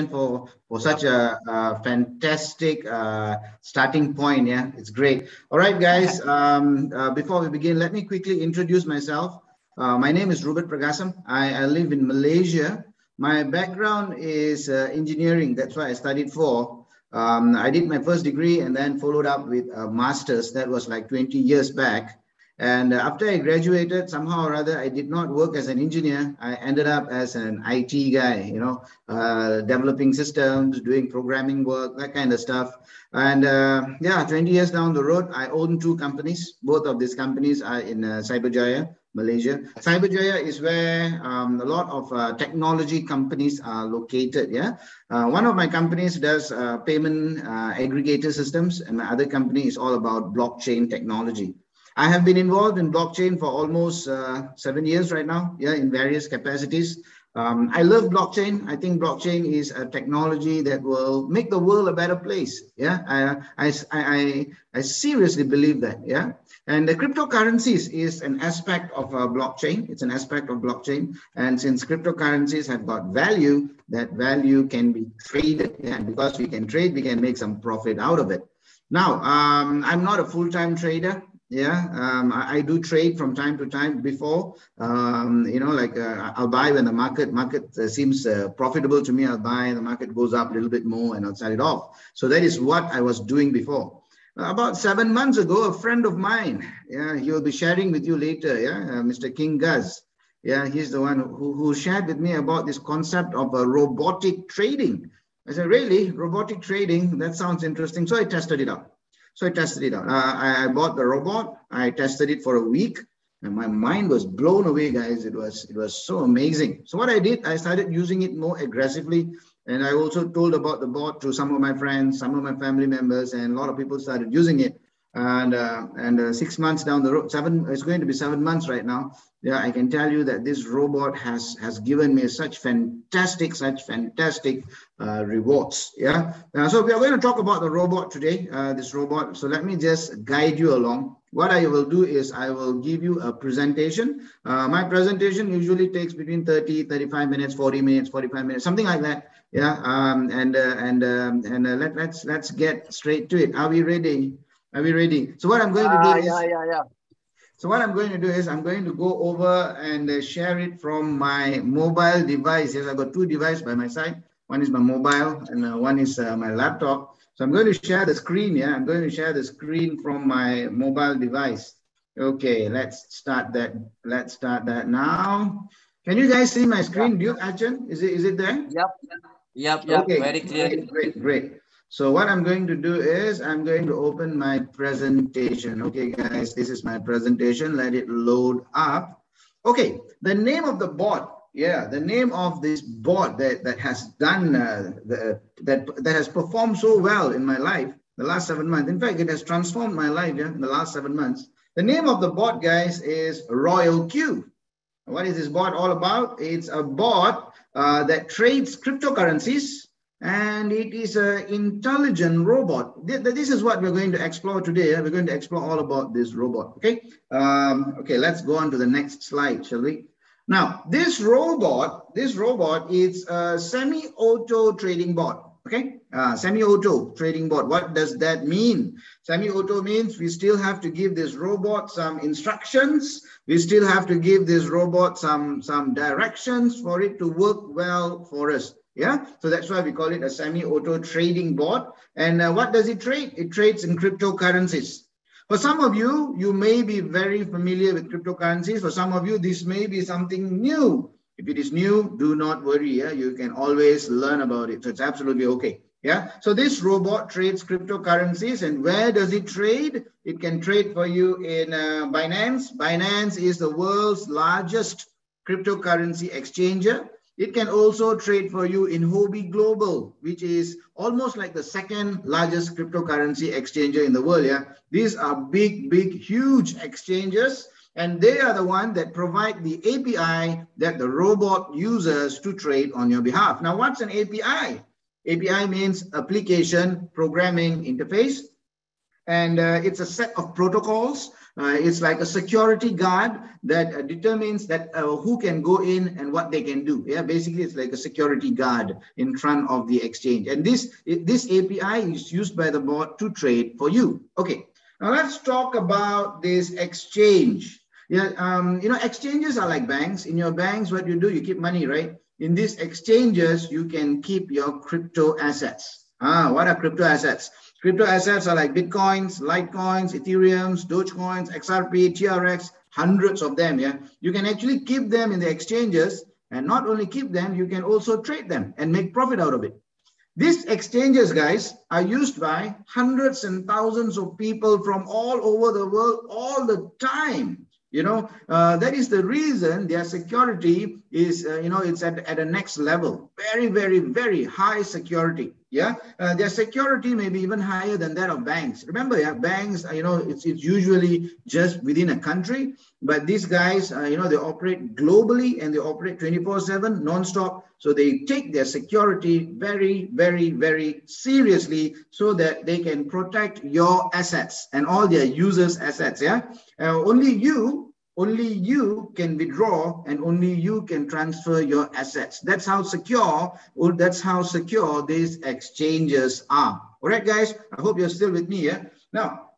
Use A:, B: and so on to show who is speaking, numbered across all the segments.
A: for such a fantastic starting point. Yeah, it's great. All right, guys. Before we begin, let me quickly introduce myself. My name is Robert Pragasam. I live in Malaysia. My background is engineering. That's what I studied for. I did my first degree and then followed up with a master's. That was like 20 years back. And after I graduated, somehow or other, I did not work as an engineer. I ended up as an IT guy, developing systems, doing programming work, that kind of stuff. And yeah, 20 years down the road, I own two companies. Both of these companies are in Cyberjaya, Malaysia. Cyberjaya is where a lot of technology companies are located. Yeah, one of my companies does payment aggregator systems, and my other company is all about blockchain technology. I have been involved in blockchain for almost 7 years right now, yeah, in various capacities. I love blockchain. I think blockchain is a technology that will make the world a better place. Yeah, I seriously believe that. Yeah, and the cryptocurrencies is an aspect of blockchain. It's an aspect of blockchain, and since cryptocurrencies have got value, that value can be traded. Yeah, and because we can trade, we can make some profit out of it. Now, I'm not a full-time trader. Yeah, I do trade from time to time before, I'll buy when the market seems profitable to me. I'll buy, the market goes up a little bit more and I'll sell it off. So that is what I was doing before. About 7 months ago, a friend of mine, yeah, he will be sharing with you later, yeah, Mr. King Guz. Yeah, he's the one who shared with me about this concept of robotic trading. I said, really? Robotic trading? That sounds interesting. So I tested it out. I bought the robot. I tested it for a week, and my mind was blown away, guys. It was so amazing. So what I did, I started using it more aggressively, and I also told about the bot to some of my friends, some of my family members, and a lot of people started using it. And 6 months down the road, it's going to be 7 months right now. Yeah, I can tell you that this robot has given me such fantastic rewards. Yeah. So we are going to talk about the robot today, this robot. So let me just guide you along. What I will do is I will give you a presentation. My presentation usually takes between 30, 35 minutes, 40 minutes, 45 minutes, something like that. Yeah. Let's get straight to it. Are we ready? Are we ready? So what I'm going to do is... Yeah. So what I'm going to do is I'm going to go over and share it from my mobile device. Yes, I've got two devices by my side. One is my mobile and one is my laptop. So I'm going to share the screen. Yeah, I'm going to share the screen from my mobile device. Okay, let's start that. Let's start that now. Can you guys see my screen, Duke Achin? Is it there?
B: Yep.
A: Okay,
B: very clear.
A: Great. So what I'm going to do is I'm going to open my presentation. Okay, guys, this is my presentation. Let it load up. Okay, the name of the bot. Yeah, the name of this bot that has done that has performed so well in my life the last 7 months. In fact, it has transformed my life, yeah, in the last 7 months. The name of the bot, guys, is RoyalQ. What is this bot all about? It's a bot that trades cryptocurrencies. And it is an intelligent robot. This is what we're going to explore today. We're going to explore all about this robot. Okay. Okay. Let's go on to the next slide, shall we? Now, this robot is a semi-auto trading bot. Okay. Semi-auto trading bot. What does that mean? Semi-auto means we still have to give this robot some instructions. We still have to give this robot some directions for it to work well for us. Yeah, so that's why we call it a semi-auto trading bot. And what does it trade? It trades in cryptocurrencies. For some of you, you may be very familiar with cryptocurrencies. For some of you, this may be something new. If it is new, do not worry. Yeah, you can always learn about it. So it's absolutely okay. Yeah, so this robot trades cryptocurrencies. And where does it trade? It can trade for you in Binance. Binance is the world's largest cryptocurrency exchanger. It can also trade for you in Huobi Global, which is almost like the second largest cryptocurrency exchanger in the world. Yeah, these are big, huge exchanges, and they are the one that provide the API that the robot uses to trade on your behalf. Now, what's an API? API means application programming interface. And it's a set of protocols It's like a security guard that determines that who can go in and what they can do. Yeah, basically it's like a security guard in front of the exchange. And this API is used by the bot to trade for you. Okay, now let's talk about this exchange. Yeah, exchanges are like banks. In your banks, what you do, you keep money, right? In these exchanges, you can keep your crypto assets. What are crypto assets? Crypto assets are like Bitcoins, Litecoins, Ethereums, Dogecoins, XRP, TRX, hundreds of them. Yeah, you can actually keep them in the exchanges, and not only keep them, you can also trade them and make profit out of it. These exchanges, guys, are used by hundreds and thousands of people from all over the world all the time. That is the reason their security is, it's at a next level. Very, very, very high security. Yeah, their security may be even higher than that of banks. Remember, yeah, banks, it's usually just within a country, but these guys, they operate globally and they operate 24/7 non-stop. So they take their security very, very, very seriously so that they can protect your assets and all their users' assets. Yeah, only you can withdraw and only you can transfer your assets. That's how secure these exchanges are. All right, guys, I hope you're still with me. Yeah. Now,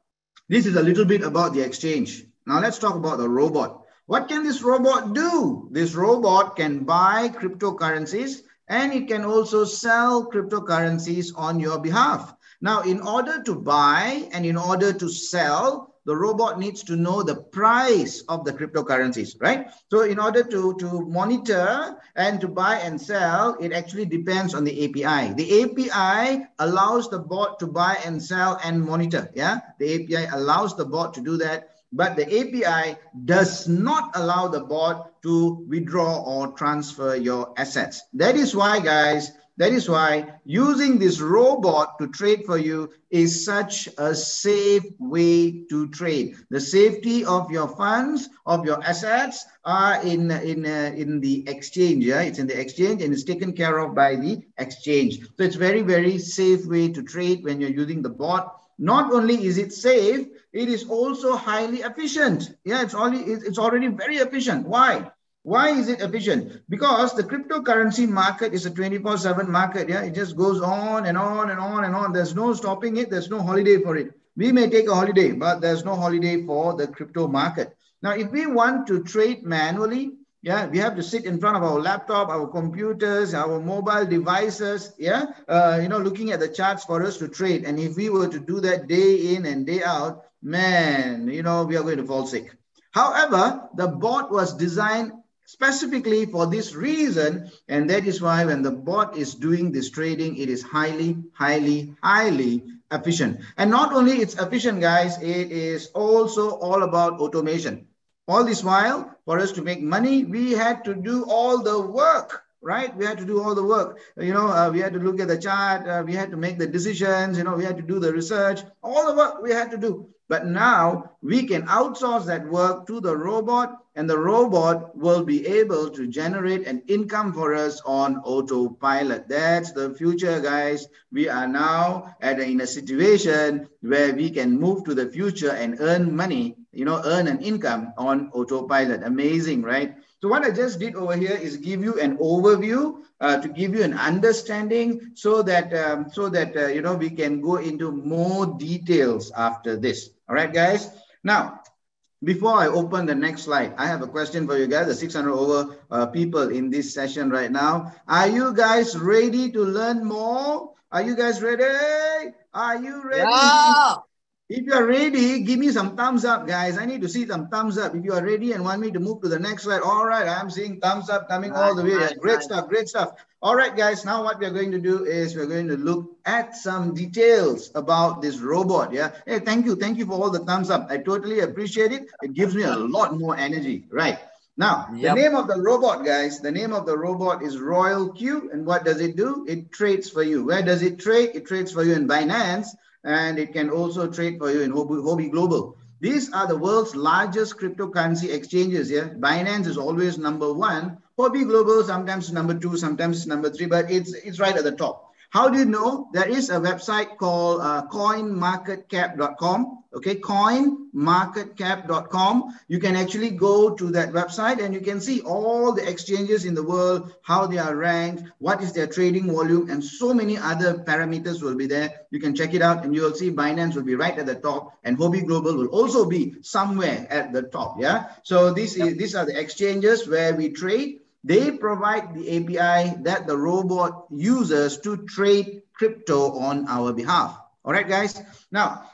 A: this is a little bit about the exchange. Now let's talk about the robot. What can this robot do? This robot can buy cryptocurrencies and it can also sell cryptocurrencies on your behalf. Now, in order to buy and in order to sell, the robot needs to know the price of the cryptocurrencies, right? So in order to monitor and to buy and sell, it actually depends on the API. The API allows the bot to buy and sell and monitor. Yeah, the API allows the bot to do that. But the API does not allow the bot to withdraw or transfer your assets. That is why, guys, using this robot to trade for you is such a safe way to trade. The safety of your funds, of your assets are in the exchange. Yeah, it's in the exchange and it's taken care of by the exchange. So it's very, very safe way to trade when you're using the bot. Not only is it safe, it is also highly efficient. Yeah, it's already very efficient. Why? Why is it efficient? Because the cryptocurrency market is a 24/7 market. Yeah, it just goes on and on and on and on. There's no stopping it. There's no holiday for it. We may take a holiday, but there's no holiday for the crypto market. Now, if we want to trade manually, yeah, we have to sit in front of our laptop, our computers, our mobile devices, yeah, looking at the charts for us to trade. And if we were to do that day in and day out, man, we are going to fall sick. However, the bot was designed specifically for this reason, and that is why when the bot is doing this trading, it is highly, highly, highly efficient. And not only it's efficient, guys, it is also all about automation. All this while, for us to make money, we had to do all the work, right? We had to do all the work. We had to look at the chart. We had to make the decisions. We had to do the research. All the work we had to do. But now we can outsource that work to the robot, and the robot will be able to generate an income for us on autopilot. That's the future, guys. We are now in a situation where we can move to the future and earn money, earn an income on autopilot. Amazing, right? So what I just did over here is give you an overview to give you an understanding so that we can go into more details after this. All right, guys. Now, before I open the next slide, I have a question for you guys. The 600 over people in this session right now. Are you guys ready to learn more? Are you guys ready? Are you ready?
B: Yeah.
A: If you are ready, give me some thumbs up, guys. I need to see some thumbs up. If you are ready and want me to move to the next slide, all right, I'm seeing thumbs up coming all the way.
B: Nice,
A: great stuff, great stuff. All right, guys, now what we're going to do is we're going to look at some details about this robot. Yeah. Hey, thank you for all the thumbs up. I totally appreciate it. It gives me a lot more energy. Right. Now, the name of the robot, guys, the name of the robot is RoyalQ. And what does it do? It trades for you. Where does it trade? It trades for you in Binance. And it can also trade for you in Hobby Global. These are the world's largest cryptocurrency exchanges. Yeah, Binance is always number one. Hobby Global sometimes number two, sometimes number three, but it's right at the top. How do you know? There is a website called coinmarketcap.com. Okay, coinmarketcap.com. You can actually go to that website and you can see all the exchanges in the world, how they are ranked, what is their trading volume, and so many other parameters will be there. You can check it out and you will see Binance will be right at the top and Hobby Global will also be somewhere at the top. Yeah. So these are the exchanges where we trade. They provide the API that the robot uses to trade crypto on our behalf. All right, guys. Now,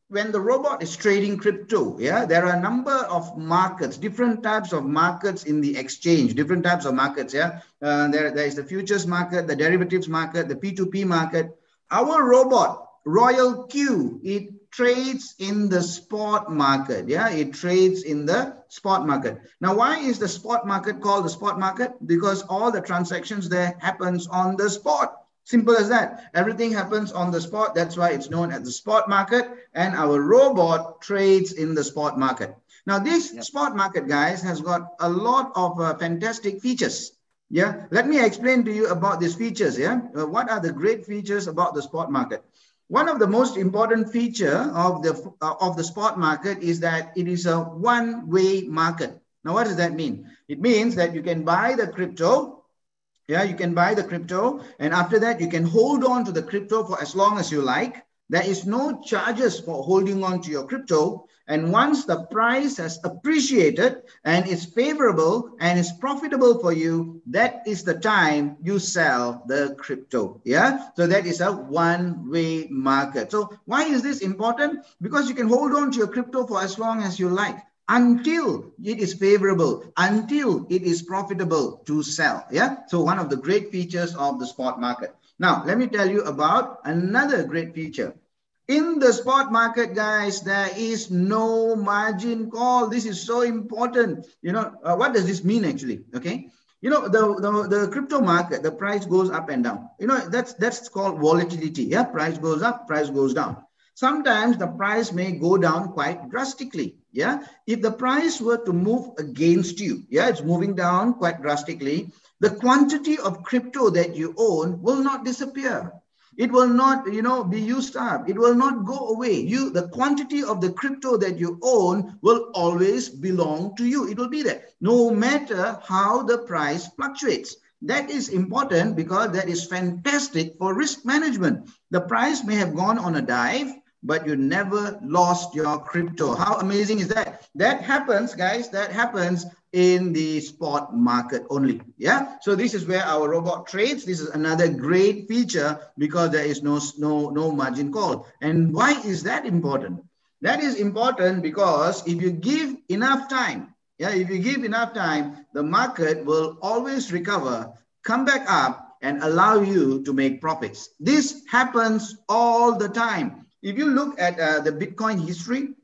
A: when the robot is trading crypto, yeah, there are a number of markets, different types of markets in the exchange, different types of markets, yeah. There is the futures market, the derivatives market, the P2P market. Our robot, RoyalQ, it trades in the spot market, yeah, it trades in the spot market. Now, why is the spot market called the spot market? Because all the transactions there happens on the spot. Simple as that. Everything happens on the spot. That's why it's known as the spot market. And our robot trades in the spot market. Now, this spot market, guys, has got a lot of fantastic features. Yeah. Let me explain to you about these features. Yeah. What are the great features about the spot market? One of the most important feature of the spot market is that it is a one-way market. Now, what does that mean? It means that you can buy the crypto. Yeah, you can buy the crypto, and after that, you can hold on to the crypto for as long as you like. There is no charges for holding on to your crypto. And once the price has appreciated and is favorable and is profitable for you, that is the time you sell the crypto. Yeah, so that is a one-way market. So why is this important? Because you can hold on to your crypto for as long as you like, until it is favorable, until it is profitable to sell. Yeah. So one of the great features of the spot market. Now, let me tell you about another great feature. In the spot market, guys, there is no margin call. This is so important. You know, what does this mean actually? Okay. You know, the crypto market, the price goes up and down. You know, that's called volatility. Yeah. Price goes up, price goes down. Sometimes the price may go down quite drastically. Yeah. If the price were to move against you, yeah, it's moving down quite drastically, the quantity of crypto that you own will not disappear. It will not, you know, be used up. It will not go away. The quantity of the crypto that you own will always belong to you. It will be there, no matter how the price fluctuates. That is important because that is fantastic for risk management. The price may have gone on a dive, but you never lost your crypto. How amazing is that? That happens, guys, that happens in the spot market only. Yeah. So this is where our robot trades. This is another great feature because there is no margin call. And why is that important? That is important because if you give enough time, yeah, if you give enough time, the market will always recover, come back up, and allow you to make profits. This happens all the time. If you look at the Bitcoin history,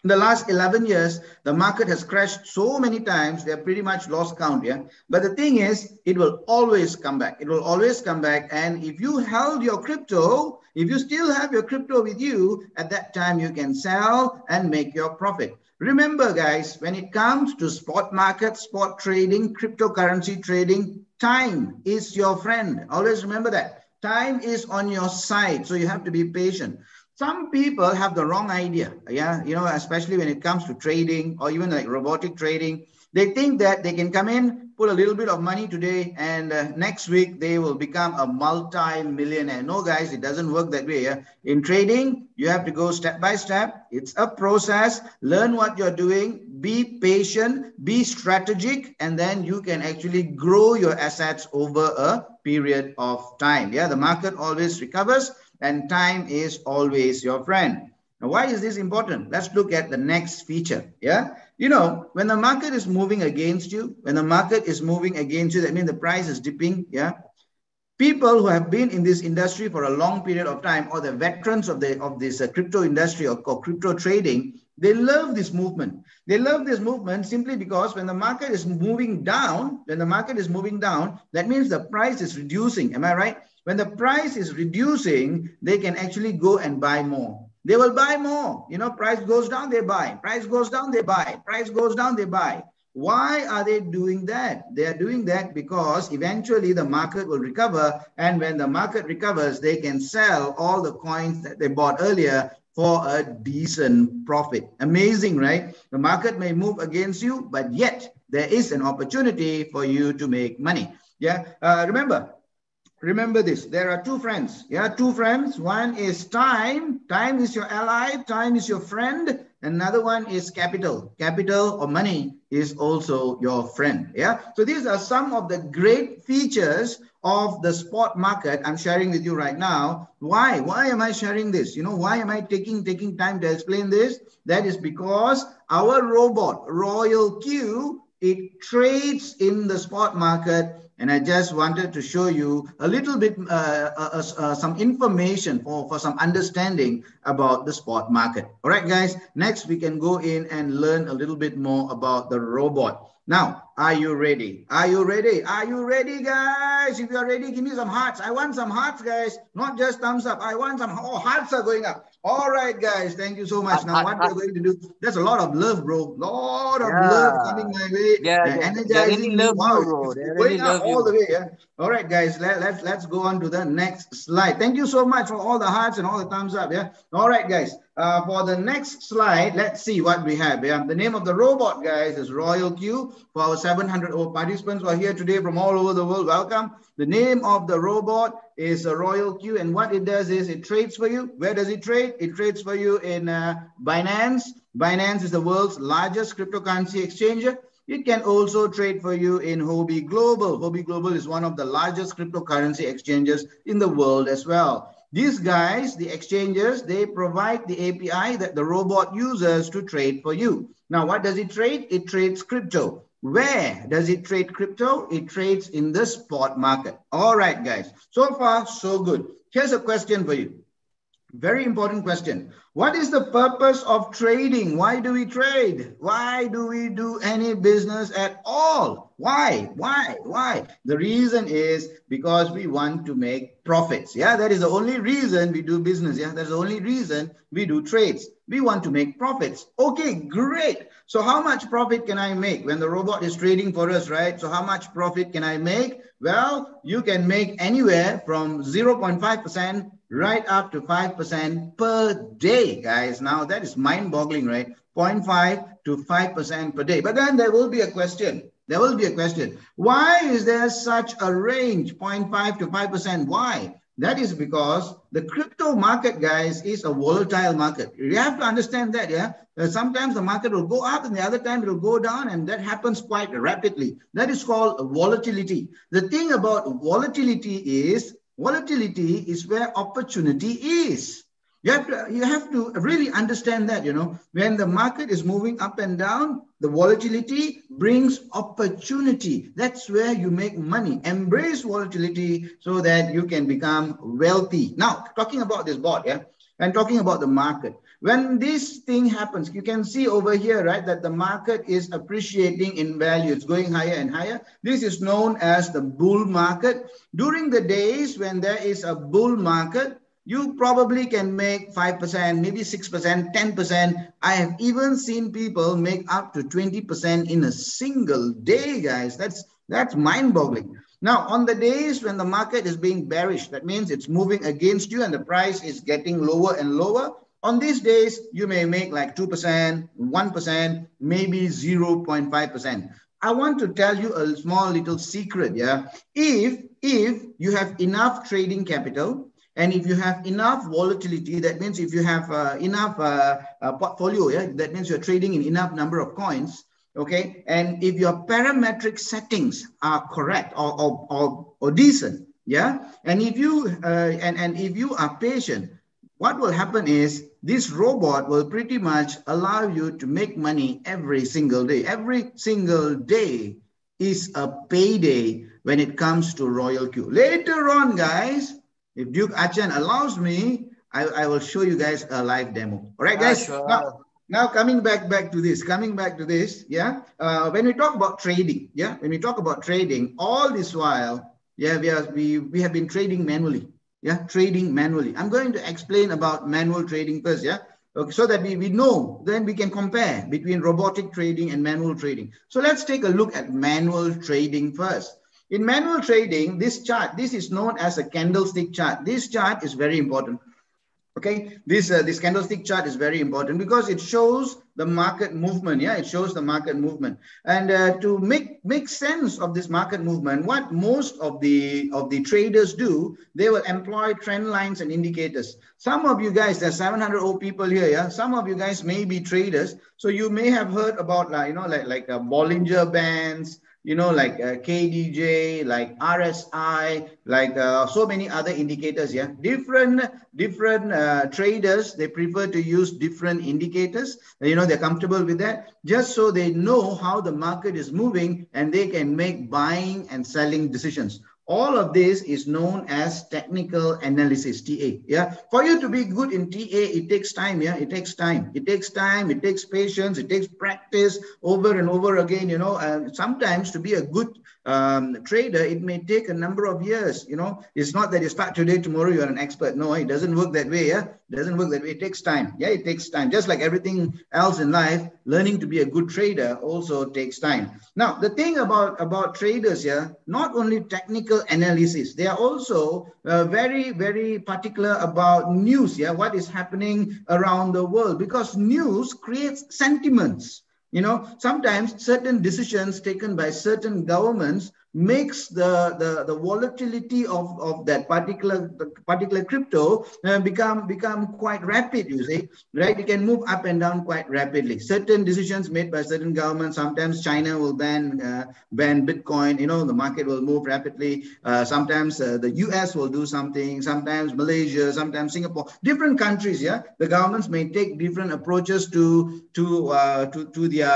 A: in the last 11 years, the market has crashed so many times, they have pretty much lost count. Yeah. But the thing is, it will always come back. It will always come back. And if you held your crypto, if you still have your crypto with you, at that time you can sell and make your profit. Remember, guys, when it comes to spot market, spot trading, cryptocurrency trading, time is your friend. Always remember that. Time is on your side. So you have to be patient. Some people have the wrong idea, yeah, you know, especially when it comes to trading or even like robotic trading. They think that they can come in, put a little bit of money today, and next week they will become a multi-millionaire. No, guys, it doesn't work that way. Yeah? In trading, you have to go step by step. It's a process. Learn what you're doing. Be patient. Be strategic. And then you can actually grow your assets over a period of time. Yeah, the market always recovers. And time is always your friend. Now, why is this important? Let's look at the next feature. Yeah. You know, when the market is moving against you, that means the price is dipping. Yeah. People who have been in this industry for a long period of time, or the veterans of this crypto industry or crypto trading, they love this movement. They love this movement simply because when the market is moving down, that means the price is reducing. Am I right? When the price is reducing, they can actually go and buy more. They will buy more. You know, price goes down, they buy. Price goes down, they buy. Price goes down, they buy. Why are they doing that? They are doing that because eventually the market will recover, and when the market recovers, they can sell all the coins that they bought earlier for a decent profit. Amazing, right? The market may move against you, but yet there is an opportunity for you to make money. Yeah. Remember this. There are two friends. Yeah, two friends. One is time. Time is your ally. Time is your friend. Another one is capital. Capital or money is also your friend. Yeah. So these are some of the great features of the spot market I'm sharing with you right now. Why? Why am I sharing this? You know, why am I taking time to explain this? That is because our robot, RoyalQ, it trades in the spot market. And I just wanted to show you a little bit, some information for some understanding about the spot market. All right, guys, next we can go in and learn a little bit more about the robot. Now, are you ready? Are you ready? Are you ready, guys? If you're ready, give me some hearts. I want some hearts, guys, not just thumbs up. I want some, hearts are going up. All right, guys, thank you so much. Now, what we're going to do, there's a lot of love, bro. Lot of love coming my way,
B: They
A: energizing
B: really
A: me.
B: love you,
A: Wow,
B: bro.
A: it's
B: They
A: going
B: really
A: up
B: love
A: all the
B: you.
A: way. Yeah. All right, guys, let's go on to the next slide. Thank you so much for all the hearts and all the thumbs up. Yeah. All right, guys. For the next slide, let's see what we have. Yeah. The name of the robot, guys, is RoyalQ. For our 700 participants who are here today from all over the world, welcome. The name of the robot is RoyalQ, and what it does is it trades for you. Where does it trade? It trades for you in Binance. Binance is the world's largest cryptocurrency exchanger. It can also trade for you in Huobi Global. Huobi Global is one of the largest cryptocurrency exchanges in the world as well. These guys, the exchanges, they provide the API that the robot uses to trade for you. Now, what does it trade? It trades crypto. Where does it trade crypto? It trades in the spot market. All right, guys. So far, so good. Here's a question for you. Very important question. What is the purpose of trading? Why do we trade? Why do we do any business at all? Why? The reason is because we want to make profits. Yeah, that is the only reason we do business. Yeah, that's the only reason we do trades. We want to make profits. Okay, great. So how much profit can I make when the robot is trading for us, right? So how much profit can I make? Well, you can make anywhere from 0.5% right up to 5% per day, guys. Now that is mind-boggling, right? 0.5 to 5% per day. But then there will be a question. There will be a question. Why is there such a range, 0.5 to 5%? Why? That is because the crypto market, guys, is a volatile market. You have to understand that, yeah? Sometimes the market will go up and the other time it will go down, and that happens quite rapidly. That is called volatility. The thing about volatility is where opportunity is. You have to really understand that, you know, when the market is moving up and down, the volatility brings opportunity. That's where you make money. Embrace volatility so that you can become wealthy. Now, talking about this bot, yeah, and talking about the market. When this thing happens, you can see over here, right, that the market is appreciating in value. It's going higher and higher. This is known as the bull market. During the days when there is a bull market, you probably can make 5%, maybe 6%, 10%. I have even seen people make up to 20% in a single day, guys. That's mind-boggling. Now, on the days when the market is being bearish, that means it's moving against you and the price is getting lower and lower. On these days, you may make like 2%, 1%, maybe 0.5%. I want to tell you a small little secret, yeah? If you have enough trading capital, and if you have enough volatility, that means if you have enough portfolio, yeah, that means you're trading in enough number of coins, okay? And if your parametric settings are correct or decent, yeah? And if you if you are patient, what will happen is this robot will pretty much allow you to make money every single day. Every single day is a payday when it comes to RoyalQ. Later on, guys, if Duke Achan allows me, I will show you guys a live demo. All right, guys.
B: Sure.
A: Now coming back to this, yeah. When we talk about trading, yeah, when we talk about trading, all this while, yeah, we have been trading manually, yeah, trading manually. I'm going to explain about manual trading first, yeah. Okay, so that we know, then we can compare between robotic trading and manual trading. So let's take a look at manual trading first. In manual trading, this chart, this is known as a candlestick chart. This chart is very important. Okay, this candlestick chart is very important because it shows the market movement. Yeah, it shows the market movement. And to make sense of this market movement, what most of the traders do, they will employ trend lines and indicators. Some of you guys, there's 700 people here. Yeah, some of you guys may be traders, so you may have heard about like Bollinger Bands, like KDJ, like RSI, like so many other indicators. Yeah, different traders, they prefer to use different indicators. They're comfortable with that, just so they know how the market is moving and they can make buying and selling decisions. All of this is known as technical analysis, TA. Yeah, for you to be good in TA, it takes time. Yeah, it takes time. It takes time. It takes patience. It takes practice over and over again. Sometimes to be a good trader, it may take a number of years. It's not that you start today, tomorrow you're an expert. No, it doesn't work that way. Yeah, it doesn't work that way. It takes time. Yeah, it takes time. Just like everything else in life, learning to be a good trader also takes time. Now, the thing about traders here, not only technical analysis, they are also very, very particular about news. Yeah, what is happening around the world, because news creates sentiments. Sometimes certain decisions taken by certain governments makes the volatility of that particular crypto become quite rapid, you see, right? It can move up and down quite rapidly. Certain decisions made by certain governments, sometimes China will ban Bitcoin, the market will move rapidly. Sometimes the US will do something, sometimes Malaysia, sometimes Singapore, different countries. Yeah, the governments may take different approaches to their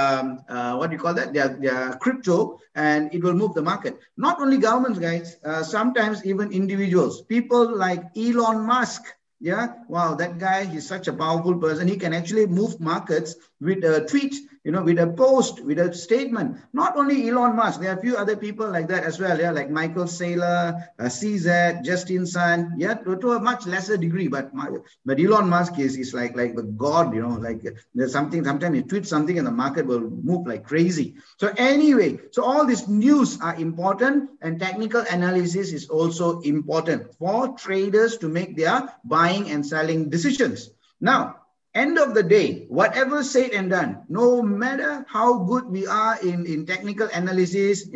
A: what do you call that, their crypto, and it will move the market. Not only governments, guys, sometimes even individuals, people like Elon Musk. Yeah, wow, that guy, he's such a powerful person. He can actually move markets with a tweet, with a post, with a statement. Not only Elon Musk, there are a few other people like that as well. Yeah, like Michael Saylor, CZ, Justin Sun. Yeah, to a much lesser degree, but Elon Musk is like the god. Like there's something. Sometimes he tweets something and the market will move like crazy. So anyway, so all these news are important, and technical analysis is also important for traders to make their buying and selling decisions. Now, end of the day, whatever said and done, no matter how good we are in technical analysis,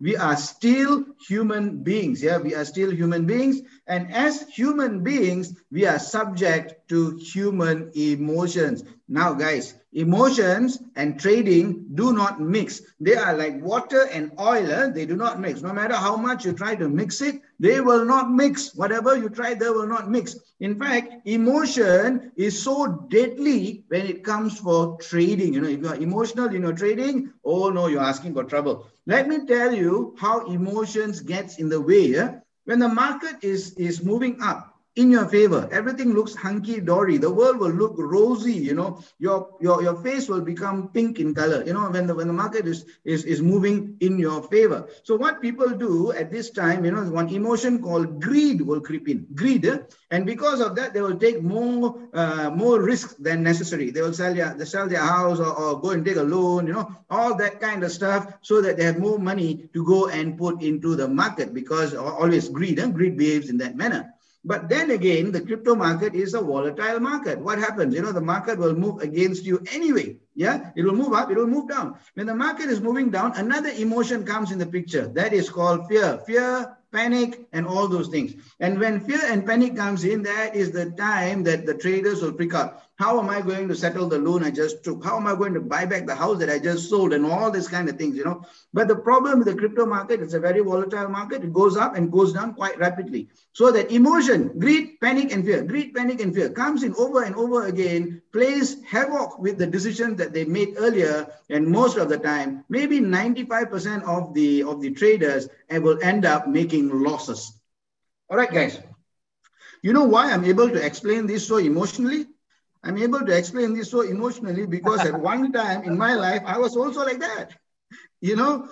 A: we are still human beings. Yeah, we are still human beings. And as human beings, we are subject to human emotions. Now, guys, emotions and trading do not mix. They are like water and oil. They do not mix. No matter how much you try to mix it, they will not mix. Whatever you try, they will not mix. In fact, emotion is so deadly when it comes for trading. If you are emotional in your trading, oh no, you're asking for trouble. Let me tell you how emotions gets in the way. Yeah? When the market is moving up in your favor, everything looks hunky-dory. The world will look rosy. Your face will become pink in color. When the market is moving in your favor. So what people do at this time, one emotion called greed will creep in. Greed, and because of that, they will take more risk than necessary. They will sell their house or go and take a loan. All that kind of stuff, so that they have more money to go and put into the market, because always greed behaves in that manner. But then again, the crypto market is a volatile market. What happens? The market will move against you anyway. Yeah, it will move up, it will move down. When the market is moving down, another emotion comes in the picture. That is called fear. Fear, panic, and all those things. And when fear and panic comes in, that is the time that the traders will freak out. How am I going to settle the loan I just took? How am I going to buy back the house that I just sold? And all this kind of things, But the problem with the crypto market, it's a very volatile market. It goes up and goes down quite rapidly. So that emotion, greed, panic, and fear comes in over and over again, plays havoc with the decisions that they made earlier. And most of the time, maybe 95% of the traders will end up making losses. All right, guys. You know why I'm able to explain this so emotionally? I'm able to explain this so emotionally because at one time in my life, I was also like that.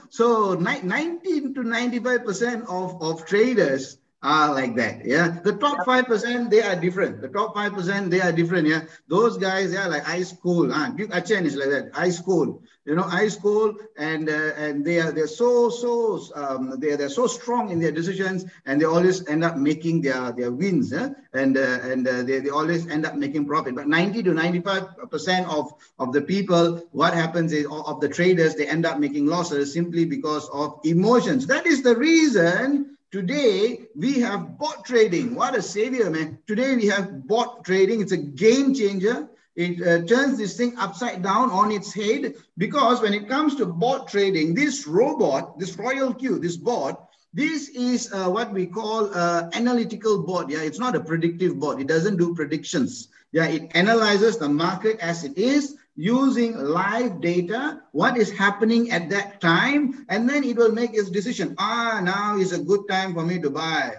A: So 19 to 95% of traders, are like that. Yeah. The top 5%, they are different. The top 5%, they are different. Yeah. Those guys, they are like ice cold. Duke Achen is like that. Ice cold. You know, ice cold, and they're they're so strong in their decisions, and they always end up making their wins. They always end up making profit. But 90 to 95% of the people, what happens is, of the traders, they end up making losses simply because of emotions. That is the reason today we have bot trading. What a savior, man. Today we have bot trading. It's a game changer. It turns this thing upside down on its head, because when it comes to bot trading, this robot, this RoyalQ, this bot, this is what we call analytical bot. Yeah, it's not a predictive bot. It doesn't do predictions. Yeah, it analyzes the market as it is, using live data, what is happening at that time, and then it will make its decision. Now is a good time for me to buy.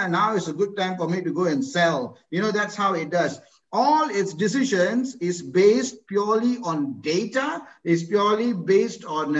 A: Now is a good time for me to go and sell. You know, that's how it does. All its decisions is based purely on data, is purely based on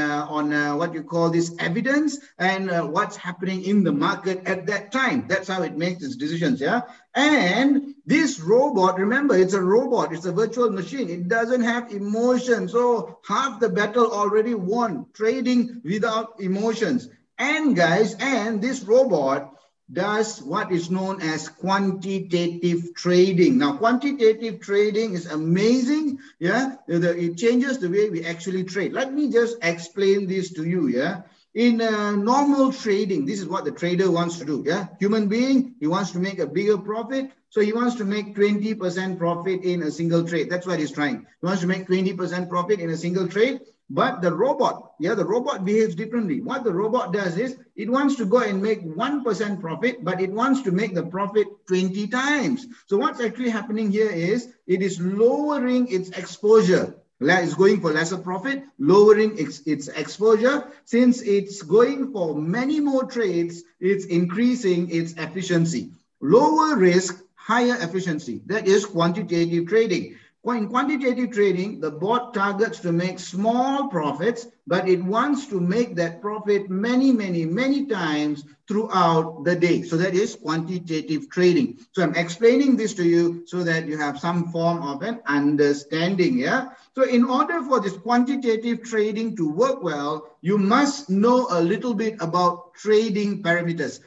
A: what you call this evidence, and what's happening in the market at that time. That's how it makes its decisions, yeah? And this robot, remember, it's a robot, it's a virtual machine. It doesn't have emotion. So half the battle already won, trading without emotions. And guys, and this robot does what is known as quantitative trading. Now, quantitative trading is amazing. Yeah, it changes the way we actually trade. Let me just explain this to you. Yeah, in normal trading, this is what the trader wants to do. Yeah, human being, he wants to make a bigger profit. So he wants to make 20% profit in a single trade. That's what he's trying. He wants to make 20% profit in a single trade. But the robot, yeah, the robot behaves differently. What the robot does is, it wants to go and make 1% profit, but it wants to make the profit 20 times. So what's actually happening here is, it is lowering its exposure. It's going for lesser profit, lowering its exposure. Since it's going for many more trades, it's increasing its efficiency. Lower risk, higher efficiency. That is quantitative trading. In quantitative trading, the bot targets to make small profits, but it wants to make that profit many, many, many times throughout the day. So that is quantitative trading. So I'm explaining this to you so that you have some form of an understanding, yeah? So in order for this quantitative trading to work well, you must know a little bit about trading parameters.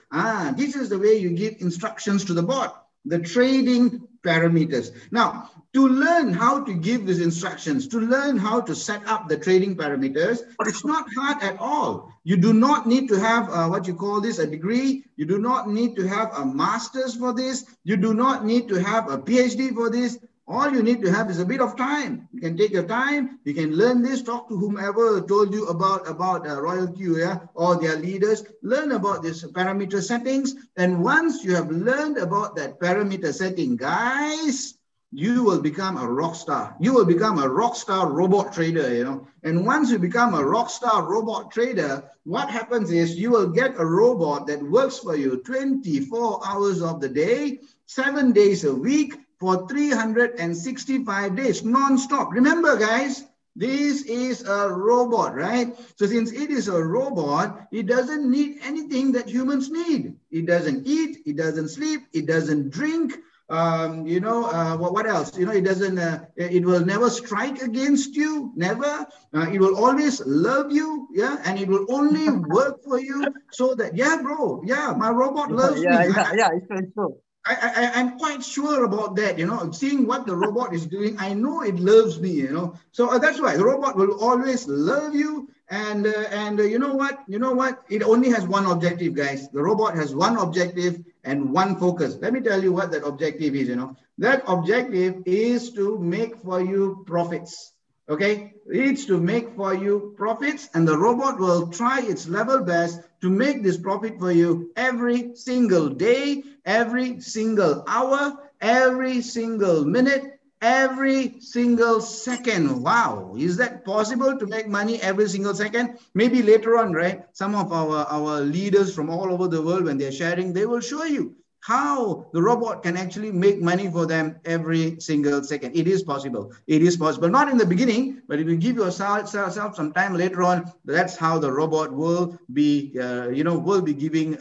A: This is the way you give instructions to the bot, the trading parameters. Now, to learn how to give these instructions, to learn how to set up the trading parameters, it's not hard at all. You do not need to have what you call this, a degree. You do not need to have a master's for this. You do not need to have a PhD for this. All you need to have is a bit of time. You can take your time. You can learn this. Talk to whomever told you about RoyalQ, yeah, or their leaders. Learn about this parameter settings. And once you have learned about that parameter setting, guys, you will become a rock star. You will become a rock star robot trader, you know. And once you become a rock star robot trader, what happens is, you will get a robot that works for you 24 hours of the day, 7 days a week, for 365 days, non-stop. Remember, guys, this is a robot, right? So since it is a robot, it doesn't need anything that humans need. It doesn't eat, it doesn't sleep, it doesn't drink. What else? You know, it doesn't, it will never strike against you, never. It will always love you, yeah, and it will only work for you so that, yeah, bro, yeah, my robot loves me.
B: It's true.
A: I'm quite sure about that, you know, seeing what the robot is doing, I know it loves me, you know. So that's why the robot will always love you. And you know what? It only has one objective, guys. The robot has one objective and one focus. Let me tell you what that objective is, you know. That objective is to make for you profits. Okay, it's to make for you profits, and the robot will try its level best to make this profit for you every single day, every single hour, every single minute, every single second. Wow, is that possible to make money every single second? Maybe later on, right? Some of our leaders from all over the world, when they're sharing, they will show you how the robot can actually make money for them every single second. It is possible. It is possible. Not in the beginning, but if you give yourself some time later on, that's how the robot will be, will be giving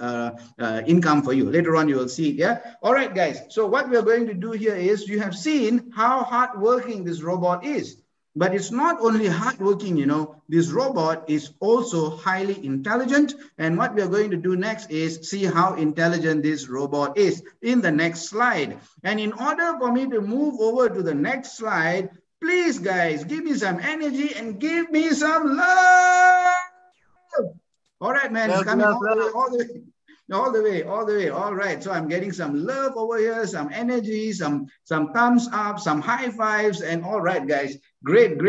A: income for you. Later on, you will see it. Yeah. All right, guys. So what we are going to do here is, you have seen how hardworking this robot is. But it's not only hardworking, this robot is also highly intelligent. And what we are going to do next is see how intelligent this robot is in the next slide. And in order for me to move over to the next slide, please, guys, give me some energy and give me some love. All right, man, it's coming all the way. All the way. All right. So I'm getting some love over here, some energy, some thumbs up, some high fives, and all right, guys. Great.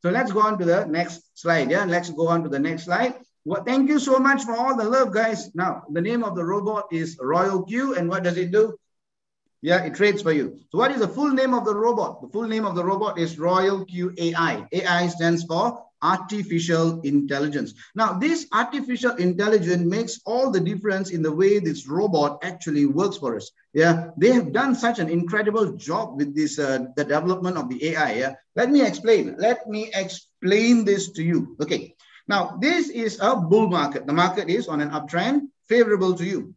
A: So let's go on to the next slide. Yeah, let's go on to the next slide. Well, thank you so much for all the love, guys. Now, the name of the robot is RoyalQ, and what does it do? Yeah, it trades for you. So what is the full name of the robot? The full name of the robot is RoyalQ AI. AI stands for artificial intelligence. Now, this artificial intelligence makes all the difference in the way this robot actually works for us. Yeah, they have done such an incredible job with this, the development of the AI. Yeah, let me explain this to you. Okay, now this is a bull market. The market is on an uptrend, favorable to you.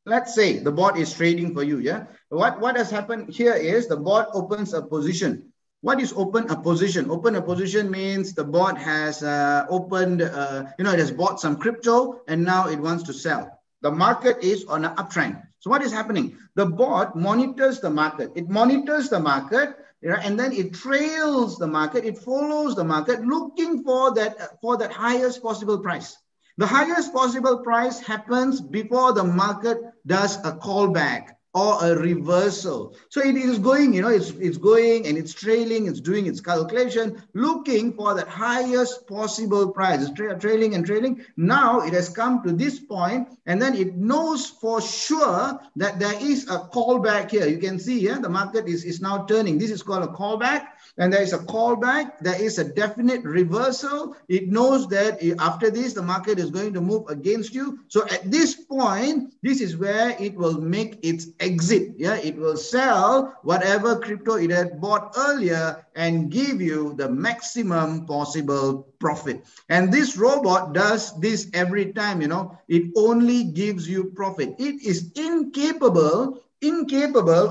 A: Let's say the bot is trading for you. Yeah, what has happened here is the bot opens a position. What is open a position? Open a position means the bot has it has bought some crypto and now it wants to sell. The market is on an uptrend. So what is happening? The bot monitors the market. It monitors the market, and then it trails the market. It follows the market, looking for that highest possible price. The highest possible price happens before the market does a callback or a reversal. So it is going, it's going and it's trailing, it's doing its calculation, looking for the highest possible price. It's trailing and trailing. Now it has come to this point, and then it knows for sure that there is a callback here. You can see here, the market is now turning. This is called a callback. And there is a callback, there is a definite reversal. It knows that after this, the market is going to move against you. So at this point, this is where it will make its exit. Yeah, it will sell whatever crypto it had bought earlier and give you the maximum possible profit. And this robot does this every time, it only gives you profit. It is incapable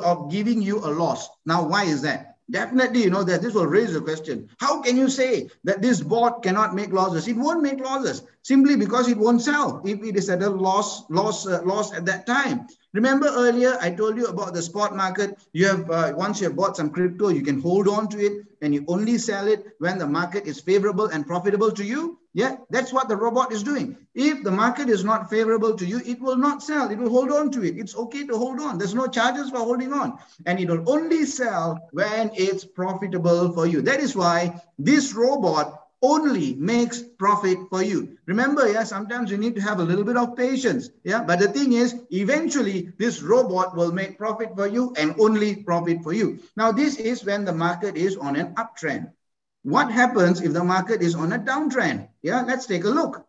A: of giving you a loss. Now, why is that? Definitely, that this will raise the question. How can you say that this bot cannot make losses? It won't make losses simply because it won't sell if it is at a loss at that time. Remember earlier, I told you about the spot market. You have once you have bought some crypto, you can hold on to it and you only sell it when the market is favorable and profitable to you. Yeah, that's what the robot is doing. If the market is not favorable to you, it will not sell. It will hold on to it. It's okay to hold on. There's no charges for holding on. And it will only sell when it's profitable for you. That is why this robot only makes profit for you. Remember, yeah, sometimes you need to have a little bit of patience. Yeah, but the thing is, eventually this robot will make profit for you and only profit for you. Now, this is when the market is on an uptrend. What happens if the market is on a downtrend? Yeah, let's take a look.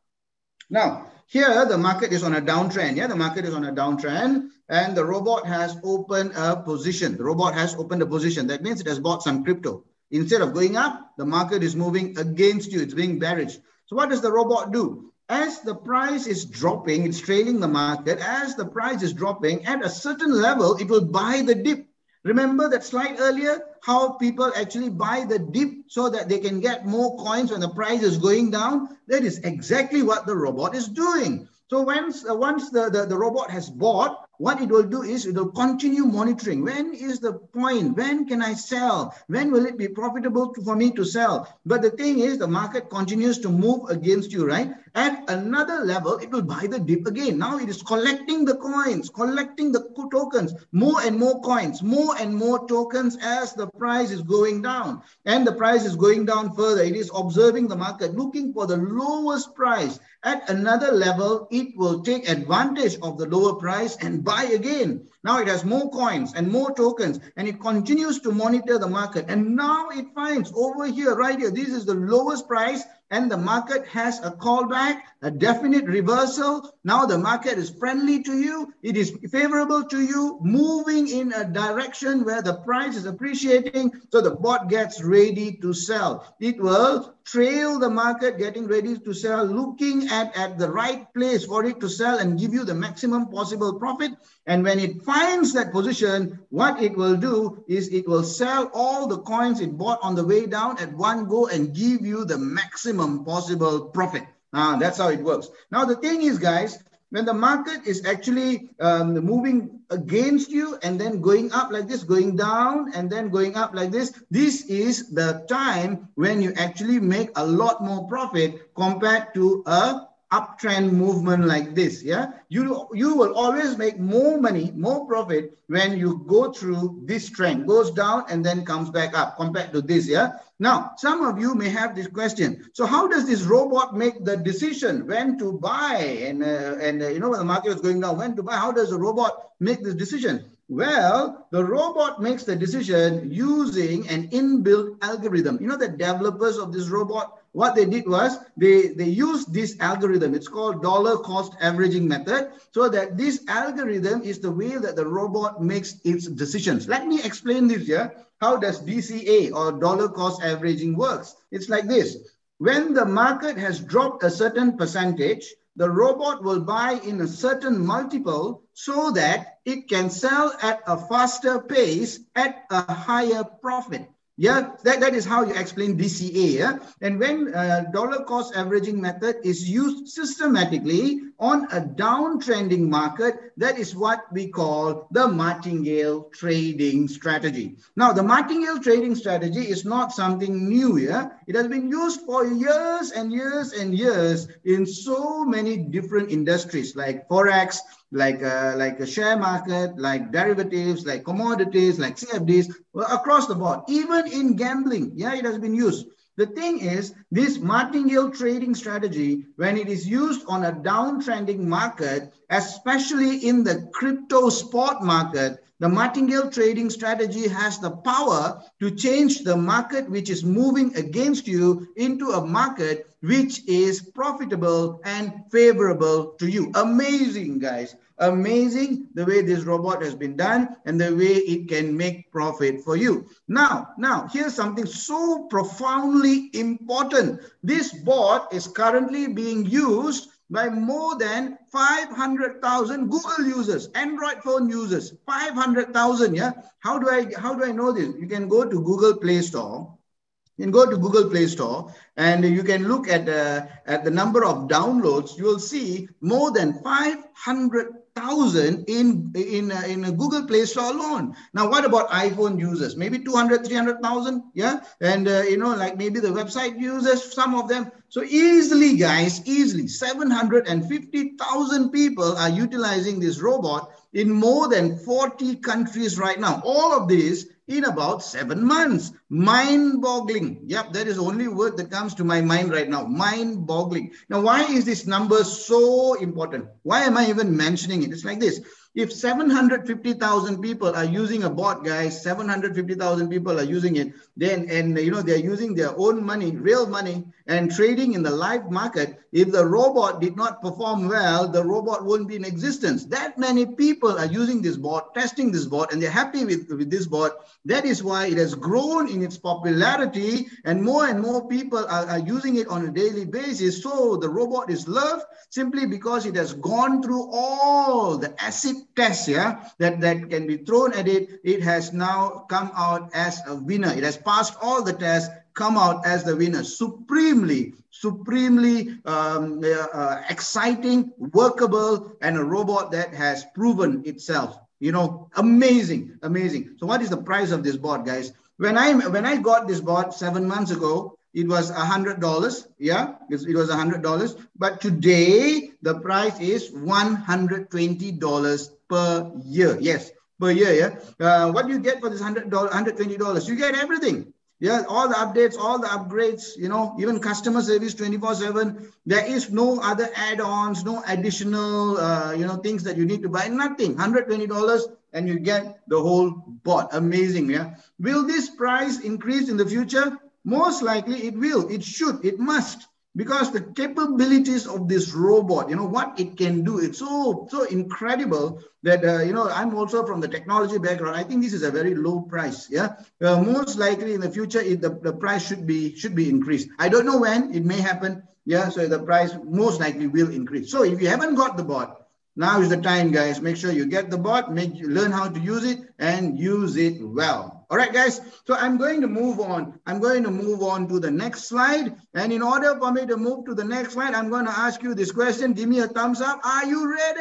A: Now, here the market is on a downtrend. Yeah, the market is on a downtrend and the robot has opened a position. The robot has opened a position. That means it has bought some crypto. Instead of going up, the market is moving against you. It's being bearish. So what does the robot do? As the price is dropping, it's trailing the market. As the price is dropping, at a certain level, it will buy the dip. Remember that slide earlier, how people actually buy the dip so that they can get more coins when the price is going down? That is exactly what the robot is doing. So once the robot has bought, what it will do is it will continue monitoring. When is the point? When can I sell? When will it be profitable for me to sell? But the thing is, the market continues to move against you, right? At another level, it will buy the dip again. Now it is collecting the coins, collecting the tokens, more and more coins, more and more tokens as the price is going down. And the price is going down further. It is observing the market, looking for the lowest price. At another level, it will take advantage of the lower price and buy again. Now it has more coins and more tokens, and it continues to monitor the market. And now it finds over here, right here, this is the lowest price, and the market has a callback, a definite reversal. Now the market is friendly to you. It is favorable to you, moving in a direction where the price is appreciating. So the bot gets ready to sell. It will trail the market, getting ready to sell, looking at the right place for it to sell and give you the maximum possible profit. And when it finds that position, what it will do is it will sell all the coins it bought on the way down at one go and give you the maximum possible profit. That's how it works. Now, the thing is, guys, when the market is actually moving against you and then going up like this, going down and then going up like this, this is the time when you actually make a lot more profit compared to a uptrend movement like this. Yeah, you will always make more money, more profit when you go through this trend, goes down and then comes back up compared to this. Yeah, now some of you may have this question, so how does this robot make the decision when to buy and you know, when the market is going down, when to buy? How does the robot make this decision? Well, the robot makes the decision using an inbuilt algorithm. You know, the developers of this robot, what they did was they used this algorithm. It's called dollar cost averaging method. So that this algorithm is the way that the robot makes its decisions. Let me explain this here. How does DCA or dollar cost averaging works? It's like this. When the market has dropped a certain percentage, the robot will buy in a certain multiple so that it can sell at a faster pace at a higher profit. Yeah, that is how you explain DCA. Yeah? And when dollar cost averaging method is used systematically on a downtrending market, that is what we call the martingale trading strategy. Now, the martingale trading strategy is not something new. Yeah? It has been used for years and years and years in so many different industries like Forex, like a share market, like derivatives, like commodities, like CFDs, across the board. Even in gambling, yeah, it has been used. The thing is, this martingale trading strategy, when it is used on a downtrending market, especially in the crypto spot market, the martingale trading strategy has the power to change the market which is moving against you into a market which is profitable and favorable to you. Amazing, guys. Amazing the way this robot has been done and the way it can make profit for you. Now, here's something so profoundly important. This bot is currently being used by more than 500,000 Google users, Android phone users, 500,000. Yeah. How do I know this? You can go to Google Play Store. You can go to Google Play Store and you can look at the number of downloads. You will see more than 500,000 in Google Play Store alone. Now, what about iPhone users? Maybe 200, 300,000, yeah? And, you know, like maybe the website users, some of them. So easily, guys, easily 750,000 people are utilizing this robot in more than 40 countries right now. All of this in about 7 months. Mind-boggling. Yep, that is the only word that comes to my mind right now. Mind-boggling. Now, why is this number so important? Why am I even mentioning it? It's like this. If 750,000 people are using a bot, guys, 750,000 people are using it, then, and you know, they're using their own money, real money, and trading in the live market. If the robot did not perform well, the robot won't be in existence. That many people are using this bot, testing this bot, and they're happy with this bot. That is why it has grown in its popularity, and more people are using it on a daily basis. So the robot is loved simply because it has gone through all the acid tests, yeah, that can be thrown at it. It has now come out as a winner. It has passed all the tests, come out as the winner. Supremely exciting, workable, and a robot that has proven itself. You know, amazing. So what is the price of this bot, guys? When I got this bot 7 months ago, it was $100. Yeah, it was $100. But today the price is $120 per year. Yes, per year. Yeah. What do you get for this $120? You get everything. Yeah, all the updates, all the upgrades, you know, even customer service 24/7. There is no other add-ons, no additional, you know, things that you need to buy. Nothing. $120 and you get the whole bot. Amazing, yeah? Will this price increase in the future? Most likely it will, it should, it must. Because the capabilities of this robot, what it can do, it's so incredible that, I'm also from the technology background. I think this is a very low price, yeah? Most likely in the future, the price should be increased. I don't know when, it may happen, yeah? So the price most likely will increase. So if you haven't got the bot, now is the time, guys. Make sure you get the bot, learn how to use it and use it well. All right, guys. So I'm going to move on. I'm going to move on to the next slide. And in order for me to move to the next slide, I'm going to ask you this question. Give me a thumbs up. Are you ready?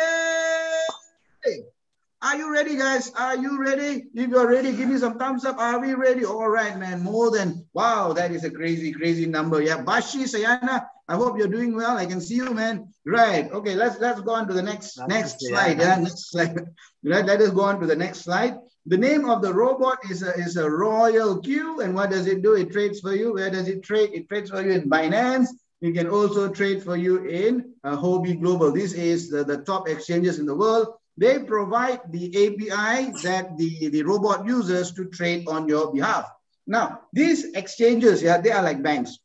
A: Are you ready, guys? Are you ready? If you're ready, give me some thumbs up. Are we ready? All right, man. More than, wow, that is a crazy, crazy number. Yeah, Bashi, Sayana, I hope you're doing well. I can see you, man. Right. Okay, let's go on to the next slide. Yeah, next slide. Right, let us go on to the next slide. The name of the robot is a RoyalQ. And what does it do? It trades for you. Where does it trade? It trades for you in Binance. It can also trade for you in Hobby Global. This is the top exchanges in the world. They provide the API that the robot uses to trade on your behalf. Now, these exchanges, yeah, they are like banks.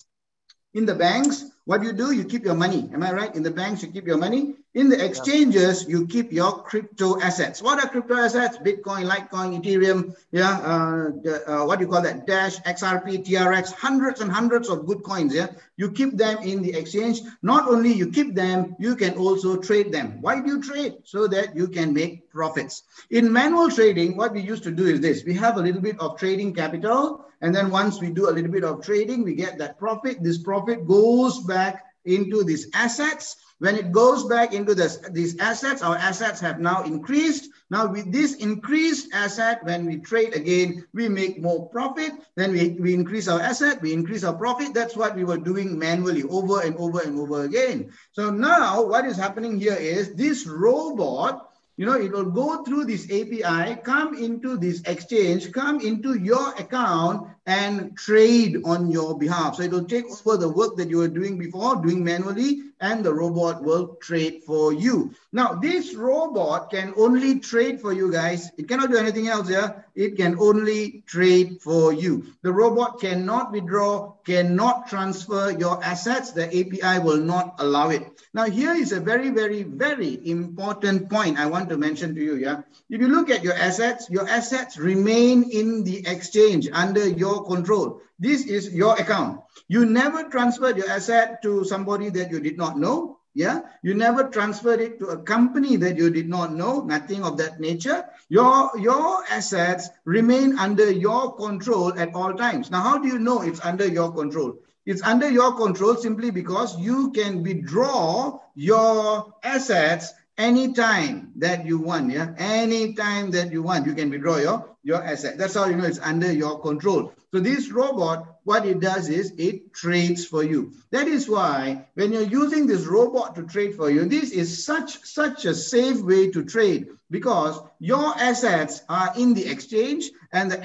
A: In the banks, what you do, you keep your money. Am I right? In the banks, you keep your money. In the exchanges, you keep your crypto assets. What are crypto assets? Bitcoin, Litecoin, Ethereum, yeah, what do you call that? Dash, XRP, TRX, hundreds and hundreds of good coins, yeah? You keep them in the exchange. Not only you keep them, you can also trade them. Why do you trade? So that you can make profits. In manual trading, what we used to do is this. We have a little bit of trading capital, and then once we do a little bit of trading, we get that profit. This profit goes back into these assets. When it goes back into these assets, our assets have now increased. Now with this increased asset, when we trade again, we make more profit. Then we increase our asset, we increase our profit. That's what we were doing manually over and over and over again. So now what is happening here is this robot, it will go through this API, come into this exchange, come into your account and trade on your behalf. So it will take over the work that you were doing before, doing manually, and the robot will trade for you. Now, this robot can only trade for you, guys. It cannot do anything else, yeah? It can only trade for you. The robot cannot withdraw, cannot transfer your assets. The API will not allow it. Now, here is a very, very, very important point I want to mention to you, yeah? If you look at your assets remain in the exchange under your control. This is your account. You never transferred your asset to somebody that you did not know. Yeah, you never transferred it to a company that you did not know, nothing of that nature. Your assets remain under your control at all times. Now, how do you know it's under your control? It's under your control simply because you can withdraw your assets anytime that you want. Yeah, anytime that you want, you can withdraw your asset. That's how you know it's under your control. So this robot, what it does is it trades for you. That is why when you're using this robot to trade for you, this is such a safe way to trade, because your assets are in the exchange and the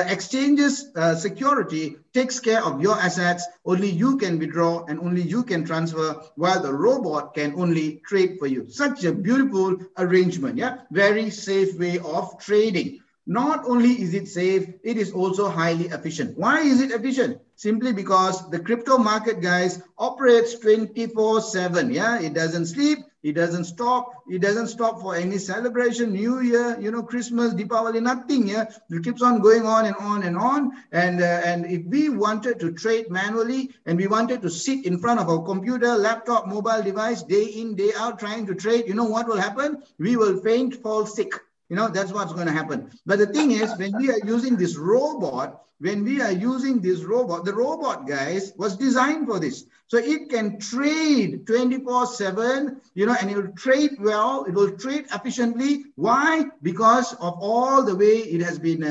A: exchange's security takes care of your assets. Only you can withdraw and only you can transfer, while the robot can only trade for you. Such a beautiful arrangement, yeah? Very safe way of trading. Not only is it safe, it is also highly efficient. Why is it efficient? Simply because the crypto market, guys, operates 24/7. Yeah, it doesn't sleep, it doesn't stop, it doesn't stop for any celebration, New Year, Christmas, Deepavali, nothing. Yeah, it keeps on going on and on and on. And if we wanted to trade manually and we wanted to sit in front of our computer, laptop, mobile device, day in, day out, trying to trade, you know what will happen? We will faint, fall sick. That's what's going to happen. But the thing is, when we are using this robot, the robot, guys, was designed for this. So it can trade 24/7, and it will trade well, it will trade efficiently. Why? Because of all the way it has been,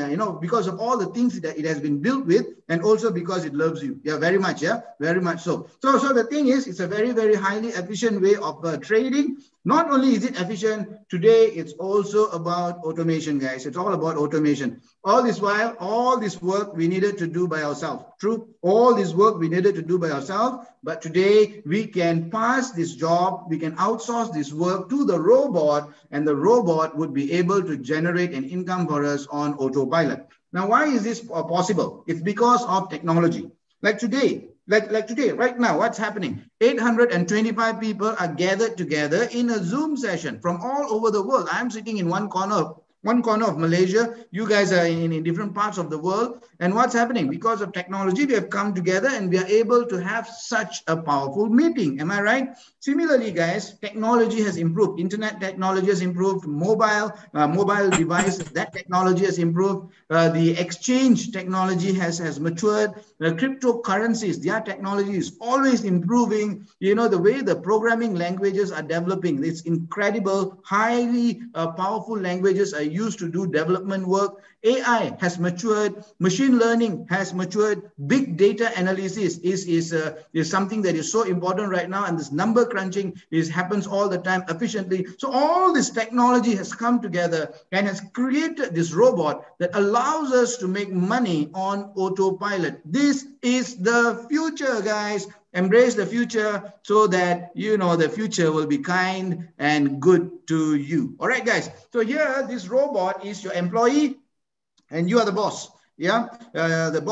A: because of all the things that it has been built with, and also because it loves you. Yeah, very much. Yeah, very much so. So the thing is, it's a very, very highly efficient way of trading. Not only is it efficient, today it's also about automation, guys. It's all about automation. All this while, all this work we needed to do by ourselves. True, all this work we needed to do by ourselves, but today we can pass this job, we can outsource this work to the robot, and the robot would be able to generate an income for us on autopilot. Now, why is this possible? It's because of technology. Like today, right now, what's happening? 825 people are gathered together in a Zoom session from all over the world. I'm sitting in one corner of Malaysia. You guys are in different parts of the world. And what's happening? Because of technology, we have come together and we are able to have such a powerful meeting. Am I right? Similarly, guys, technology has improved. Internet technology has improved. Mobile devices, that technology has improved. The exchange technology has matured. Cryptocurrencies, their technology is always improving. You know, the way the programming languages are developing, it's incredible. Highly powerful languages are used to do development work. AI has matured. Machine learning has matured. Big data analysis is something that is so important right now, and this number crunching happens all the time efficiently. So all this technology has come together and has created this robot that allows us to make money on autopilot. This is the future, guys. Embrace the future so that, you know, the future will be kind and good to you. All right, guys. So here, this robot is your employee and you are the boss. Yeah, the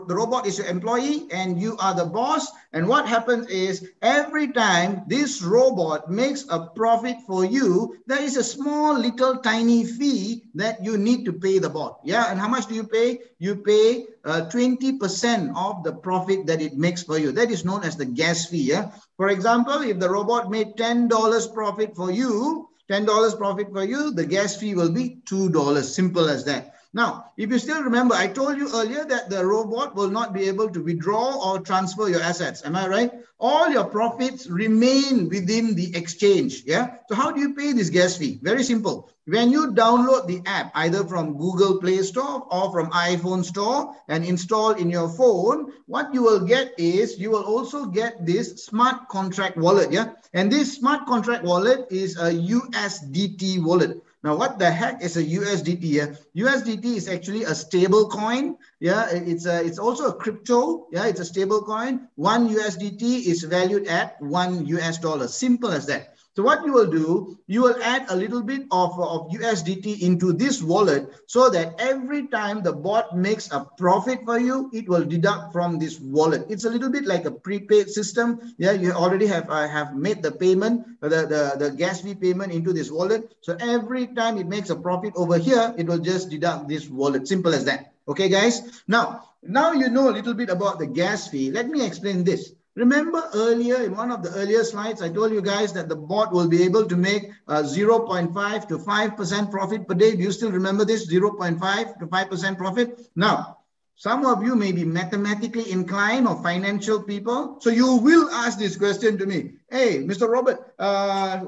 A: robot is your employee and you are the boss. And what happens is every time this robot makes a profit for you, there is a small little tiny fee that you need to pay the bot. Yeah, and how much do you pay? You pay 20% of the profit that it makes for you. That is known as the gas fee. Yeah, for example, if the robot made $10 profit for you, the gas fee will be $2. Simple as that. Now, if you still remember, I told you earlier that the robot will not be able to withdraw or transfer your assets. Am I right? All your profits remain within the exchange. Yeah. So how do you pay this gas fee? Very simple. When you download the app, either from Google Play Store or from iPhone Store and install in your phone, what you will get is you will also get this smart contract wallet. Yeah. And this smart contract wallet is a USDT wallet. Now, what the heck is a USDT? Yeah? USDT is actually a stable coin. Yeah, it's also a crypto. Yeah, it's a stable coin. One USDT is valued at $1. Simple as that. So what you will do, you will add a little bit of USDT into this wallet so that every time the bot makes a profit for you, it will deduct from this wallet. It's a little bit like a prepaid system. Yeah, you already have made the payment, the gas fee payment into this wallet. So every time it makes a profit over here, it will just deduct this wallet. Simple as that. Okay, guys. Now you know a little bit about the gas fee. Let me explain this. Remember earlier in one of the earlier slides, I told you guys that the bot will be able to make 0.5 to 5% profit per day. Do you still remember this? 0.5 to 5% profit. Now, some of you may be mathematically inclined or financial people. So you will ask this question to me. Hey, Mr. Robert,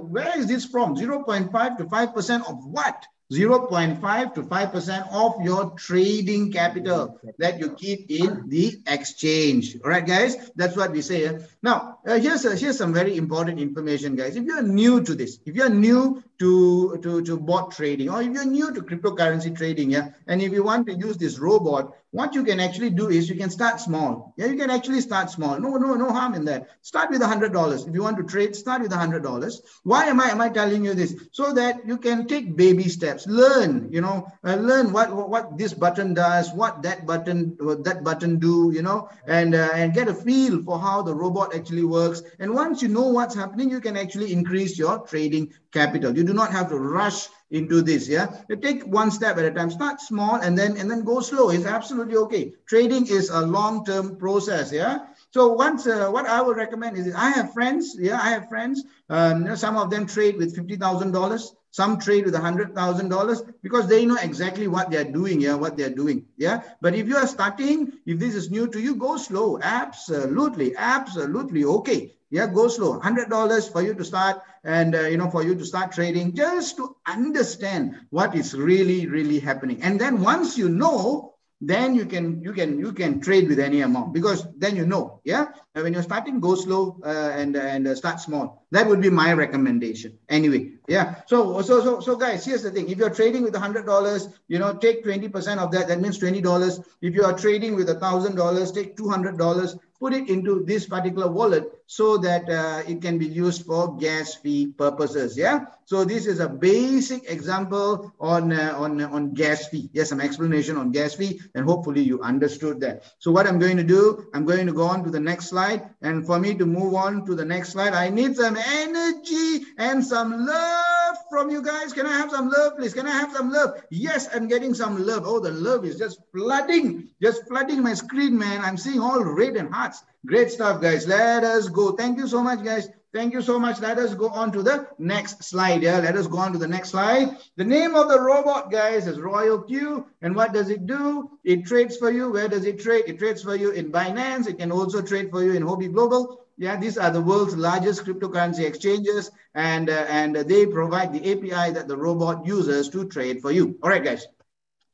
A: where is this from? 0.5 to 5% of what? 0.5 to 5% of your trading capital that you keep in the exchange. All right, guys, that's what we say. Now, here's some very important information, guys. If you're new to this, if you're new to bot trading, or if you're new to cryptocurrency trading, yeah, and if you want to use this robot, what you can actually do is you can start small. Yeah, you can actually start small. No harm in that. Start with $100. If you want to trade, start with $100. Why am I telling you this? So that you can take baby steps. Learn, learn what this button does, what that button do, and get a feel for how the robot actually works. And once you know what's happening, you can actually increase your trading capital. You do not have to rush into this. Yeah, you take one step at a time. Start small and then go slow. It's absolutely okay. Trading is a long-term process. Yeah. So once what I would recommend is I have friends. Yeah, I have friends. Some of them trade with $50,000. Some trade with $100,000 because they know exactly what they're doing. Yeah, what they're doing. Yeah. But if you are starting, if this is new to you, go slow. Absolutely okay. Yeah, go slow. $100 for you to start, and for you to start trading, just to understand what is really happening. And then once you know, then you can trade with any amount, because then you know, yeah. And when you're starting, go slow and start small. That would be my recommendation. Anyway, yeah. So guys, here's the thing: if you're trading with $100, take 20% of that. That means $20. If you are trading with $1,000, take $200. Put it into this particular wallet so that it can be used for gas fee purposes. Yeah. So this is a basic example on gas fee. Yes, some explanation on gas fee, and hopefully you understood that. So what I'm going to do, I'm going to go on to the next slide. And for me to move on to the next slide, I need some energy and some love from you guys. Can I have some love, please? Can I have some love? Yes, I'm getting some love. Oh, the love is just flooding my screen, man. I'm seeing all red and hearts. Great stuff, guys. Let us go. Thank you so much, guys. Thank you so much. Let us go on to the next slide. Yeah, let us go on to the next slide. The name of the robot, guys, is RoyalQ. And what does it do? It trades for you. Where does it trade? It trades for you in Binance. It can also trade for you in Hobby Global. Yeah, these are the world's largest cryptocurrency exchanges, and they provide the API that the robot uses to trade for you. All right, guys.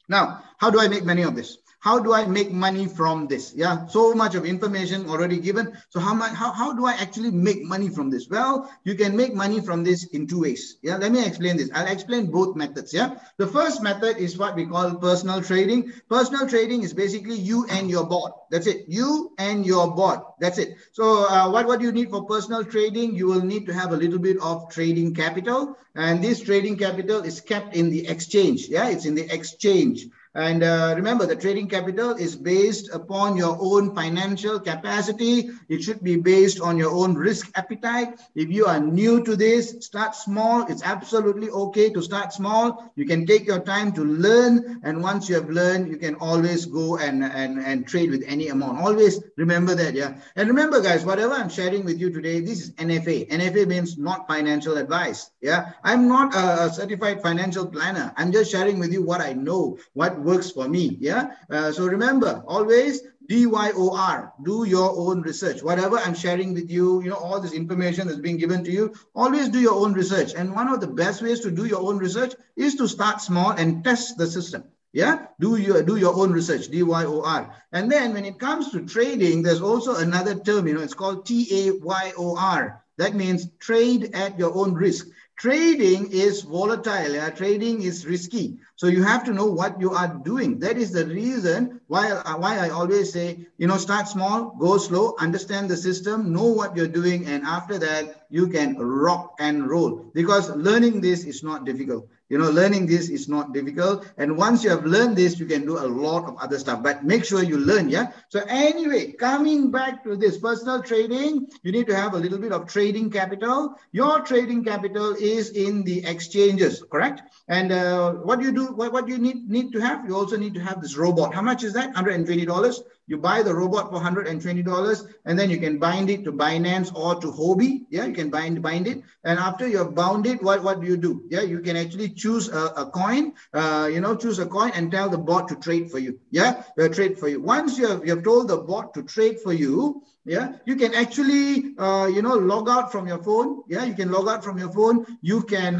A: Now, how do I make money of this? How do I make money from this? Yeah, so much of information already given. So how do I actually make money from this? Well, you can make money from this in two ways. Yeah, let me explain this. I'll explain both methods. Yeah, the first method is what we call personal trading. Personal trading is basically you and your bot. That's it. You and your bot. That's it. So what do you need for personal trading? You will need to have a little bit of trading capital, and this trading capital is kept in the exchange. Yeah, it's in the exchange. And remember, the trading capital is based upon your own financial capacity. It should be based on your own risk appetite. If you are new to this, start small. It's absolutely okay to start small. You can take your time to learn. And once you have learned, you can always go and trade with any amount. Always remember that, yeah. And remember, guys, whatever I'm sharing with you today, this is NFA. NFA means not financial advice, yeah. I'm not a certified financial planner. I'm just sharing with you what I know, what works for me. Yeah. So remember, always DYOR, do your own research. Whatever I'm sharing with you, all this information that's being given to you, always do your own research. And one of the best ways to do your own research is to start small and test the system. Yeah, do your own research, DYOR. And then when it comes to trading, there's also another term, it's called TAYOR. That means trade at your own risk. Trading is volatile. Yeah? Trading is risky. So you have to know what you are doing. That is the reason why I always say, start small, go slow, understand the system, know what you're doing. And after that, you can rock and roll, because learning this is not difficult. Learning this is not difficult. And once you have learned this, you can do a lot of other stuff, but make sure you learn. Yeah. So anyway, coming back to this personal trading, you need to have a little bit of trading capital. Your trading capital is in the exchanges, correct? And what you do, what you need to have, you also need to have this robot. How much is that? $120. You buy the robot for $120, and then you can bind it to Binance or to Hobby. Yeah, you can bind it. And after you have bound it, what do you do? Yeah, you can actually choose a coin, choose a coin and tell the bot to trade for you. Yeah, trade for you. Once you have told the bot to trade for you, yeah, you can actually, log out from your phone. Yeah, you can log out from your phone. You can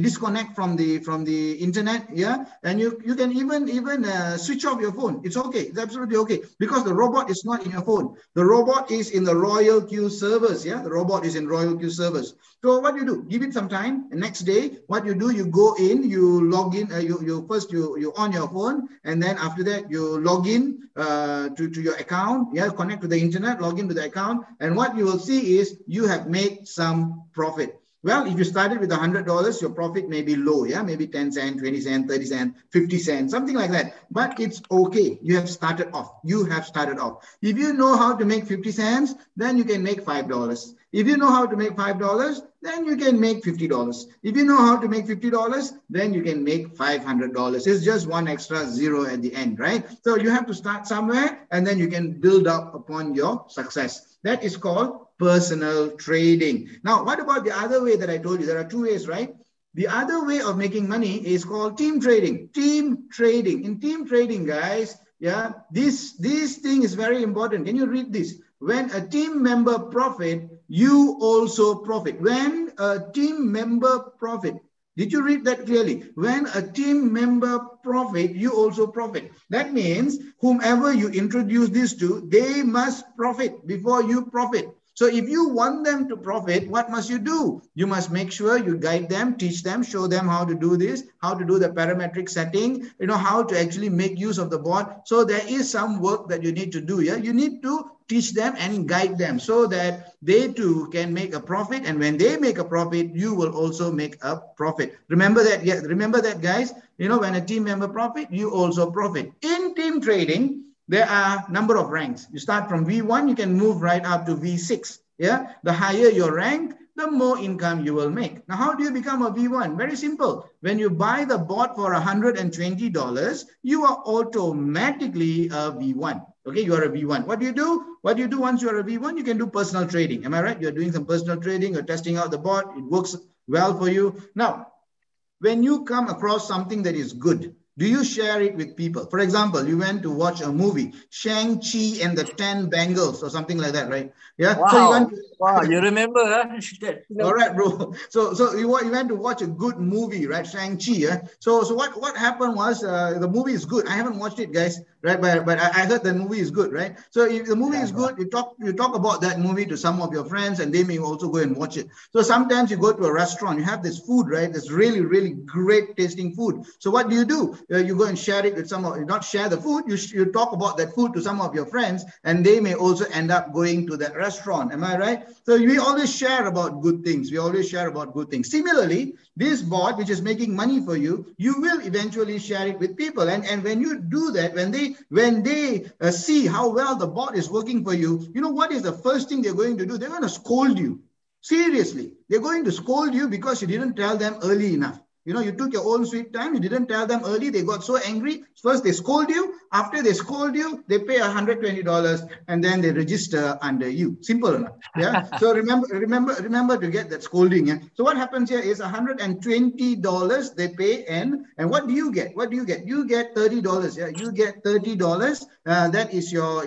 A: disconnect from the internet. Yeah, and you can even switch off your phone. It's okay. It's absolutely okay, because the robot is not in your phone. The robot is in the RoyalQ servers. Yeah, the robot is in RoyalQ servers. So what you do? Give it some time. The next day, what you do? You go in. You log in. You on your phone, and then after that you log in to your account. Yeah, connect to the internet, log into the account, and what you will see is you have made some profit. Well, if you started with $100, your profit may be low, yeah, maybe 10 cents, 20 cents, 30 cents, 50 cents, something like that. But it's okay. You have started off. You have started off. If you know how to make 50 cents, then you can make $5. If you know how to make $5, then you can make $50. If you know how to make $50, then you can make $500. It's just one extra zero at the end, right? So you have to start somewhere, and then you can build up upon your success. That is called personal trading. Now, what about the other way that I told you? There are two ways, right? The other way of making money is called team trading. Team trading. In team trading, guys, yeah, this thing is very important. Can you read this? When a team member profit, you also profit. When a team member profit, Did you read that clearly? When a team member profit, you also profit. That means whomever you introduce this to, they must profit before you profit. So if you want them to profit, what must you do? You must make sure you guide them, teach them, show them how to do this, how to do the parametric setting, how to actually make use of the bot. So there is some work that you need to do. Yeah, you need to teach them and guide them so that they too can make a profit. And when they make a profit, you will also make a profit. Remember that, yeah, remember that, guys. When a team member profit, you also profit. In team trading, there are a number of ranks. You start from V1, you can move right up to V6. Yeah, the higher your rank, the more income you will make. Now, how do you become a V1? Very simple. When you buy the bot for $120, you are automatically a V1. Okay, you are a V1. What do you do? What do you do once you are a V1? You can do personal trading. Am I right? You're doing some personal trading, you're testing out the bot, it works well for you. Now, when you come across something that is good, do you share it with people? For example, you went to watch a movie, Shang-Chi and the 10 Bangles or something like that, right? Yeah.
B: Wow.
A: So you went
B: Wow, you remember, huh?
A: All right, bro. So you went to watch a good movie, right? Shang-Chi. Yeah. So what happened was the movie is good. I haven't watched it, guys, right? But I heard the movie is good, right? So if the movie is good, you talk about that movie to some of your friends, and they may also go and watch it. So sometimes you go to a restaurant, you have this food, right? This really, really great tasting food. So what do? You go and share it with not share the food, you talk about that food to some of your friends, and they may also end up going to that restaurant. Am I right? So we always share about good things. We always share about good things. Similarly, this bot, which is making money for you, you will eventually share it with people. And when you do that, when they see how well the bot is working for you, you know what is the first thing they're going to do? They're going to scold you. Seriously, they're going to scold you because you didn't tell them early enough. You took your own sweet time. You didn't tell them early. They got so angry. First, they scold you. After they scold you, they pay $120 and then they register under you. Simple enough. Yeah. So remember to get that scolding. Yeah? So what happens here is $120 they pay, and what do you get? What do you get? You get $30. Yeah. You get $30. That is your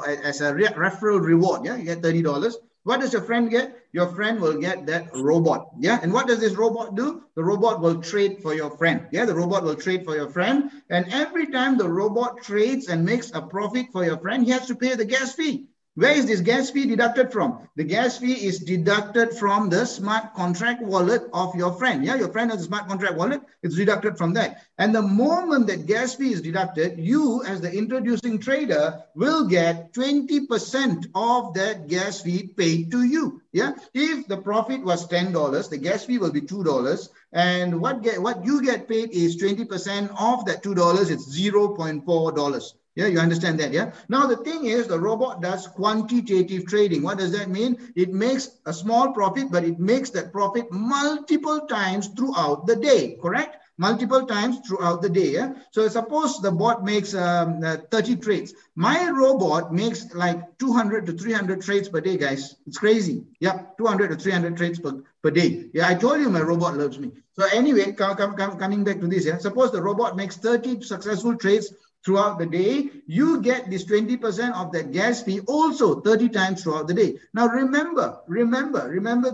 A: as a referral reward. Yeah. You get $30. What does your friend get? Your friend will get that robot. Yeah. And what does this robot do? The robot will trade for your friend. Yeah. The robot will trade for your friend. And every time the robot trades and makes a profit for your friend, he has to pay the gas fee. Where is this gas fee deducted from? The gas fee is deducted from the smart contract wallet of your friend. Yeah, your friend has a smart contract wallet. It's deducted from that. And the moment that gas fee is deducted, you as the introducing trader will get 20% of that gas fee paid to you. Yeah, if the profit was $10, the gas fee will be $2. And what you get paid is 20% of that $2. It's $0.4. Yeah, you understand that, yeah? Now, the thing is, the robot does quantitative trading. What does that mean? It makes a small profit, but it makes that profit multiple times throughout the day, correct? Multiple times throughout the day, yeah? So suppose the bot makes 30 trades. My robot makes like 200 to 300 trades per day, guys. It's crazy. Yeah, 200 to 300 trades per day. Yeah, I told you my robot loves me. So anyway, coming back to this, yeah? Suppose the robot makes 30 successful trades throughout the day, you get this 20% of that gas fee also 30 times throughout the day. Now remember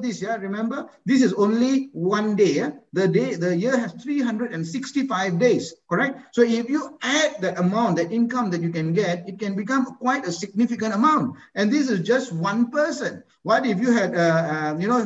A: this, yeah? Remember, this is only one day, yeah? The year has 365 days, correct? So if you add that amount, that income that you can get, it can become quite a significant amount. And this is just one person. What if you had,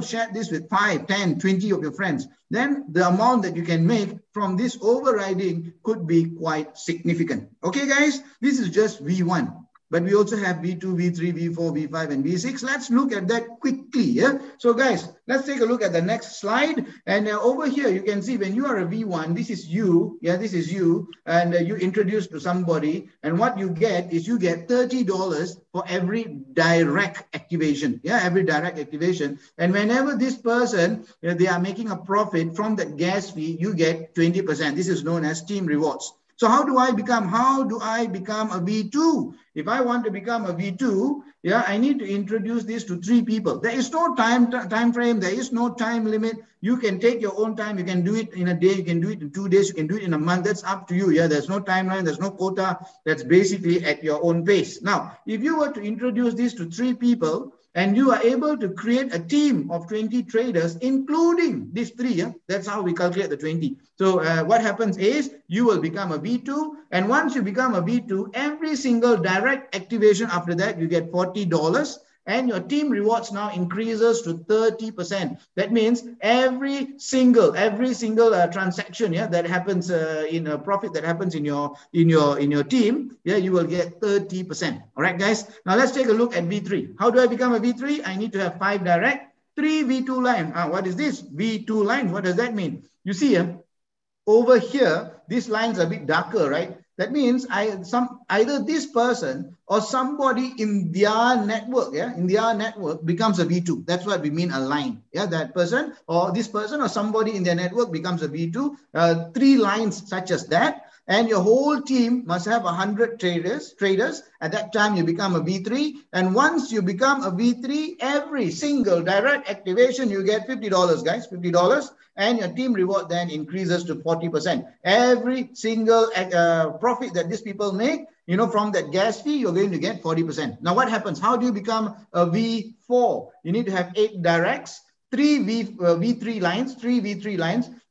A: shared this with 5, 10, 20 of your friends? Then the amount that you can make from this overriding could be quite significant. Okay, guys, this is just V1. But we also have V2, V3, V4, V5, and V6. Let's look at that quickly. Yeah. So guys, let's take a look at the next slide. And over here, you can see when you are a V1, this is you. Yeah, this is you. And you introduce to somebody. And what you get is you get $30 for every direct activation. Yeah, every direct activation. And whenever this person, they are making a profit from that gas fee, you get 20%. This is known as team rewards. So how do I become a V2? If I want to become a V2, yeah, I need to introduce this to 3 people. There is no time frame. There is no time limit. You can take your own time. You can do it in a day. You can do it in 2 days. You can do it in a month. That's up to you. Yeah, there's no timeline. There's no quota. That's basically at your own pace. Now, if you were to introduce this to 3 people, and you are able to create a team of 20 traders, including these three. Yeah? That's how we calculate the 20. So what happens is you will become a V2. And once you become a V2, every single direct activation after that, you get $40. And your team rewards now increases to 30%. That means every single transaction, yeah, that happens in a profit that happens in your team, yeah, you will get 30%. All right, guys. Now let's take a look at V3. How do I become a V3? I need to have 5 direct, 3 V2 line. What is this? V2 line. What does that mean? You see, over here, these lines are a bit darker, right? That means either this person or somebody in their network, yeah, in their network becomes a V2. That's what we mean a line. Yeah, that person or this person or somebody in their network becomes a V2. 3 lines such as that. And your whole team must have 100 traders. At that time, you become a V3. And once you become a V3, every single direct activation, you get $50, guys, $50. And your team reward then increases to 40%. Every single profit that these people make, you know, from that gas fee, you're going to get 40%. Now, what happens? How do you become a V4? You need to have 8 directs, 3 V3 lines,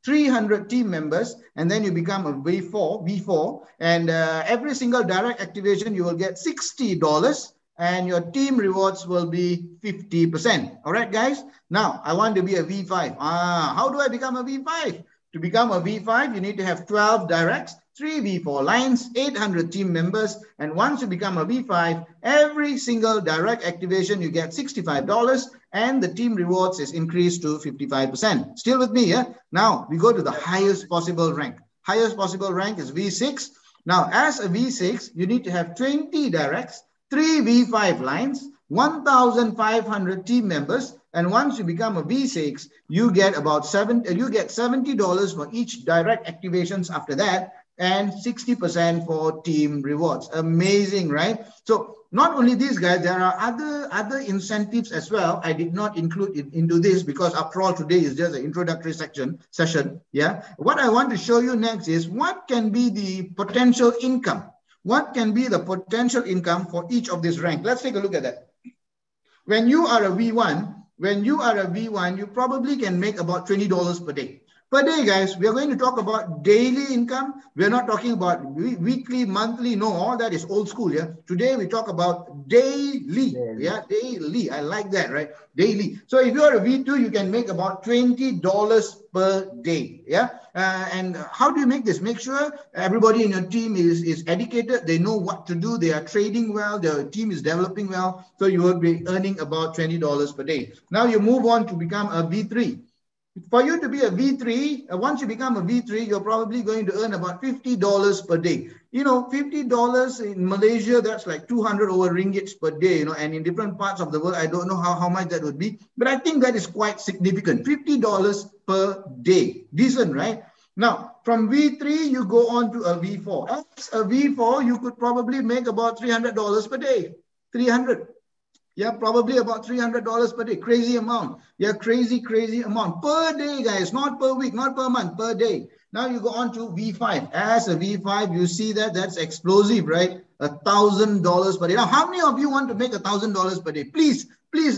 A: 300 team members, and then you become a V4, and every single direct activation, you will get $60, and your team rewards will be 50%. All right, guys? Now, I want to be a V5. How do I become a V5? To become a V5, you need to have 12 directs, 3 V4 lines, 800 team members, and once you become a V5, every single direct activation, you get $65, and the team rewards is increased to 55%. Still with me, yeah? Now, we go to the highest possible rank. Highest possible rank is V6. Now, as a V6, you need to have 20 directs, 3 V5 lines, 1,500 team members, and once you become a V6, you get about $70 for each direct activations after that, and 60% for team rewards. Amazing, right? So not only these guys, there are other incentives as well. I did not include it into this because after all, today is just an introductory session. Yeah. What I want to show you next is what can be the potential income. What can be the potential income for each of these ranks? Let's take a look at that. When you are a V1, you probably can make about $20 per day. Per day, guys, we are going to talk about daily income. We are not talking about weekly, monthly. No, all that is old school. Yeah. Today we talk about daily. Yeah, daily. I like that, right? Daily. So if you are a V2, you can make about $20 per day. Yeah. And how do you make this? Make sure everybody in your team is educated. They know what to do. They are trading well. Their team is developing well. So you will be earning about $20 per day. Now you move on to become a V3. For you to be a V3, once you become a V3, you're probably going to earn about $50 per day. You know, $50 in Malaysia, that's like 200 over ringgits per day, you know, and in different parts of the world, I don't know how much that would be, but I think that is quite significant. $50 per day. Decent, right? Now, from V3, you go on to a V4. As a V4, you could probably make about $300 per day. 300. Yeah, probably about $300 per day. Crazy amount. Yeah, crazy amount. Per day, guys. Not per week, not per month, per day. Now you go on to V5. As a V5, you see that's explosive, right? $1,000 per day. Now, how many of you want to make $1,000 per day? Please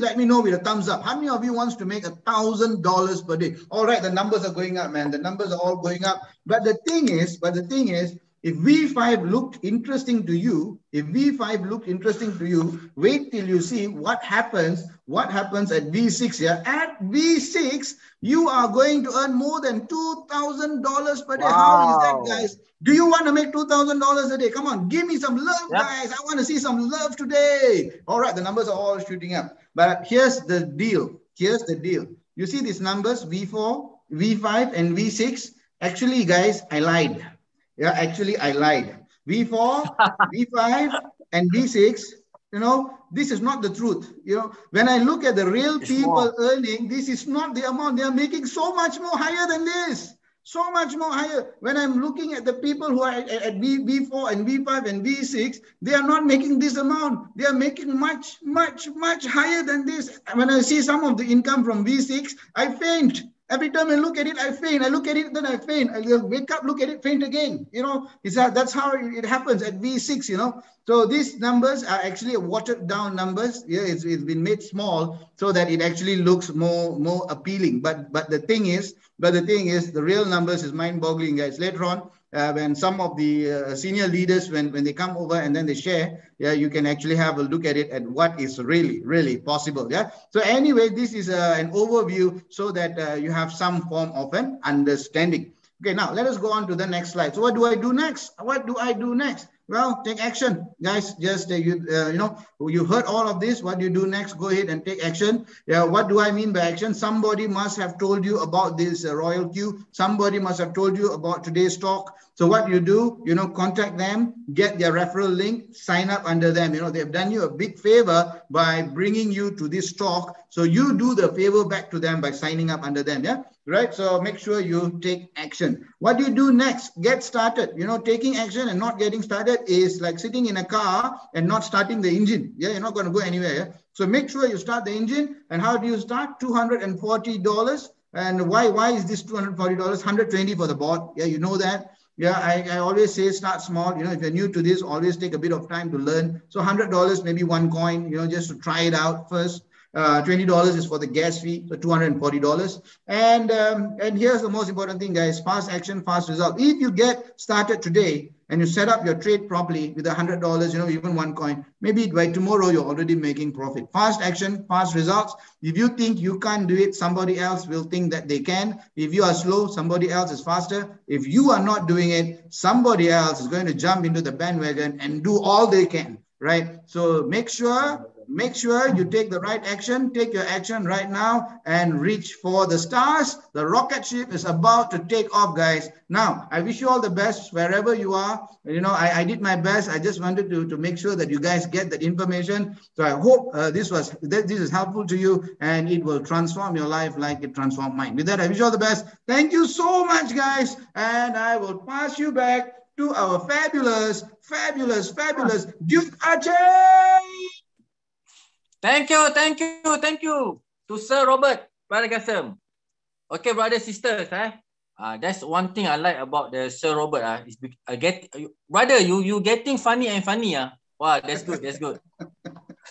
A: let me know with a thumbs up. How many of you wants to make $1,000 per day? All right, the numbers are going up, man. The numbers are all going up. But the thing is, if V5 looked interesting to you, wait till you see what happens at V6 here. At V6, you are going to earn more than $2,000 per day. Wow. How is that, guys? Do you want to make $2,000 a day? Come on, give me some love, guys. I want to see some love today. All right, the numbers are all shooting up. But here's the deal. You see these numbers, V4, V5, and V6? Actually, guys, I lied. Yeah, actually, I lied. V4, V5, and V6, you know, this is not the truth. You know, when I look at the real people earning, this is not the amount. They are making so much more higher than this. So much more higher. When I'm looking at the people who are at V4 and V5 and V6, they are not making this amount. They are making much higher than this. When I see some of the income from V6, I faint. Every time I look at it, I faint. I look at it, then I faint. I wake up, look at it, faint again. You know, that's how it happens at V6, you know. So these numbers are actually watered down numbers. Yeah, it's been made small so that it actually looks more appealing. But the thing is, the real numbers is mind-boggling, guys. Later on, when some of the senior leaders, when they come over and then they share, yeah, you can actually have a look at it at what is really possible. Yeah. So anyway, this is an overview so that you have some form of an understanding. Okay, now let us go on to the next slide. So what do I do next? What do I do next? Well, take action, guys. Just you know, you heard all of this. What do you do next? Go ahead and take action. Yeah, what do I mean by action? Somebody must have told you about this RoyalQ. Somebody must have told you about today's talk. So what you do, you know, contact them, get their referral link, sign up under them. You know, they've done you a big favor by bringing you to this talk. So you do the favor back to them by signing up under them. Yeah. Right. So make sure you take action. What do you do next? Get started. You know, taking action and not getting started is like sitting in a car and not starting the engine. Yeah, you're not going to go anywhere. Yeah? So make sure you start the engine. And how do you start? $240. And why is this $240? $120 for the board. Yeah, you know that. Yeah, I always say start small. You know, if you're new to this, always take a bit of time to learn. So $100, maybe one coin, you know, just to try it out first. $20 is for the gas fee, so $240. And here's the most important thing, guys: fast action, fast result. If you get started today and you set up your trade properly with $100, you know, even one coin, maybe by tomorrow you're already making profit. Fast action, fast results. If you think you can't do it, somebody else will think that they can. If you are slow, somebody else is faster. If you are not doing it, somebody else is going to jump into the bandwagon and do all they can, right? So make sure you take the right action. Take your action right now and reach for the stars. The rocket ship is about to take off, guys. Now, I wish you all the best wherever you are. You know, I did my best. I just wanted to make sure that you guys get that information. So I hope this is helpful to you and it will transform your life like it transformed mine. With that, I wish you all the best. Thank you so much, guys. And I will pass you back to our fabulous Duke Archer.
B: Thank you to Sir Robert Paragasam. Okay, brothers, sisters, that's one thing I like about the Sir Robert. Brother, you getting funny and funny. Wow, that's good.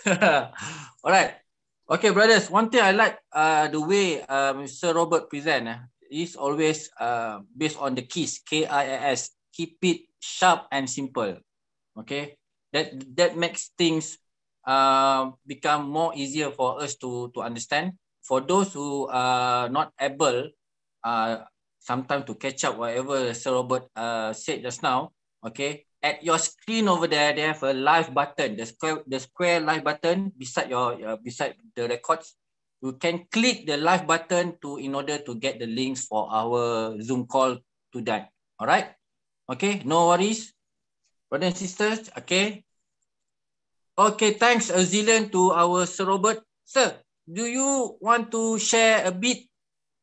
B: All right. Okay, brothers, one thing I like the way Sir Robert present. Is always based on the KISS, KISS. Keep it sharp and simple. Okay, that makes things become more easier for us to understand. For those who are not able sometimes to catch up whatever Sir Robert said just now, okay, at your screen over there, they have a live button, the square live button beside beside the records. You can click the live button in order to get the links for our Zoom call to that. All right, okay, no worries, brothers and sisters. Okay. Okay, thanks a zillion to our Sir Robert. Sir, do you want to share a bit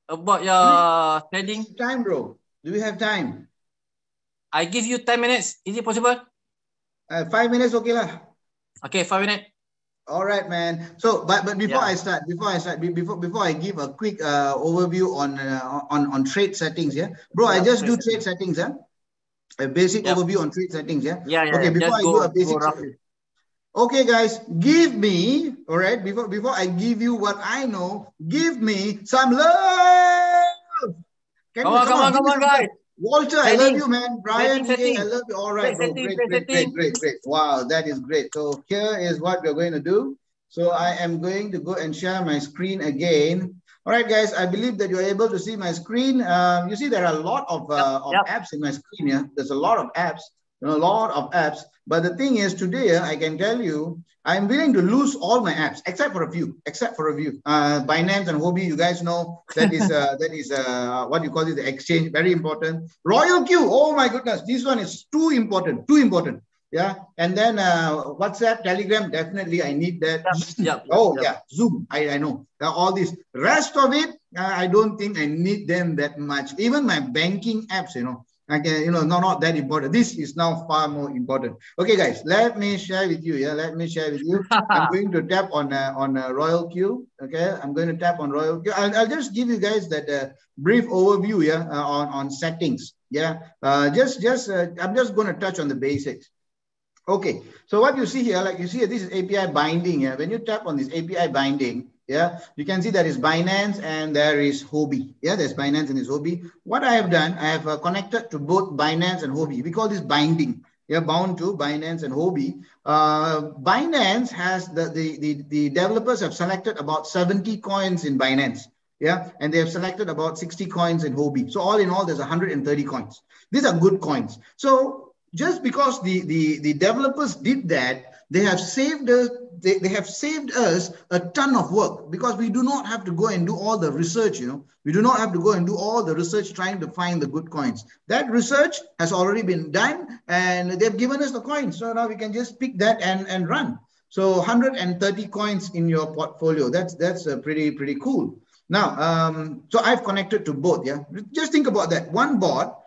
B: about your trading?
A: Time, bro. Do we have time?
B: I give you 10 minutes. Is it possible?
A: 5 minutes, okay lah.
B: Okay, 5 minutes.
A: All right, man. So, but before I give a quick overview on trade settings, yeah, bro. I just do trade settings, yeah. A basic overview on trade settings, yeah. Okay, before I do a basic. Okay, guys, give me, all right, before I give you what I know, give me some love.
B: Come on, guys.
A: Walter, I love you, man. Brian, I love you. All right, bro. Great. Wow, that is great. So here is what we're going to do. So I am going to go and share my screen again. All right, guys, I believe that you're able to see my screen. You see there are a lot of apps in my screen here. There's a lot of apps. But the thing is, today I can tell you, I'm willing to lose all my apps except for a few. Binance and Hobby, you guys know that is what you call it, the exchange, very important. RoyalQ, oh my goodness, this one is too important. Yeah, and then WhatsApp, Telegram, definitely I need that. Zoom, I know. All these rest of it, I don't think I need them that much. Even my banking apps, you know. Okay, not that important. This is now far more important. Okay, guys, let me share with you. Yeah, let me share with you. I'm going to tap on RoyalQ. Okay, I'm going to tap on RoyalQ. I'll just give you guys that brief overview. Yeah, on settings. Yeah, I'm just going to touch on the basics. Okay, so what you see here, like you see, this is API binding. Yeah, when you tap on this API binding, yeah, you can see there is Binance and there is Huobi. Yeah, there's Binance and there's Huobi. What I have done, I have connected to both Binance and Huobi. We call this binding. You're bound to Binance and Huobi. Binance has the developers have selected about 70 coins in Binance. Yeah, and they have selected about 60 coins in Huobi. So all in all, there's 130 coins. These are good coins. So just because the developers did that, they have saved us. They have saved us a ton of work, because we do not have to go and do all the research. We do not have to go and do all the research trying to find the good coins. That research has already been done, and they've given us the coins. So now we can just pick that and run. So 130 coins in your portfolio. That's pretty cool. Now, so I've connected to both. Yeah, just think about that. One bot.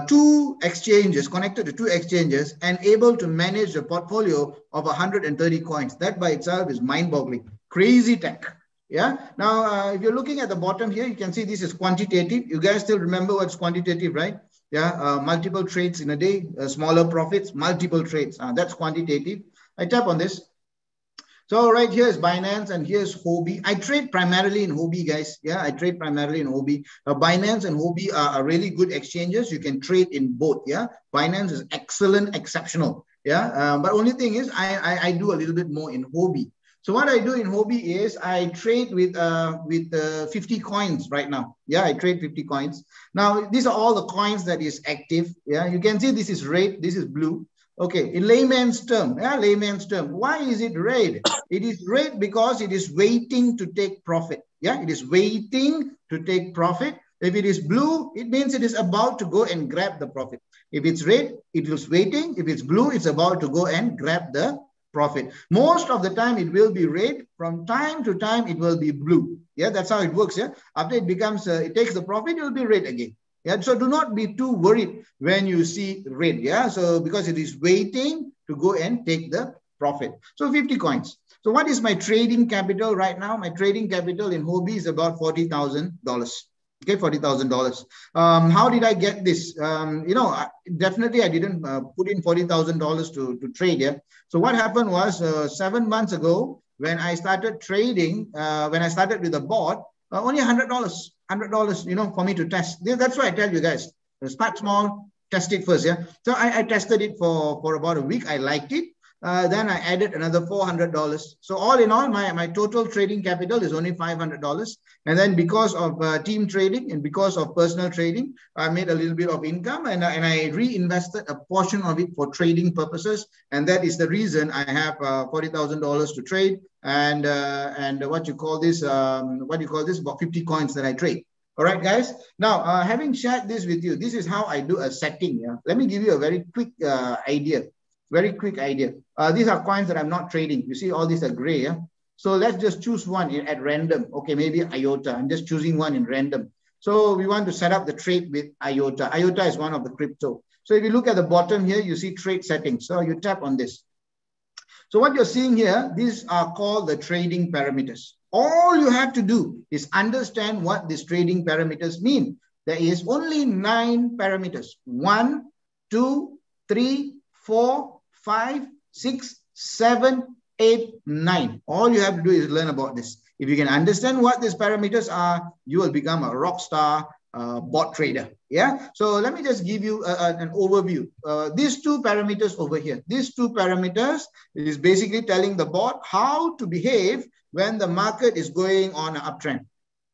A: Two exchanges, connected to two exchanges, and able to manage a portfolio of 130 coins. That by itself is mind-boggling. Crazy tech. Yeah. Now, if you're looking at the bottom here, you can see this is quantitative. You guys still remember what's quantitative, right? Yeah. Multiple trades in a day, smaller profits, multiple trades. That's quantitative. I tap on this. So right here is Binance and here's Huobi. I trade primarily in Huobi, guys. Yeah, I trade primarily in Huobi. Binance and Huobi are really good exchanges. You can trade in both. Yeah, Binance is excellent, exceptional. Yeah, but only thing is I do a little bit more in Huobi. So what I do in Huobi is I trade with 50 coins right now. Yeah, I trade 50 coins. Now, these are all the coins that is active. Yeah, you can see this is red, this is blue. Okay, in layman's term, why is it red? It is red because it is waiting to take profit. Yeah, it is waiting to take profit. If it is blue, it means it is about to go and grab the profit. If it's red, it is waiting. If it's blue, it's about to go and grab the profit. Most of the time, it will be red. From time to time, it will be blue. Yeah, that's how it works. Yeah, after it becomes, it takes the profit, it will be red again. Yeah, so do not be too worried when you see red. Yeah, so because it is waiting to go and take the profit. So 50 coins. So what is my trading capital right now? My trading capital in Huobi is about $40,000. Okay, $40,000. How did I get this? Definitely I didn't put in $40,000 to trade. Yeah. So what happened was 7 months ago when I started trading, when I started with a bot, only $100, for me to test. That's why I tell you guys, start small, test it first. Yeah. So I tested it for about a week. I liked it. Then I added another $400. So all in all, my total trading capital is only $500. And then because of team trading and because of personal trading, I made a little bit of income, and I reinvested a portion of it for trading purposes. And that is the reason I have $40,000 to trade, and what you call this, about 50 coins that I trade. All right, guys. Now, having shared this with you, this is how I do a setting. Yeah? Let me give you a very quick idea. Very quick idea. These are coins that I'm not trading. You see, all these are gray. Yeah? So let's just choose one at random. Okay, maybe IOTA. I'm just choosing one in random. So we want to set up the trade with IOTA. IOTA is one of the crypto. So if you look at the bottom here, you see trade settings. So you tap on this. So what you're seeing here, these are called the trading parameters. All you have to do is understand what these trading parameters mean. There is only 9 parameters. 1, 2, 3, 4, 5, 6, 7, 8, 9. All you have to do is learn about this. If you can understand what these parameters are, you will become a rock star bot trader. Yeah. So let me just give you an overview. These 2 parameters over here. These 2 parameters is basically telling the bot how to behave when the market is going on an uptrend.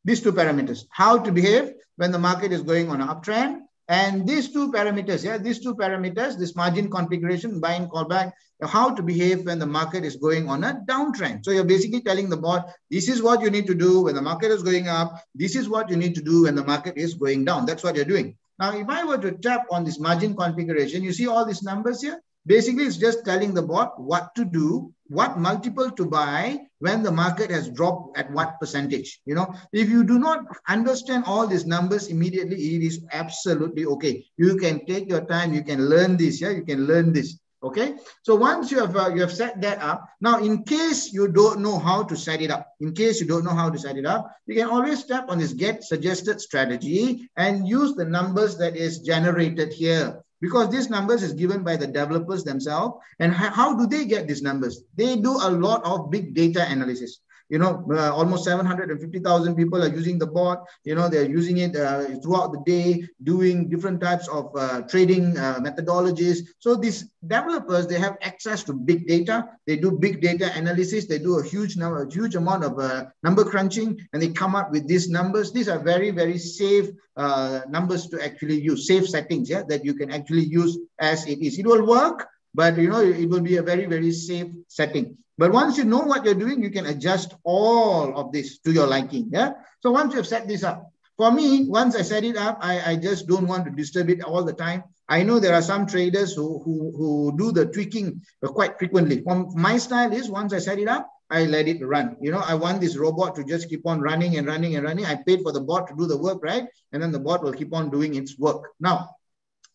A: These 2 parameters. How to behave when the market is going on an uptrend. And these 2 parameters, this margin configuration, buy and callback, how to behave when the market is going on a downtrend. So you're basically telling the bot, this is what you need to do when the market is going up. This is what you need to do when the market is going down. That's what you're doing. Now, if I were to tap on this margin configuration, you see all these numbers here? Basically, it's just telling the bot what to do what multiple to buy when the market has dropped at what percentage. You know, if you do not understand all these numbers immediately, it is absolutely okay. You can take your time, you can learn this. Yeah, you can learn this. Okay, so once you have set that up, now in case you don't know how to set it up, you can always tap on this get suggested strategy and use the numbers that is generated here, because these numbers is given by the developers themselves. And how do they get these numbers? They do a lot of big data analysis. You know, almost 750,000 people are using the bot. You know, they're using it throughout the day, doing different types of trading methodologies. So these developers, they have access to big data. They do big data analysis. They do a huge amount of number crunching, and they come up with these numbers. These are very, very safe numbers to actually use, safe settings, yeah, that you can actually use as it is. It will work, but you know, it will be a very, very safe setting. But once you know what you're doing, you can adjust all of this to your liking. Yeah. So once you've set this up, for me, once I set it up, I just don't want to disturb it all the time. I know there are some traders who do the tweaking quite frequently. My style is, once I set it up, I let it run. You know, I want this robot to just keep on running and running and running. I paid for the bot to do the work, right? And then the bot will keep on doing its work. Now,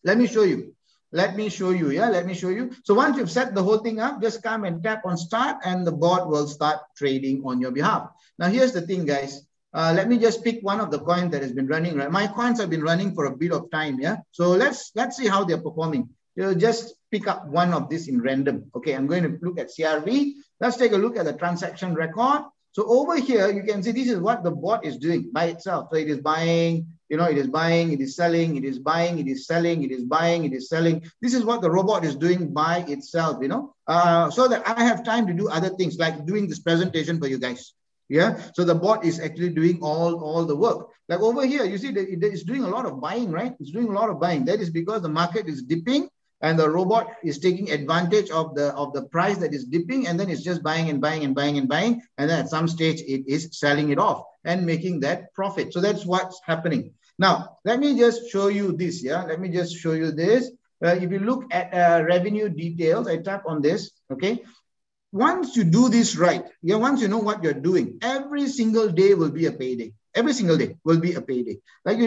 A: let me show you. Let me show you. Yeah, let me show you. So once you've set the whole thing up, just come and tap on start and the bot will start trading on your behalf. Now, here's the thing, guys. Let me just pick one of the coins that has been running. Right? My coins have been running for a bit of time. Yeah. So let's see how they're performing. You just pick up one of this in random. Okay, I'm going to look at CRV. Let's take a look at the transaction record. So over here, you can see this is what the bot is doing by itself. So it is buying, you know, it is buying, it is selling, it is buying, it is selling, it is buying, it is selling. This is what the robot is doing by itself, you know, so that I have time to do other things like doing this presentation for you guys. Yeah, so the bot is actually doing all the work. Like over here, you see that it's doing a lot of buying, right? It's doing a lot of buying. That is because the market is dipping and the robot is taking advantage of the price that is dipping, and then it's just buying and buying and buying and buying, and then at some stage it is selling it off and making that profit. So that's what's happening. Now, let me just show you this. Yeah, let me just show you this. If you look at revenue details, I tap on this. Okay. Once you do this right, yeah, once you know what you're doing, every single day will be a payday. Every single day will be a payday. Like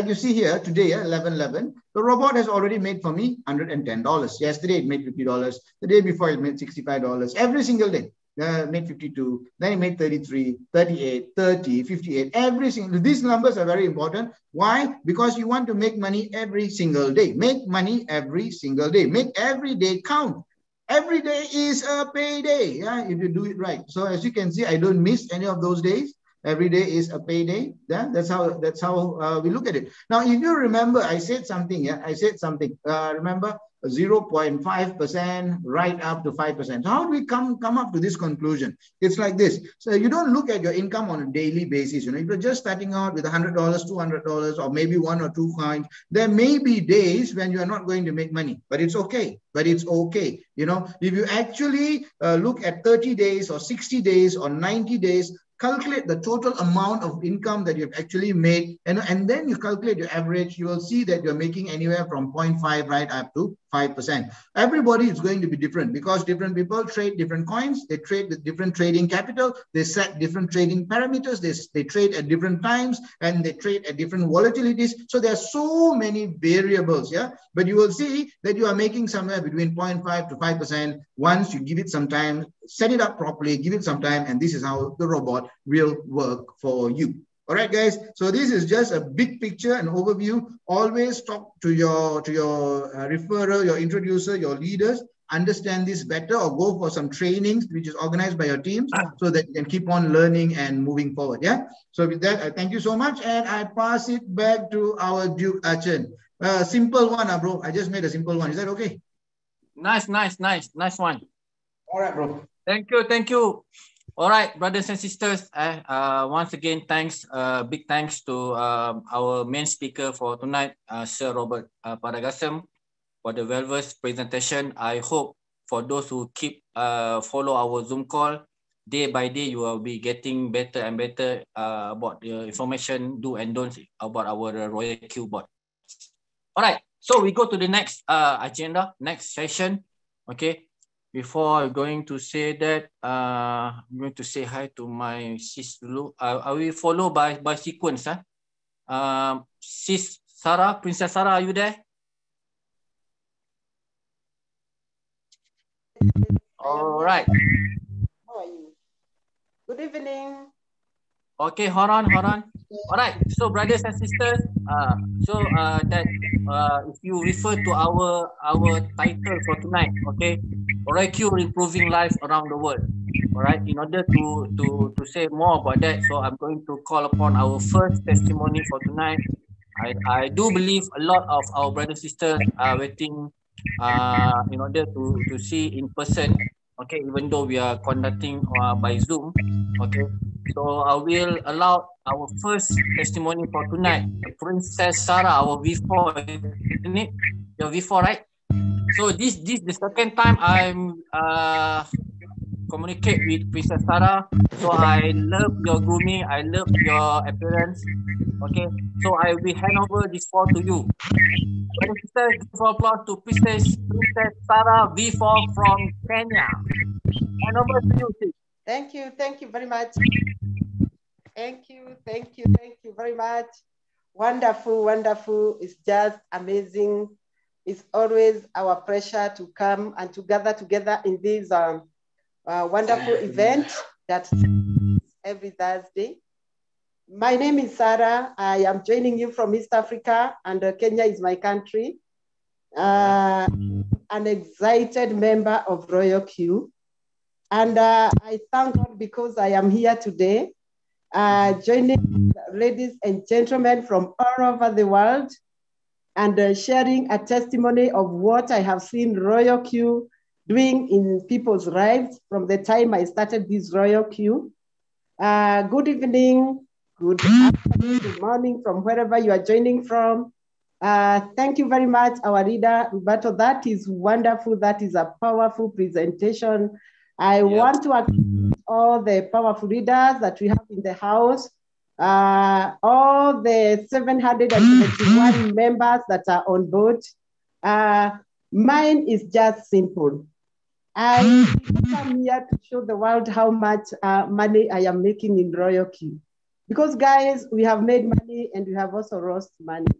A: you see here today, 11/11, the robot has already made for me $110. Yesterday it made $50. The day before it made $65. Every single day. Made 52, then it made 33, 38, 30, 58. Every single, these numbers are very important. Why? Because you want to make money every single day. Make money every single day. Make every day count. Every day is a payday, yeah, if you do it right. So as you can see, I don't miss any of those days. Every day is a payday. Yeah, that's how we look at it. Now, if you remember, I said something. Yeah, I said something. Remember, 0.5% right up to 5%. So how do we come up to this conclusion? It's like this. So you don't look at your income on a daily basis. You know, if you're just starting out with $100, $200, or maybe one or two coins, there may be days when you are not going to make money, but it's okay. But it's okay. You know, if you actually look at 30 days or 60 days or 90 days, calculate the total amount of income that you've actually made, and then you calculate your average, you will see that you're making anywhere from 0.5 right up to 5%. Everybody is going to be different because different people trade different coins. They trade with different trading capital. They set different trading parameters. They trade at different times and they trade at different volatilities. So there are so many variables, yeah? But you will see that you are making somewhere between 0.5 to 5% once you give it some time, set it up properly, give it some time, and this is how the robot will work for you. All right, guys. So this is just a big picture, an overview. Always talk to your referrer, your introducer, your leaders. Understand this better, or go for some trainings which is organized by your teams, so that you can keep on learning and moving forward. Yeah. So with that, I thank you so much, and I pass it back to our Duke Archon. Simple one, bro. I just made a simple one. Is that okay?
B: Nice one.
A: All right, bro.
B: Thank you. All right, brothers and sisters. Once again, thanks. Big thanks to our main speaker for tonight, Sir Robert Paragasam, for the Velvous presentation. I hope for those who keep follow our Zoom call, day by day, you will be getting better and better about the information, do and don'ts about our RoyalQ bot. All right, so we go to the next agenda, next session. Okay. before I'm going to say that, I'm going to say hi to my sis dulu. I will follow by sequence. Sis Sarah, Princess Sarah, are you there? All right.
C: How are you? Good evening.
B: Okay, hold on. All right. So, brothers and sisters, if you refer to our title for tonight, okay, RoyalQ improving lives around the world. All right. In order to say more about that, so I'm going to call upon our first testimony for tonight. I do believe a lot of our brothers and sisters are waiting in order to see in person. Okay, even though we are conducting by Zoom. Okay. So I will allow our first testimony for tonight, Princess Sarah, our V4, isn't it? Your V4, right? So this the second time I'm communicate with Princess Sarah. So I love your grooming, I love your appearance. Okay, so I will hand over this floor to you. Brothers and sisters, give applause to Princess Sarah V4 from Kenya. Hand over to you, sis.
C: Thank you very much. Thank you very much. Wonderful. It's just amazing. It's always our pleasure to come and to gather together in this wonderful event that's every Thursday. My name is Sarah. I am joining you from East Africa, and Kenya is my country. An excited member of RoyalQ. And I thank God because I am here today, joining ladies and gentlemen from all over the world and sharing a testimony of what I have seen RoyalQ doing in people's lives from the time I started this RoyalQ. Good evening, good afternoon, good morning from wherever you are joining from. Thank you very much, our leader, Roberto. That is wonderful. That is a powerful presentation. I want to acknowledge all the powerful leaders that we have in the house, all the 771 members that are on board. Mine is just simple. I come here to show the world how much money I am making in RoyalQ. Because guys, we have made money and we have also lost money.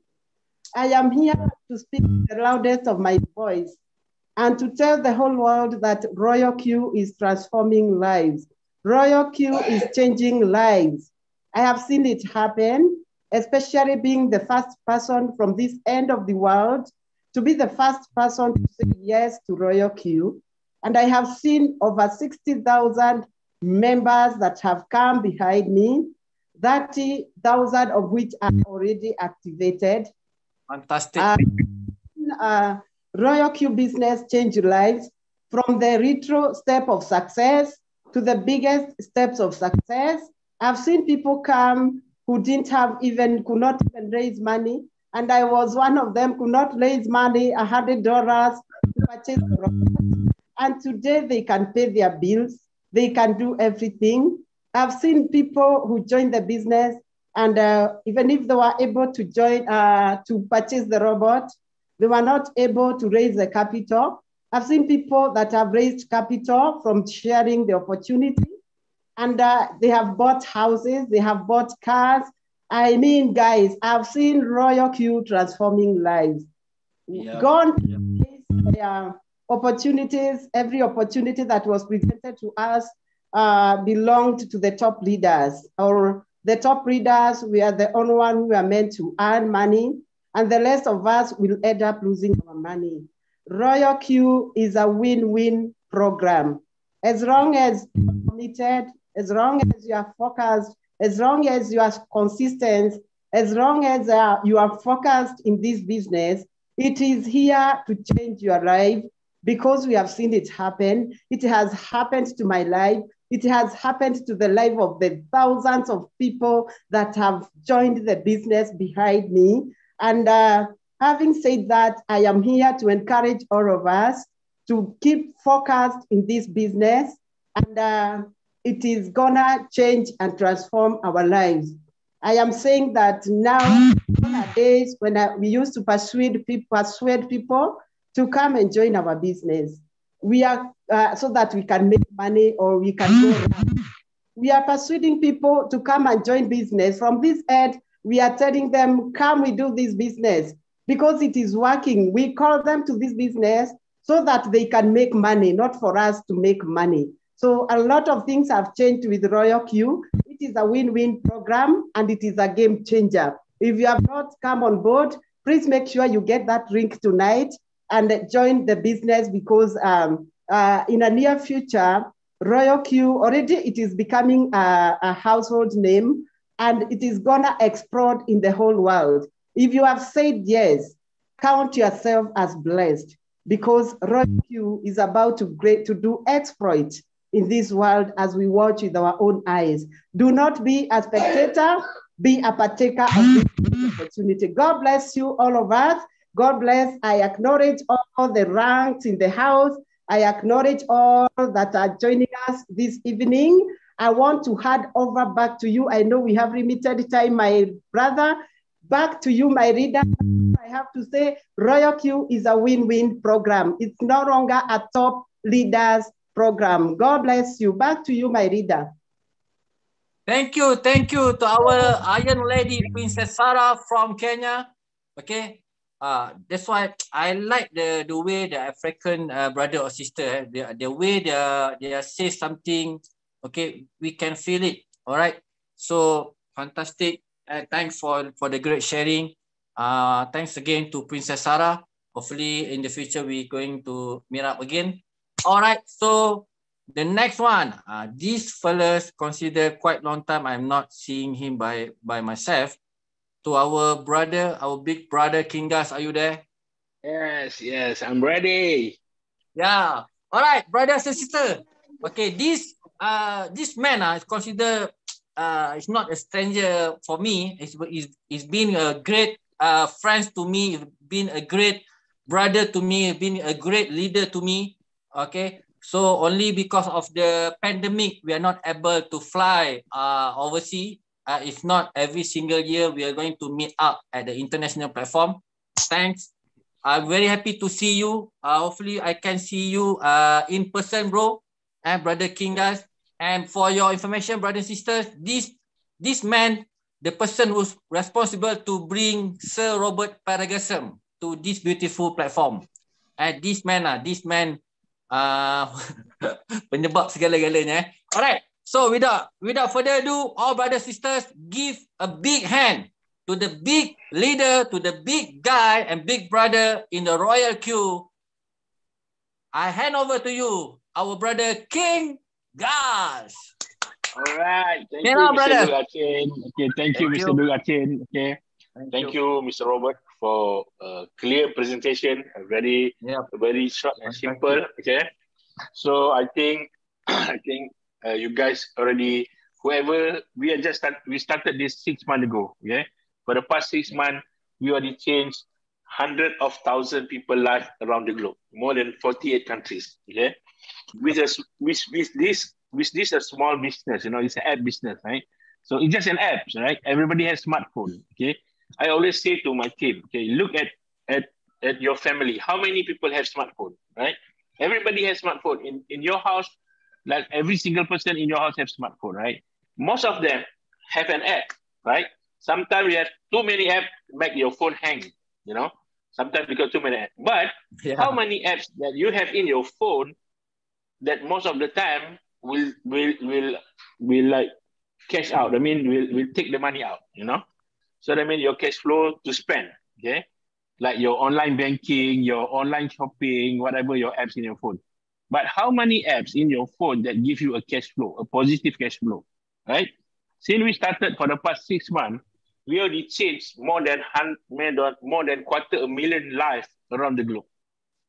C: I am here to speak the loudest of my voice and to tell the whole world that RoyalQ is transforming lives. RoyalQ is changing lives. I have seen it happen, especially being the first person from this end of the world to be the first person to say yes to RoyalQ. And I have seen over 60,000 members that have come behind me, 30,000 of which are already activated.
B: Fantastic.
C: RoyalQ business changed lives from the retro step of success to the biggest steps of success. I've seen people come who could not even raise money. And I was one of them, could not raise money, $100 to purchase the robot. And today they can pay their bills. They can do everything. I've seen people who joined the business and even if they were able to join, to purchase the robot, they were not able to raise the capital. I've seen people that have raised capital from sharing the opportunity, and they have bought houses, they have bought cars. I mean, guys, I've seen RoyalQ transforming lives. Gone opportunities, every opportunity that was presented to us belonged to the top leaders, or the top leaders. We are the only one who are meant to earn money, and the rest of us will end up losing our money. RoyalQ is a win-win program. As long as you're committed, as long as you are focused, as long as you are consistent, as long as you are focused in this business, it is here to change your life, because we have seen it happen. It has happened to my life. It has happened to the life of the thousands of people that have joined the business behind me. And having said that, I am here to encourage all of us to keep focused in this business, and it is gonna change and transform our lives. I am saying that now, nowadays, when we used to persuade people to come and join our business. we are so that we can make money or we can go around. We are persuading people to come and join business. From this end, we are telling them, come, we do this business because it is working. We call them to this business so that they can make money, not for us to make money. So a lot of things have changed with RoyalQ. It is a win-win program and it is a game changer. If you have not come on board, please make sure you get that link tonight and join the business because in a near future, RoyalQ already it is becoming a household name and it is gonna explode in the whole world. If you have said yes, count yourself as blessed because RoyalQ is about to do exploit in this world as we watch with our own eyes. Do not be a spectator, be a partaker of this opportunity. God bless you, all of us. God bless. I acknowledge all the ranks in the house. I acknowledge all that are joining us this evening. I want to hand over back to you. I know we have limited time, my brother. Back to you, my reader. I have to say, RoyalQ is a win-win program. It's no longer a top leaders program. God bless you. Back to you, my reader.
B: Thank you to our Iron Lady, Princess Sarah from Kenya. Okay, that's why I like the way the African brother or sister, the way they say something. Okay, we can feel it. All right, so fantastic. Thanks for the great sharing. Thanks again to Princess Sarah. Hopefully in the future we're going to meet up again. All right, so the next one, these fellas consider quite long time I'm not seeing him by myself. To our brother, our big brother Kingas, are you there?
D: Yes, I'm ready.
B: Yeah. All right, brothers and sisters. Okay, this man is considered is not a stranger for me. He's been a great friend to me. He's been a great brother to me. Been a great leader to me. Okay. So only because of the pandemic, we are not able to fly overseas. If not, every single year we are going to meet up at the international platform. Thanks. I'm very happy to see you. Hopefully, I can see you in person, bro, and brother Kingas. And for your information, brothers and sisters, this man, the person who's responsible to bring Sir Robert Paragasam to this beautiful platform. And this man, penyebab segala-galanya. Alright. So without further ado, all brothers and sisters, give a big hand to the big leader, to the big guy and big brother in the RoyalQ. I hand over to you, our brother King Gas.
D: All right. Thank you, Mr. Dugachin. Okay, thank you, Mr. Dugachin. Okay. Thank you, Mr. Robert, for a clear presentation, very short and simple. Okay. So I think you guys already, whoever, we started this 6 months ago. Okay. For the past 6 months, we already changed hundreds of thousands of people's lives around the globe, more than 48 countries. Okay. With this a small business, it's an app business, right? So it's just an app, right? Everybody has smartphone. Okay. I always say to my team, okay, look at your family. How many people have smartphone, right? Everybody has smartphone. In your house, like every single person in your house have smartphone, right? Most of them have an app, right? Sometimes you have too many apps, make your phone hang, Sometimes because too many apps. But how many apps that you have in your phone that most of the time will like cash out? I mean, will take the money out, So that means your cash flow to spend, okay? Like your online banking, your online shopping, whatever your apps in your phone. But how many apps in your phone that give you a cash flow, a positive cash flow, right? Since we started for the past 6 months, we already changed more than 250,000 lives around the globe,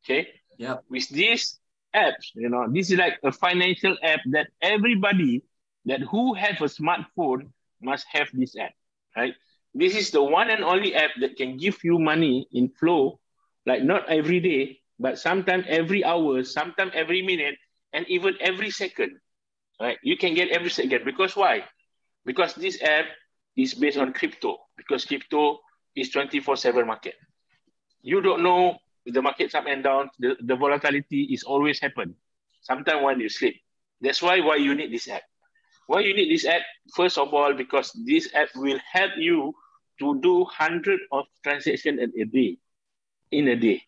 D: okay?
B: Yeah.
D: With these apps, this is like a financial app that everybody that who have a smartphone must have this app, right? This is the one and only app that can give you money in flow, like not every day, but sometimes every hour, sometimes every minute, and even every second, right? You can get every second. Because why? Because this app is based on crypto, because crypto is 24/7 market. You don't know the market's up and down, the volatility is always happen. Sometimes when you sleep. That's why you need this app. Why you need this app? First of all, because this app will help you to do hundreds of transactions in a day.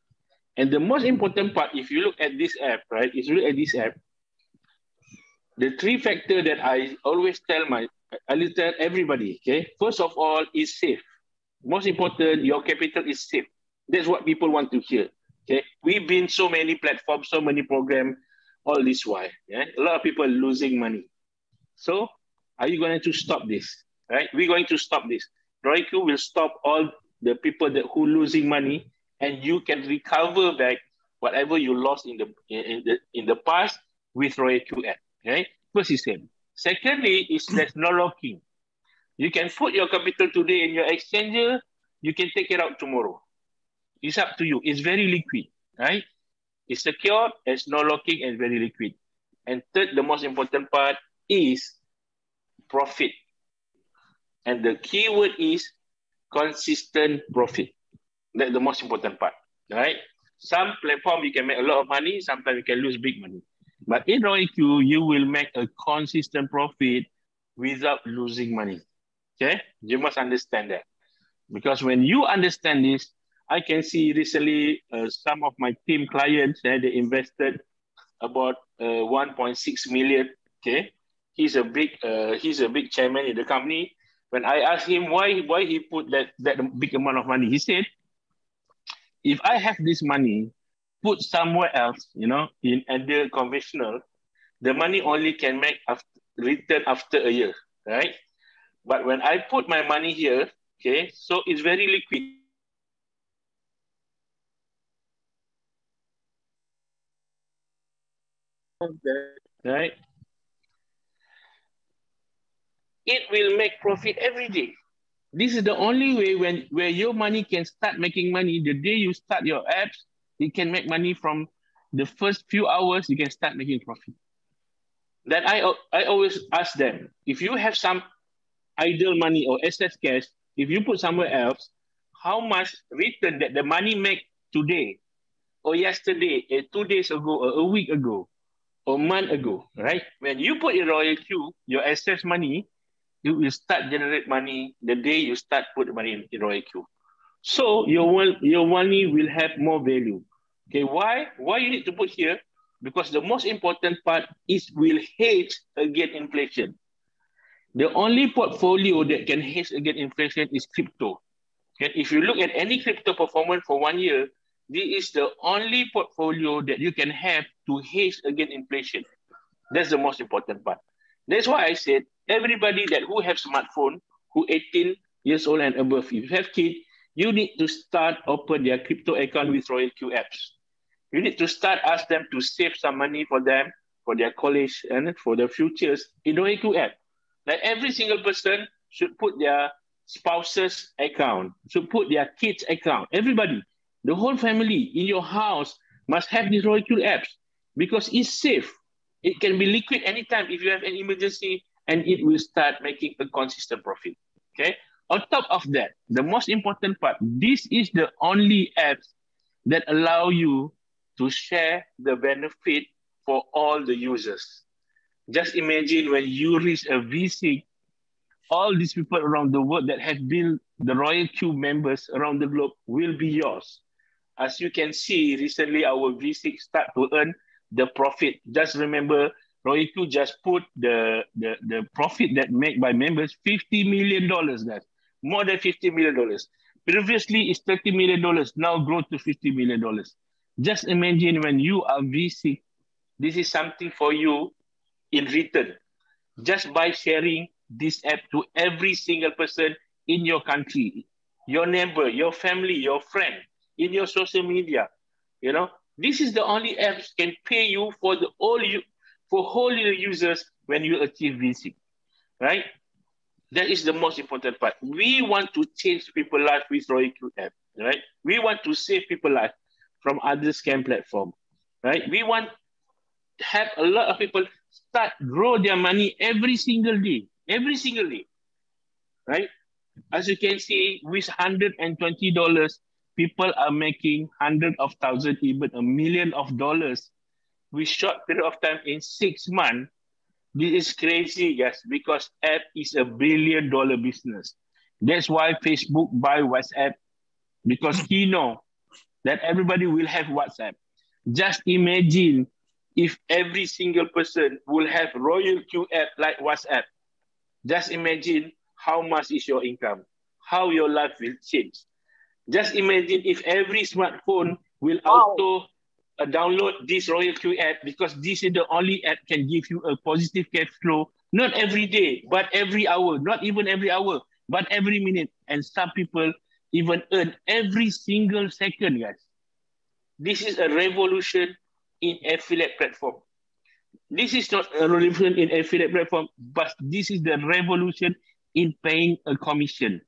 D: And the most important part, if you look at this app, right? If you look at this app, the three factors that I always tell everybody, okay? First of all, is safe. Most important, your capital is safe. That's what people want to hear. Okay, we've been so many platforms, so many programs, all this while. Yeah, a lot of people losing money. So, are you going to stop this? Right? We're going to stop this. RoyalQ will stop all the people who losing money, and you can recover back whatever you lost in the past with RoyalQ app. Okay, first is same. Secondly, is there's no locking. You can put your capital today in your exchanger. You can take it out tomorrow. It's up to you. It's very liquid, right? It's secure, there's no locking, and very liquid. And third, the most important part is profit. And the key word is consistent profit. That's the most important part, right? Some platform you can make a lot of money, sometimes you can lose big money. But in RoyalQ, you will make a consistent profit without losing money. Okay? You must understand that. Because when you understand this, I can see recently some of my team clients, they invested about 1.6 million. Okay, he's a big chairman in the company. When I asked him why he put that big amount of money, he said, if I have this money, put somewhere else, you know, in other conventional, the money only can make return after a year, right? But when I put my money here, okay, so it's very liquid. Right? It will make profit every day. This is the only way where your money can start making money. The day you start your apps, it can make money from the first few hours, you can start making profit. Then I always ask them, if you have some idle money or excess cash, if you put somewhere else, how much return that the money make today or yesterday, 2 days ago, or a week ago, or a month ago, right? When you put in RoyalQ, your excess money, you will start generate money the day you start put the money in RoyalQ. So your money will have more value. Okay, why you need to put here? Because the most important part is will hedge against inflation. The only portfolio that can hedge against inflation is crypto. Okay, if you look at any crypto performance for 1 year, this is the only portfolio that you can have to hedge against inflation. That's the most important part. That's why I said everybody who have smartphone, who 18 years old and above, if you have kids, you need to start open their crypto account with RoyalQ apps. You need to start ask them to save some money for them, for their college and for their futures in RoyalQ app. Like every single person should put their spouse's account, should put their kids' account. Everybody, the whole family in your house must have these RoyalQ apps because it's safe. It can be liquid anytime if you have an emergency, and it will start making a consistent profit. Okay. On top of that, the most important part, this is the only apps that allow you to share the benefit for all the users. Just imagine when you reach a V6, all these people around the world that have been the RoyalQ members around the globe will be yours. As you can see, recently our V6 start to earn the profit. Just remember, RoyalQ just put the profit that made by members $50 million, guys. More than $50 million. Previously, it's $30 million. Now grow to $50 million. Just imagine when you are V6, this is something for you in return. Just by sharing this app to every single person in your country, your neighbor, your family, your friend, in your social media, you know, this is the only apps can pay you for whole users when you achieve V6, right? That is the most important part. We want to change people's life with RoyalQ app, right? We want to save people's life from other scam platform, right? We want to have a lot of people grow their money every single day, right? As you can see, with $120, people are making hundreds of thousands, even $1 million with short period of time in 6 months. This is crazy, guys, because app is a $1 billion business. That's why Facebook buy WhatsApp, because he know that everybody will have WhatsApp. Just imagine if every single person will have RoyalQ app like WhatsApp. Just imagine how much is your income, how your life will change. Just imagine if every smartphone will auto download this RoyalQ app, because this is the only app can give you a positive cash flow, not every day, but every hour, not even every hour, but every minute. And some people even earn every single second, guys. This is a revolution in affiliate platform. This is not a revolution in affiliate platform, but this is the revolution in paying a commission.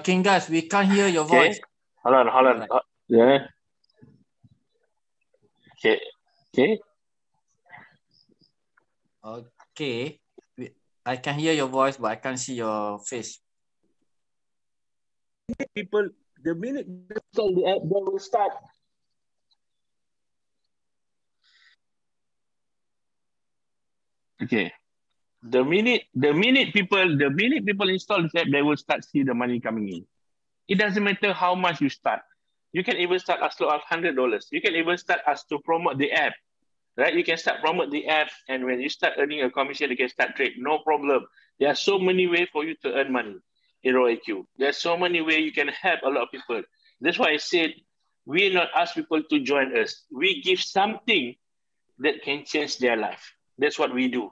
B: King Gus, we can't hear your voice.
D: Hold on. Right. Yeah. Okay.
B: Okay. I can hear your voice, but I can't see your face.
D: People, the minute they install the app, they will start. Okay. The minute people install this app, they will start see the money coming in. It doesn't matter how much you start. You can even start as low as $100. You can even start as to promote the app, right? You can start promote the app, and when you start earning a commission, you can start trade. No problem. There are so many ways for you to earn money in RoyalQ. There's so many ways you can help a lot of people. That's why I said we not ask people to join us. We give something that can change their life. That's what we do.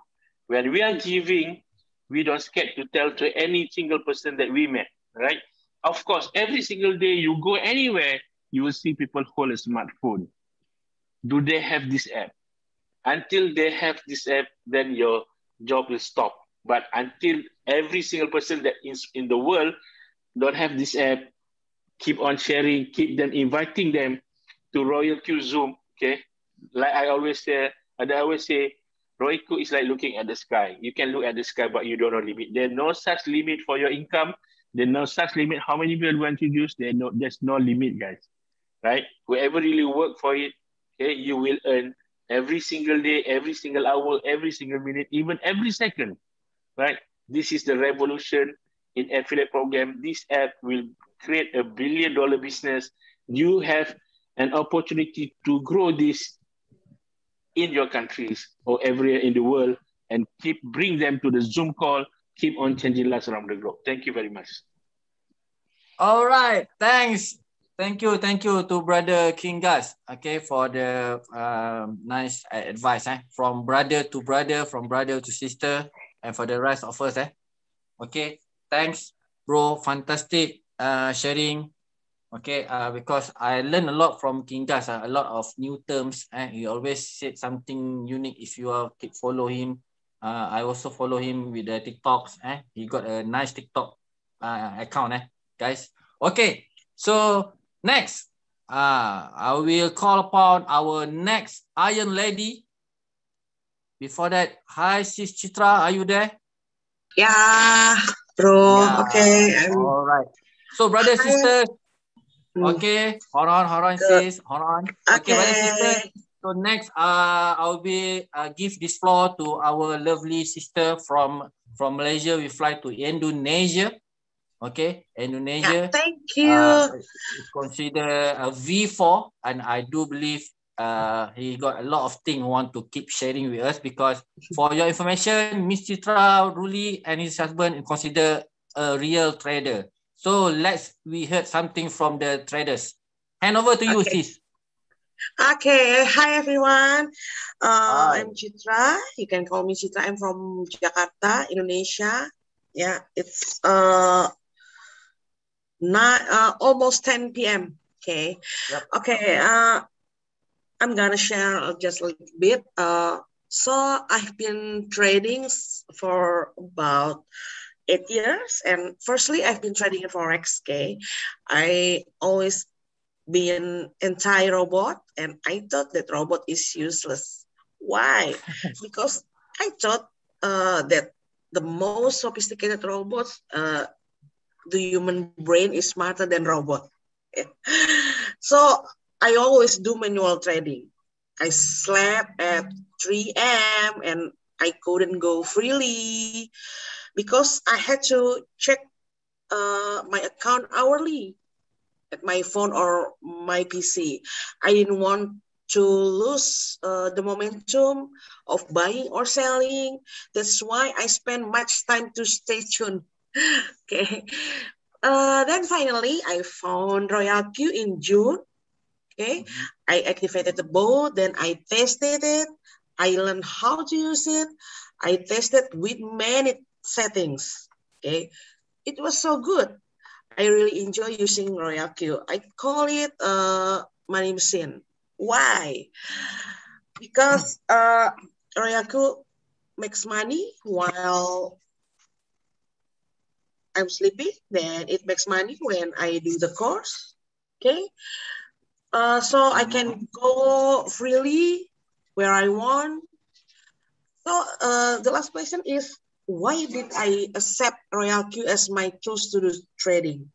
D: When we are giving, we don't scared to tell to any single person that we met, right? Of course, every single day you go anywhere, you will see people hold a smartphone. Do they have this app? Until they have this app, then your job will stop. But until every single person that is in the world don't have this app, keep on sharing, keep them inviting them to RoyalQ Zoom, okay? Like I always say, RoyalQ is like looking at the sky. You can look at the sky, but you don't know limit. There's no such limit for your income. There's no such limit how many people you want to use. There's no limit, guys, right? Whoever really work for it, okay, you will earn every single day, every single hour, every single minute, even every second, right? This is the revolution in affiliate program. This app will create a $1 billion business. You have an opportunity to grow this in your countries or everywhere in the world, and bring them to the Zoom call, keep on changing lives around the globe. Thank you very much.
B: All right, thanks. Thank you to Brother King Gus, okay, for the nice advice, from brother to brother, from brother to sister, and for the rest of us, okay. Thanks, bro. Fantastic sharing. Okay, because I learned a lot from King Gus, a lot of new terms, and he always said something unique. If you keep follow him, I also follow him with the TikToks. He got a nice TikTok account, guys. Okay, so next, I will call upon our next Iron Lady. Before that, hi Sis Chitra, are you there?
E: Yeah, bro.
B: Yeah.
E: Okay.
B: All right. So, brother, sister. Okay, hold on, sis. Hold on. Okay, brother, sister. So next, I'll be give this floor to our lovely sister from Malaysia. We fly to Indonesia. Okay, Indonesia.
E: Yeah, thank you.
B: It's considered a V4, and I do believe he got a lot of things want to keep sharing with us, because for your information, Miss Chitra Ruli and his husband is considered a real trader. So we heard something from the traders. Hand over to you, sis.
E: Okay, hi everyone. I'm Chitra. You can call me Chitra. I'm from Jakarta, Indonesia. Yeah, it's almost 10 p.m. Okay. Yep. Okay. I'm gonna share just a little bit. So I've been trading for about 8 years, and firstly I've been trading in Forex. Okay, I always been anti-robot, and I thought that robot is useless. Why? Because I thought that the most sophisticated robots, the human brain is smarter than robot. So I always do manual trading. I slept at 3 a.m. and I couldn't go freely because I had to check my account hourly at my phone or my PC. I didn't want to lose the momentum of buying or selling. That's why I spend much time to stay tuned. Okay. Then finally, I found RoyalQ in June. Okay. I activated the bot, then I tested it. I learned how to use it. I tested with many settings. Okay. It was so good. I really enjoy using RoyalQ. I call it money machine. Why? Because RoyalQ makes money while I'm sleepy. Then it makes money when I do the course. Okay. So I can go freely where I want. So the last question is, why did I accept RoyalQ as my tools to do trading?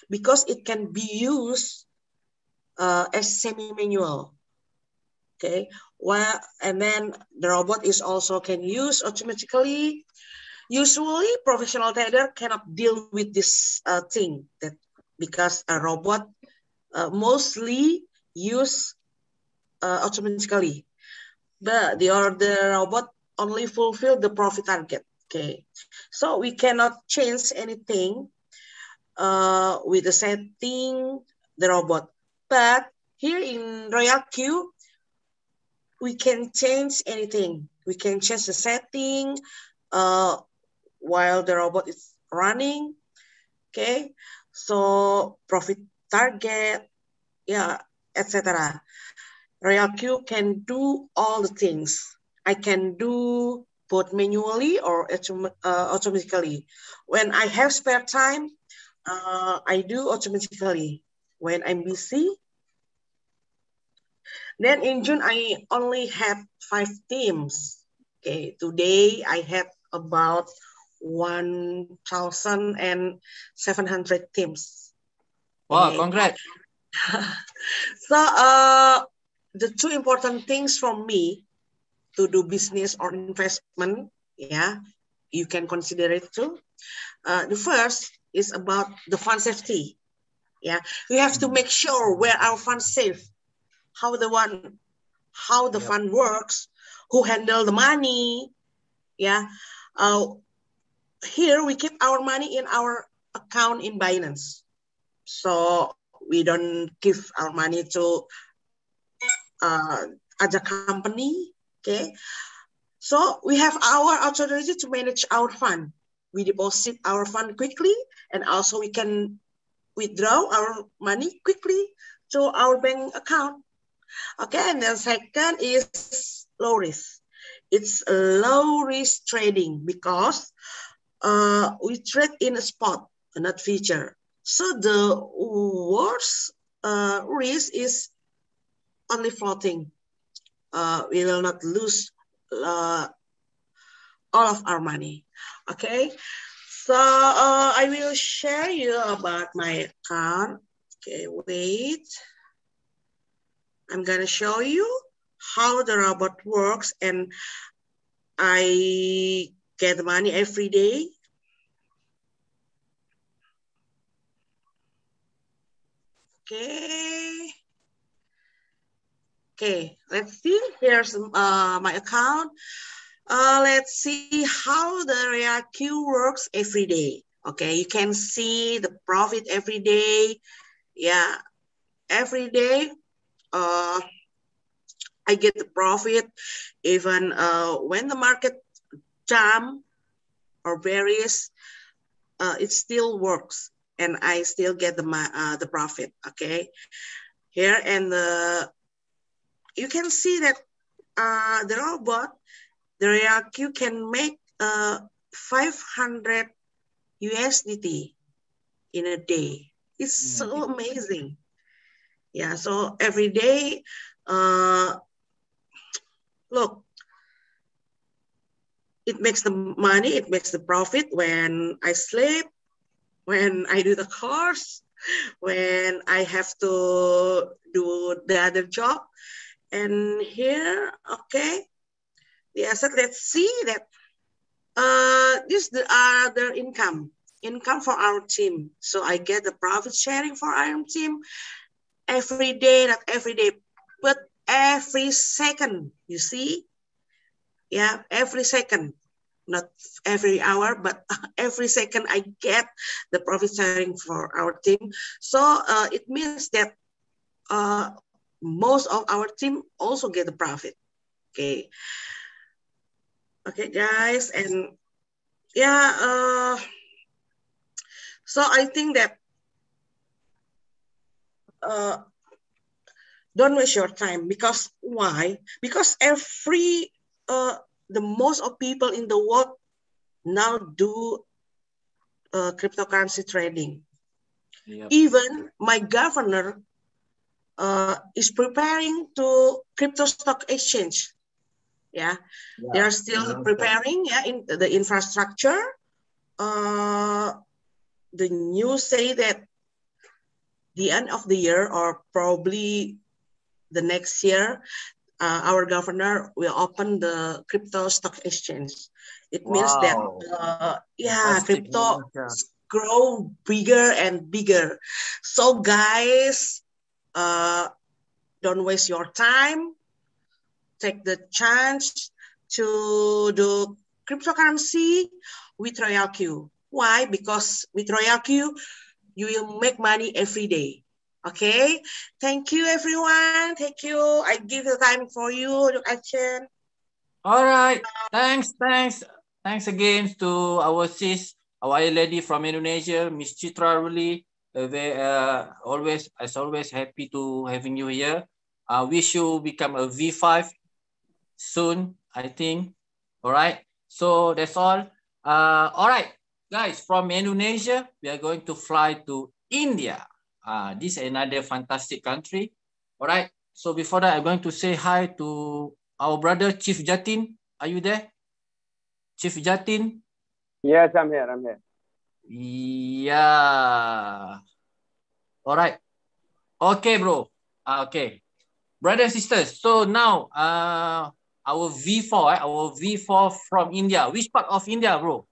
E: Because it can be used as semi-manual. Okay. Well, and then the robot is also can use automatically. Usually, professional trader cannot deal with this thing that because a robot mostly use automatically. But the robot only fulfill the profit target. Okay, so we cannot change anything with the setting the robot. But here in RoyalQ, we can change anything. We can change the setting while the robot is running. Okay, so profit target, yeah, etc. RoyalQ can do all the things. I can do both manually or automatically. When I have spare time, I do automatically. When I'm busy, then in June, I only had 5 teams. Okay, today I have about 1,700 teams.
B: Wow,
E: Okay.
B: congrats.
E: So the 2 important things from me to do business or investment, yeah, you can consider it too. The first is about the fund safety. Yeah, we have to make sure where our funds safe, how the fund works, who handle the money. Yeah, here we keep our money in our account in Binance, so we don't give our money to other company. Okay, so we have our authority to manage our fund. We deposit our fund quickly, and also we can withdraw our money quickly to our bank account. Okay, and the second is low risk. It's low risk trading because we trade in a spot, not future. So the worst risk is only floating. We will not lose all of our money. Okay, so I will share you about my account. Okay, wait. I'm gonna show you how the robot works, and I get money every day. Okay. Okay, let's see. Here's my account. Let's see how the RoyalQ works every day. Okay, you can see the profit every day. Yeah, every day I get the profit even when the market jump or varies, it still works and I still get the profit. Okay, here and you can see that the robot, the RoyalQ can make 500 USDT in a day. It's so amazing. Yeah, so every day, look, it makes the money, it makes the profit when I sleep, when I do the course, when I have to do the other job. And here, okay, the asset, let's see that this is the other income for our team. So I get the profit sharing for our team every day, not every day, but every second, you see? Yeah, every second, not every hour, but every second I get the profit sharing for our team. So it means that most of our team also get the profit. Okay. Okay, guys. And yeah, so I think that don't waste your time. Because why? Because the most of people in the world now do cryptocurrency trading. Yep. Even my governor is preparing to crypto stock exchange. Yeah, they are still preparing. Yeah, in the infrastructure. The news say that the end of the year or probably the next year, our governor will open the crypto stock exchange. It means that, crypto grow bigger and bigger. So guys, don't waste your time. Take the chance to do cryptocurrency with RoyalQ. Why? Because with RoyalQ, you will make money every day. Okay. Thank you, everyone. Thank you. I give the time for you, Achen.
B: All right. Thanks again to our sis, our lady from Indonesia, Miss Chitra Ruli. Always happy to having you here. I wish you become a V5 soon, I think. All right. So that's all. All right, guys, from Indonesia, we are going to fly to India. This is another fantastic country. All right. So before that, I'm going to say hi to our brother, Chief Jatin. Are you there? Chief Jatin?
F: Yes, I'm here.
B: Yeah. All right. Okay, bro. Okay. Brothers and sisters, so now our V4 from India. Which part of India, bro?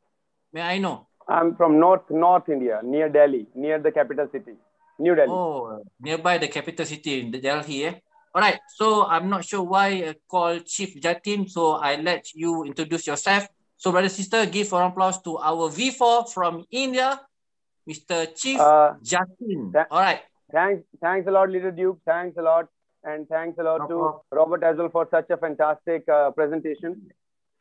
B: May I know?
F: I'm from North India, near Delhi, near the capital city, New Delhi.
B: Oh, nearby the capital city, in Delhi. All right. So I'm not sure why I call Chief Jatin. So I let you introduce yourself. So, brother, sister, give an applause to our V4 from India, Mr. Chief Jatin. All right.
F: Thanks a lot, Little Duke. Thanks a lot. And thanks a lot to Robert as well for such a fantastic presentation.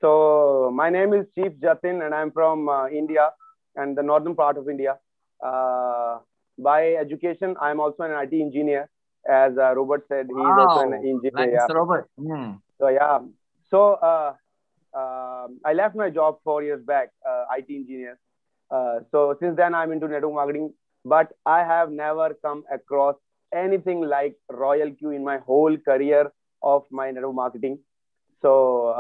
F: So my name is Chief Jatin and I'm from India and the northern part of India. By education, I'm also an IT engineer. As Robert said, he's also an engineer.
B: Like Mr. Robert.
F: So yeah. So I left my job 4 years back, IT engineer. So since then I'm into network marketing, but I have never come across anything like RoyalQ in my whole career of my network marketing. So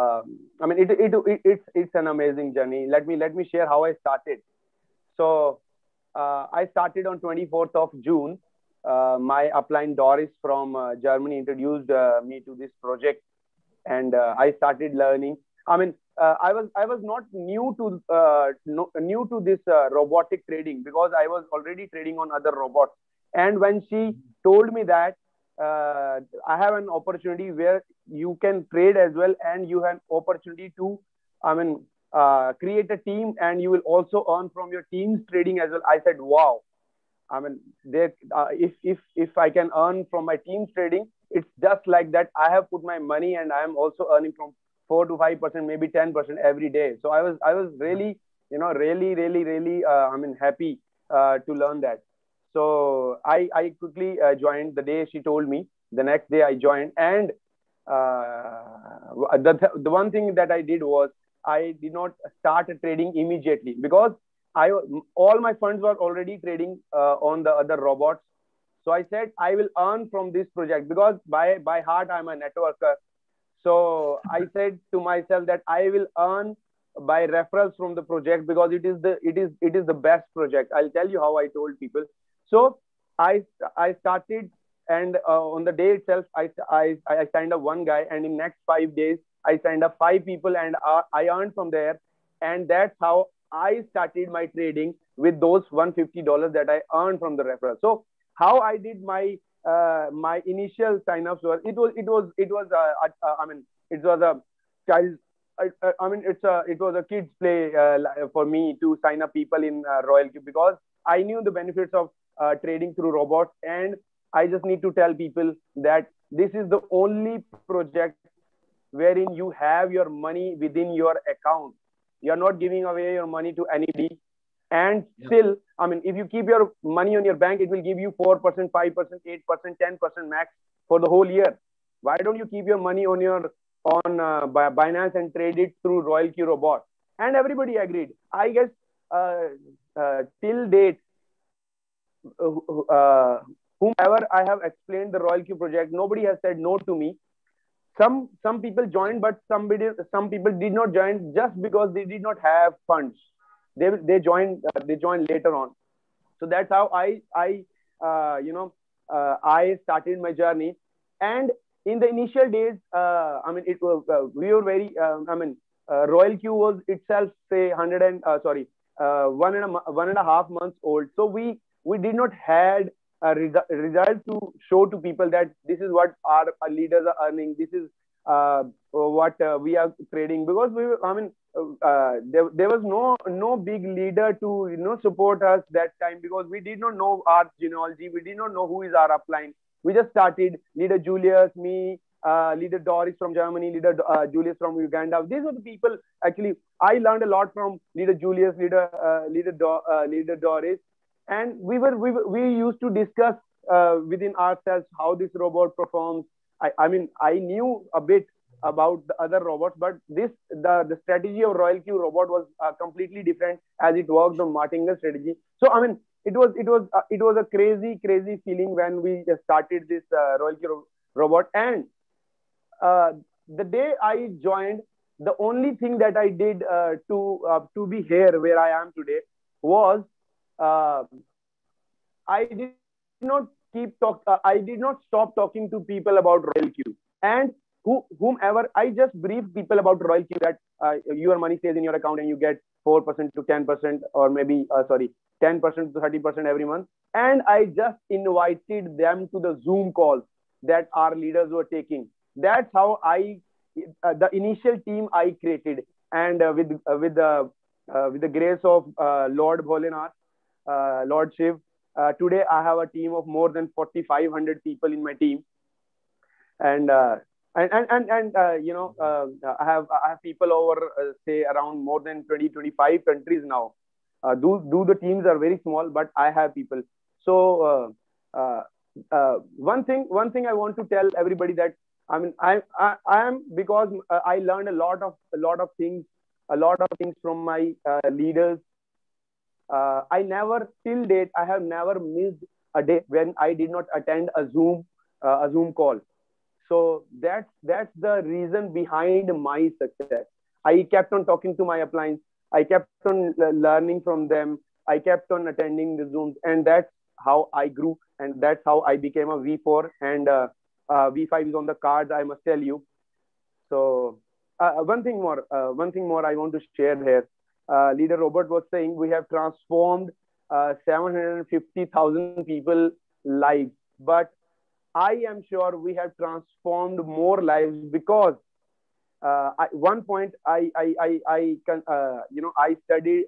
F: I mean, it's an amazing journey. Let me share how I started. So I started on 24th of June. My upline Doris from Germany introduced me to this project, and I started learning. I mean, I was not new to this robotic trading because I was already trading on other robots. And when she told me that I have an opportunity where you can trade as well, and you have an opportunity to, I mean, create a team, and you will also earn from your team's trading as well. I said, wow. I mean, if I can earn from my team's trading, it's just like that. I have put my money, and I am also earning from 4 to 5%, maybe 10% every day. So I was really, really, I mean, happy to learn that. So I quickly joined the day she told me. The next day I joined, and the one thing that I did was I did not start trading immediately because all my funds were already trading on the other robots. So I said I will earn from this project because by heart I'm a networker. So I said to myself that I will earn by referrals from the project, because it is the best project. I'll tell you how I told people. So I started, and on the day itself, I signed up one guy, and in next 5 days I signed up 5 people, and I earned from there, and that's how I started my trading with those $150 that I earned from the referral. So how I did my initial signups was, I mean, it was a child. I mean, it was a kids play for me to sign up people in RoyalQ, because I knew the benefits of trading through robots, and I just need to tell people that this is the only project wherein you have your money within your account. You are not giving away your money to anybody. And still, I mean, if you keep your money on your bank, it will give you 4%, 5%, 8%, 10% max for the whole year. Why don't you keep your money on Binance and trade it through RoyalQ Robot? And everybody agreed. I guess till date, whomever I have explained the RoyalQ project, nobody has said no to me. Some people joined, but some people did not join just because they did not have funds. They joined later on. So that's how I started my journey. And in the initial days, I mean, it was we were very RoyalQ was itself, say, 1.5 months old. So we did not had a result to show to people that this is what our leaders are earning. This is what we are trading, because there was no big leader to support us that time, because we did not know our genealogy. We did not know who is our upline. We just started. Leader Julius, me, Leader Doris from Germany, Leader Julius from Uganda. These were the people. Actually, I learned a lot from Leader Julius, Leader Doris, and we used to discuss within ourselves how this robot performs. I mean, I knew a bit about the other robots, but the strategy of RoyalQ Robot was completely different, as it worked on Martingale strategy. So I mean, it was a crazy feeling when we started this RoyalQ Robot. And the day I joined, the only thing that I did to be here where I am today was I did not I did not stop talking to people about RoyalQ. And whomever, I just briefed people about RoyalQ, that your money stays in your account and you get 4% to 10%, or maybe 10% to 30% every month. And I just invited them to the Zoom calls that our leaders were taking. That's how the initial team I created. And with the grace of Lord Bholenath, Lord Shiv, today I have a team of more than 4,500 people in my team. And I have people over say around more than 20-25 countries now. The teams are very small, but I have people. So one thing I want to tell everybody, that I mean, I am, because I learned a lot of things from my leaders. I never, till date, I have never missed a day when I did not attend a Zoom call. So that's the reason behind my success. I kept on talking to my uplines. I kept on learning from them. I kept on attending the Zooms, and that's how I grew, and that's how I became a V4, and V5 is on the cards, I must tell you. So one thing more I want to share here. Leader Robert was saying we have transformed 750,000 people lives, but I am sure we have transformed more lives, because at one point I studied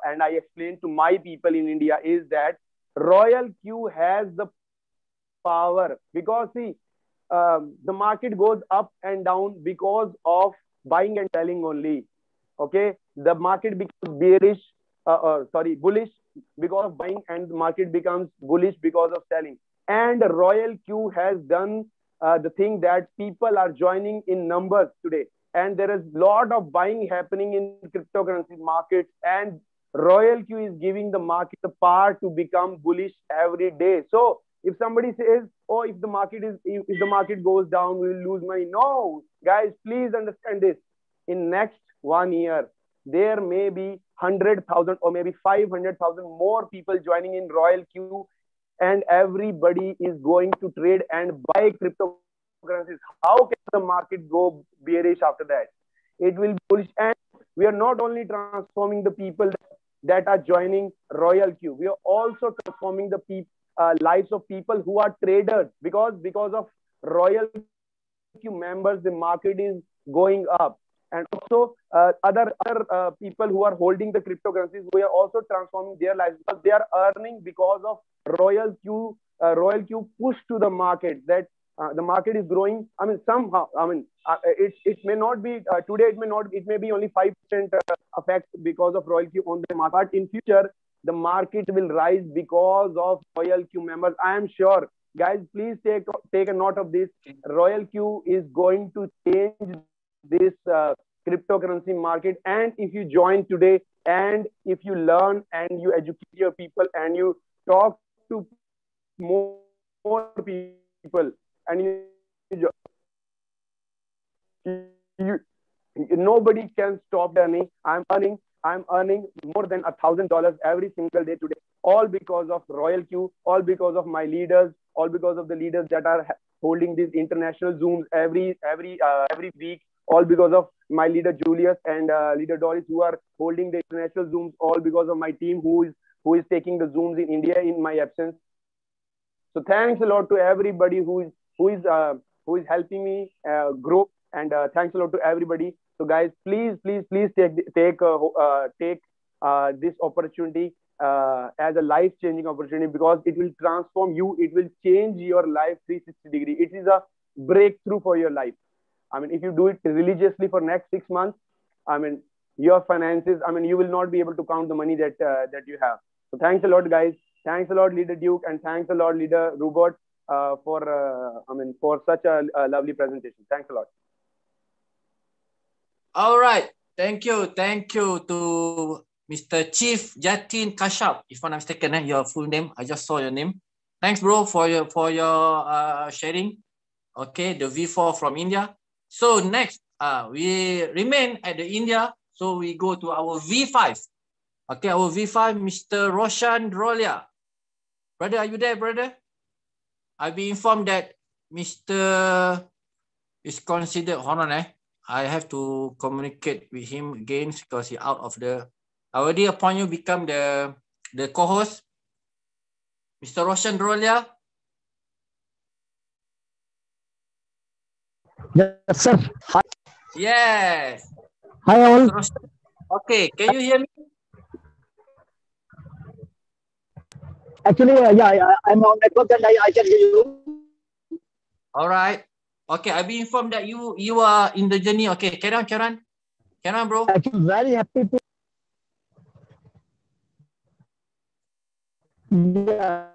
F: and I explained to my people in India is that RoyalQ has the power, because see, the market goes up and down because of buying and selling only. Okay, the market becomes bullish because of buying, and the market becomes bullish because of selling. And RoyalQ has done the thing that people are joining in numbers today, and there is a lot of buying happening in cryptocurrency markets, and RoyalQ is giving the market the power to become bullish every day. So if somebody says, oh, if the market goes down, we will lose money. No, guys, please understand this. In next 1 year, there may be 100,000 or maybe 500,000 more people joining in RoyalQ, and everybody is going to trade and buy cryptocurrencies. How can the market go bearish after that? It will be bullish. And we are not only transforming the people that are joining RoyalQ, we are also transforming the lives of people who are traders, because of RoyalQ members, the market is going up. And also other people who are holding the cryptocurrencies, we are also transforming their lives, because they are earning because of RoyalQ push to the market, that the market is growing. I mean, somehow, I mean, it may not be today. It may be only 5% effect because of RoyalQ on the market. But in future, the market will rise because of RoyalQ members. I am sure, guys. Please take a note of this. RoyalQ is going to change this cryptocurrency market. And if you join today, and if you learn and you educate your people and you talk to more people, and nobody can stop earning. I'm earning more than $1,000 every single day today, all because of RoyalQ, all because of my leaders, all because of the leaders that are holding these international Zooms every week, all because of my leader Julius and leader Doris, who are holding the international Zooms, all because of my team who is taking the Zooms in India in my absence. So thanks a lot to everybody who is helping me grow, and thanks a lot to everybody. So guys, please take this opportunity as a life-changing opportunity, because it will transform you. It will change your life 360 degree. It is a breakthrough for your life. I mean, if you do it religiously for next 6 months, I mean, your finances, I mean, you will not be able to count the money that you have. So thanks a lot, guys. Thanks a lot, Leader Duke, and thanks a lot, Leader Robot, for such a lovely presentation. Thanks a lot.
B: All right. Thank you to Mr. Chief Jatin Kashyap, if I'm not mistaken, your full name. I just saw your name. Thanks, bro, for your sharing. Okay, the V4 from India. So next, we remain at the India. So we go to our V5. Okay, our V5, Mr. Roshan Rolia. Brother, are you there, brother? I've been informed that Mr. is considered, hold on, I have to communicate with him again because he's out of the, I already appoint you become the co-host. Mr. Roshan Rolia.
G: Yes, sir. Hi.
B: Yes.
G: Hi, all.
B: Okay, can you hear me?
G: Actually, yeah, I'm on network and I can hear you.
B: All right. Okay, I've been informed that you are in the journey. Okay, carry on, bro.
G: Actually, very happy to. Yeah.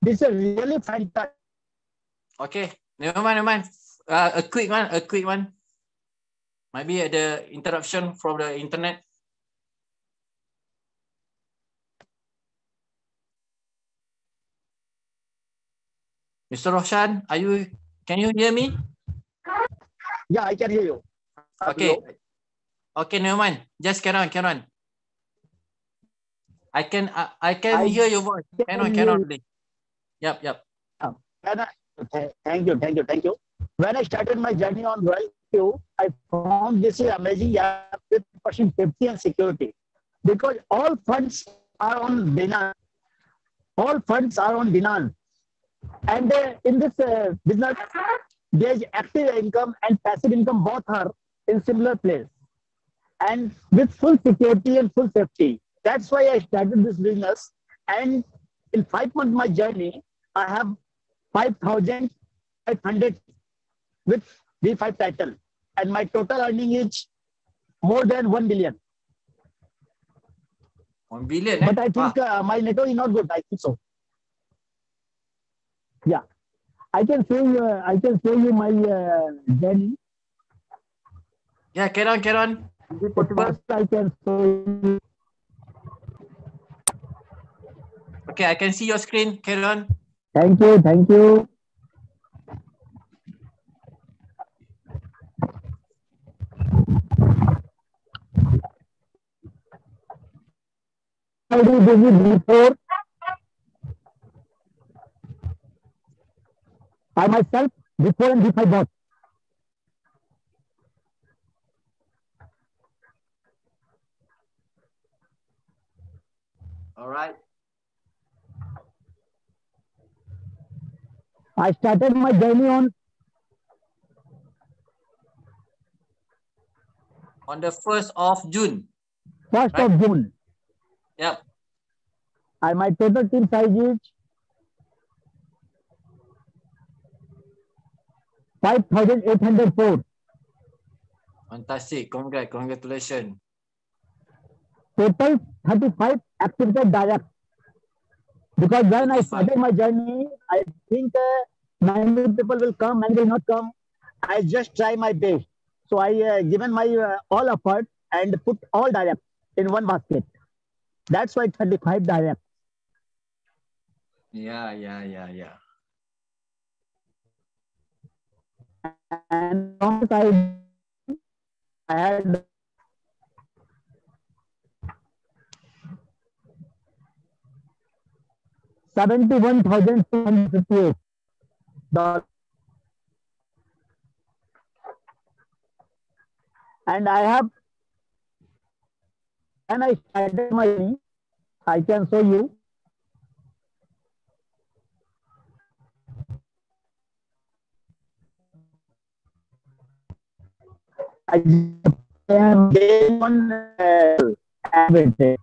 G: This is really fantastic.
B: Okay, never mind. A quick one. Might be at the interruption from the internet. Mr. Roshan, can you hear me?
G: Yeah, I can hear you.
B: Okay. Hello? Okay, never mind. Just carry on. I can hear your voice. Cannot. Yep.
G: Thank you. When I started my journey on RoyalQ, I found this is amazing app with percent safety and security, because all funds are on Binance. And in this business, there's active income and passive income, both are in similar place, and with full security and full safety. That's why I started this business. And in 5 months my journey, I have 5,500 with V5 title, and my total earning is more than 1 billion.
B: 1 billion.
G: But I think my network is not good. I think so. Yeah, I can show you my journey.
B: Yeah, carry on. Is it possible?
G: I can show you.
B: Okay, I can see your screen. Carry on.
G: Thank you. strategy before I myself, before and before both.
B: All right.
G: I started my journey
B: on the 1st of June.
G: 1st right? of June.
B: Yep.
G: My total team size is 5,804.
B: Fantastic. Congratulations.
G: Total 35 activated direct. Because when 35. I started my journey, I think many people will come, many will not come. I just try my best. So I given my all effort and put all direct in one basket. That's why 35 direct.
B: Yeah.
G: And I had $71,258. And I have, when I started my journey, I can show you. I am on every day.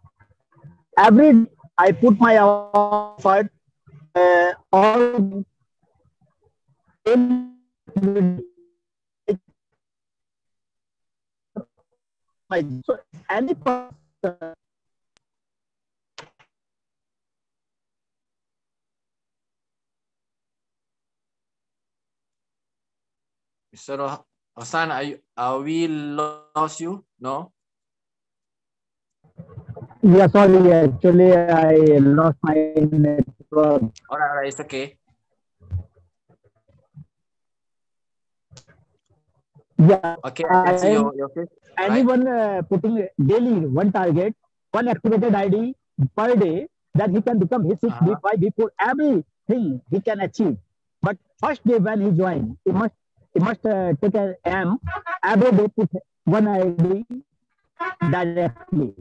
G: Every day I put my effort all in my so any person
B: Mr. Hassan, are we lost you? No?
G: Yeah, sorry. Actually, I lost my network.
B: All right, it's okay.
G: Yeah.
B: Okay, I can see your face.
G: Anyone putting daily one target, one activated ID per day, that he can become his B5 before everything he can achieve. But first day when he join, he must take an M every day, put one ID directly.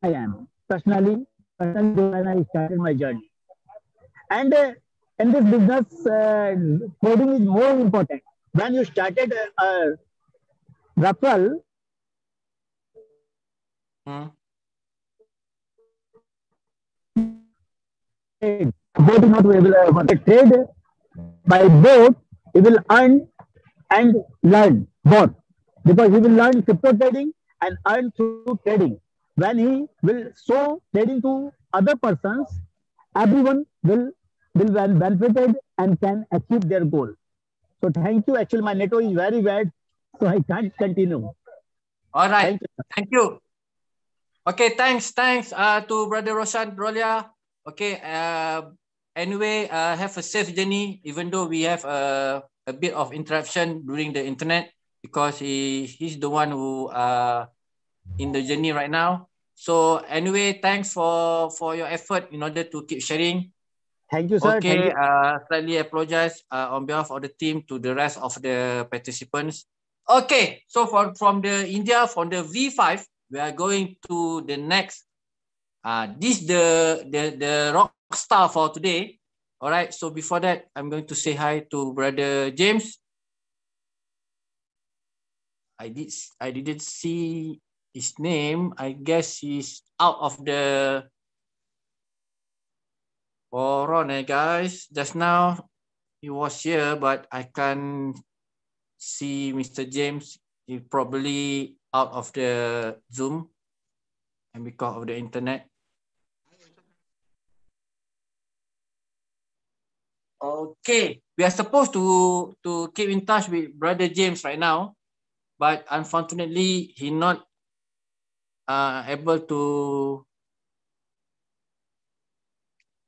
G: I am personally when I started my journey. And in this business, coding is more important. When you started referral, boat is not available. Trade by boat, he will earn and learn both, because he will learn crypto trading and earn through trading. When he will show trading to other persons, everyone will benefited and can achieve their goal. So thank you. Actually, my network is very bad, so I can't continue.
B: All right. Thank you. Okay, thanks to Brother Roshan Rolia. Okay, anyway, have a safe journey, even though we have a bit of interruption during the internet, because he's the one who in the journey right now. So anyway, thanks for your effort in order to keep sharing.
G: Thank you, sir.
B: Okay,
G: Thank you.
B: slightly apologize on behalf of the team to the rest of the participants. Okay, so from the India, from the V5, we are going to the next. This the rock star for today. All right. So before that, I'm going to say hi to Brother James. I didn't see his name. I guess he's out of the forum, guys. Just now he was here, but I can't see Mr. James. He probably out of the Zoom and because of the internet. Okay, we are supposed to keep in touch with Brother James right now, but unfortunately he not able to.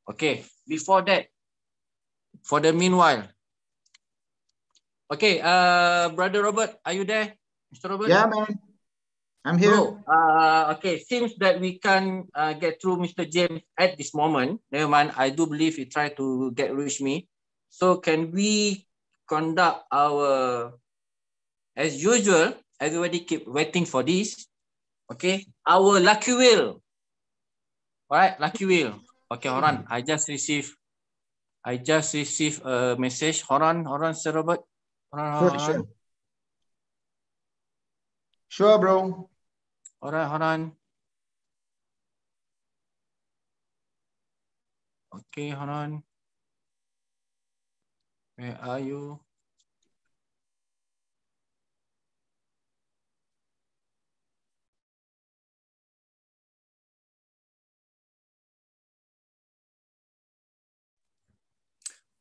B: Okay, before that, for the meanwhile. Okay, Brother Robert, are you there, Mr. Robert?
A: Yeah, man. I'm here.
B: Bro, okay, seems that we can get through Mr. James at this moment. Never mind, I do believe he tried to reach me. So can we conduct our, as usual, everybody keep waiting for this. Okay, our lucky wheel. All right, lucky wheel. Okay, hold on. I just received a message. Hold on, Sir Robert. Hold on.
A: Sure, bro.
B: Hold on. Okay, hold on. Where are you?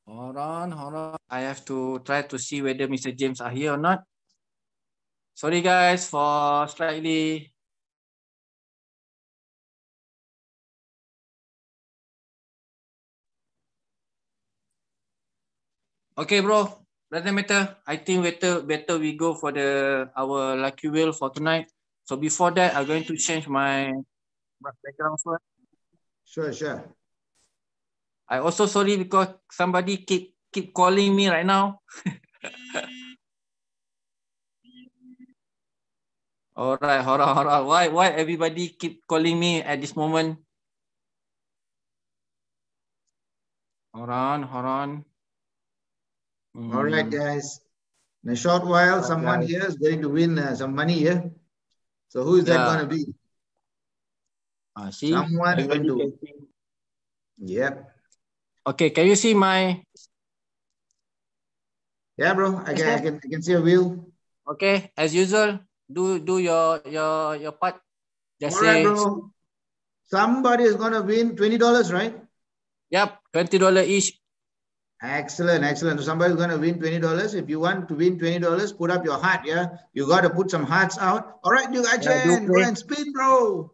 B: Hold on. I have to try to see whether Mr. James are here or not. Sorry guys for slightly. Okay, bro. Doesn't matter. I think better we go for our lucky wheel for tonight. So before that, I'm going to change my background first.
A: Sure.
B: I also sorry because somebody keep calling me right now. All right. Why everybody keep calling me at this moment? Hold on.
A: All right, guys. In a short while, someone here is going to win some money here. So who is that going to be?
B: See,
A: someone is going to. Yep.
B: Okay, can you see my?
A: Yeah, bro. I can see a wheel.
B: Okay, as usual, do your part.
A: Just all right, bro. Somebody is going to win $20, right?
B: Yep, $20 each.
A: Excellent. So somebody's going to win $20. If you want to win $20, put up your heart, yeah? You got to put some hearts out. All right, you Ajahn, go and spin, bro.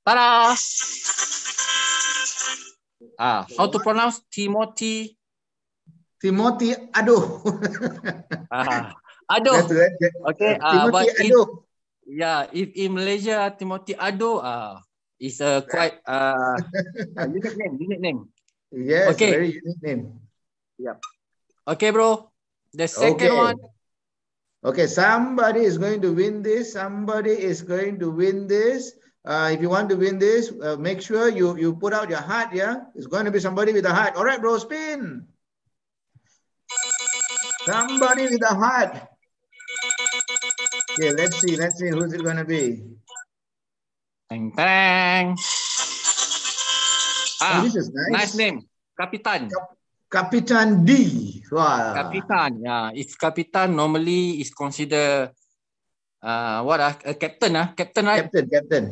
B: Ta-da! How to pronounce Timothy?
A: Timothy Ado.
B: Ado. Okay.
A: Timothy Ado.
B: If in Malaysia, Timothy Ado is a quite unique name.
A: Yes, okay. Very unique name.
B: Yep. Okay, bro. The second one.
A: Okay, somebody is going to win this. If you want to win this, make sure you put out your heart, yeah? It's going to be somebody with a heart. All right, bro, spin. Somebody with a heart. Okay, let's see who's it going to be.
B: Bang.
A: This is nice.
B: Nice name. Kapitan.
A: Kapitan D. Wow.
B: Kapitan. Yeah, it's Kapitan. Normally is considered a captain. Captain, right?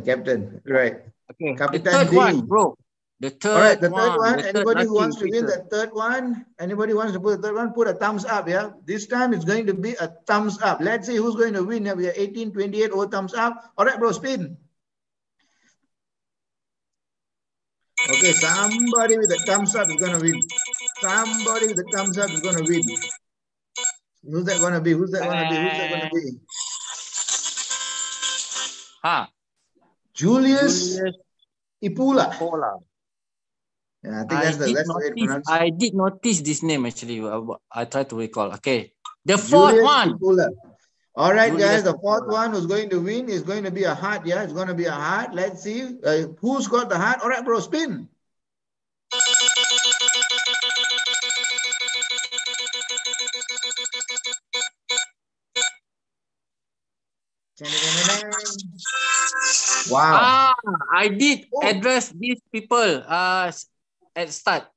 A: Captain. Right.
B: Okay.
A: Kapitan
B: the third
A: D.
B: one, bro. The third one.
A: Anybody who wants to win the third one? Anybody wants to put the third one? Put a thumbs up, yeah? This time it's going to be a thumbs up. Let's see who's going to win. We are 1828 or thumbs up. All right, bro, spin. Okay, somebody with a thumbs up is going to win. Somebody with a thumbs up is going to win. Who's that going to be? Julius Ipula. Yeah, I think that's the way to pronounce it.
B: I did notice this name actually. I try to recall. Okay. The fourth one.
A: Ipula. All right, guys. The fourth one who's going to win is going to be a heart. Yeah, it's going to be a heart. Let's see who's got the heart. All right, bro, spin.
B: Wow. I did address these people at start.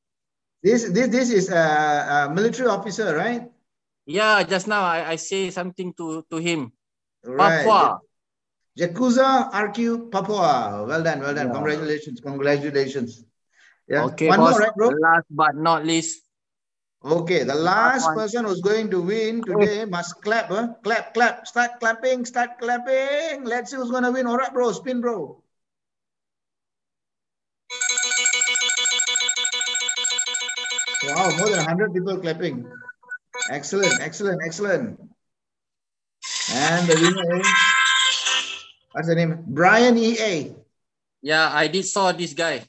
A: This is a military officer, right?
B: Yeah, just now I say something to him.
A: Right. Papua. Yakuza RQ Papua. Well done. Yeah. Congratulations. Yeah.
B: Okay,
A: one
B: boss.
A: more, right, bro?
B: Last but not least.
A: Okay, the last person who's going to win today must clap. Clap. Start clapping. Let's see who's going to win. All right, bro. Spin, bro. Wow, more than 100 people clapping. Excellent, excellent, excellent. And the winner is, what's the name? Brian EA.
B: Yeah, I did saw this guy.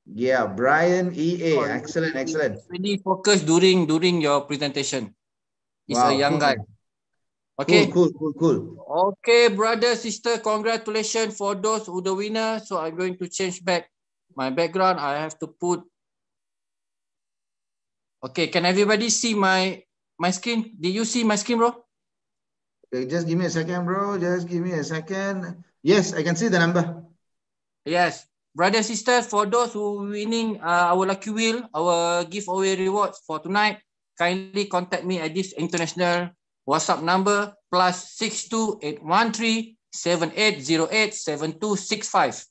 A: Yeah, Brian EA.
B: Oh,
A: Excellent, excellent.
B: really focused during your presentation. He's a
A: Wow,
B: young
A: cool,
B: guy.
A: man. Cool,
B: Okay.
A: cool, cool, cool.
B: Okay, brother, sister, congratulations for those who the winner. So I'm going to change back my background. I have to put. Okay, can everybody see my screen? Did you see my screen, bro?
A: Okay, just give me a second, bro. Just give me a second. Yes, I can see the number.
B: Yes. Brother, sister, for those who winning our lucky wheel, our giveaway rewards for tonight, kindly contact me at this international WhatsApp number +62 813 7808 7265.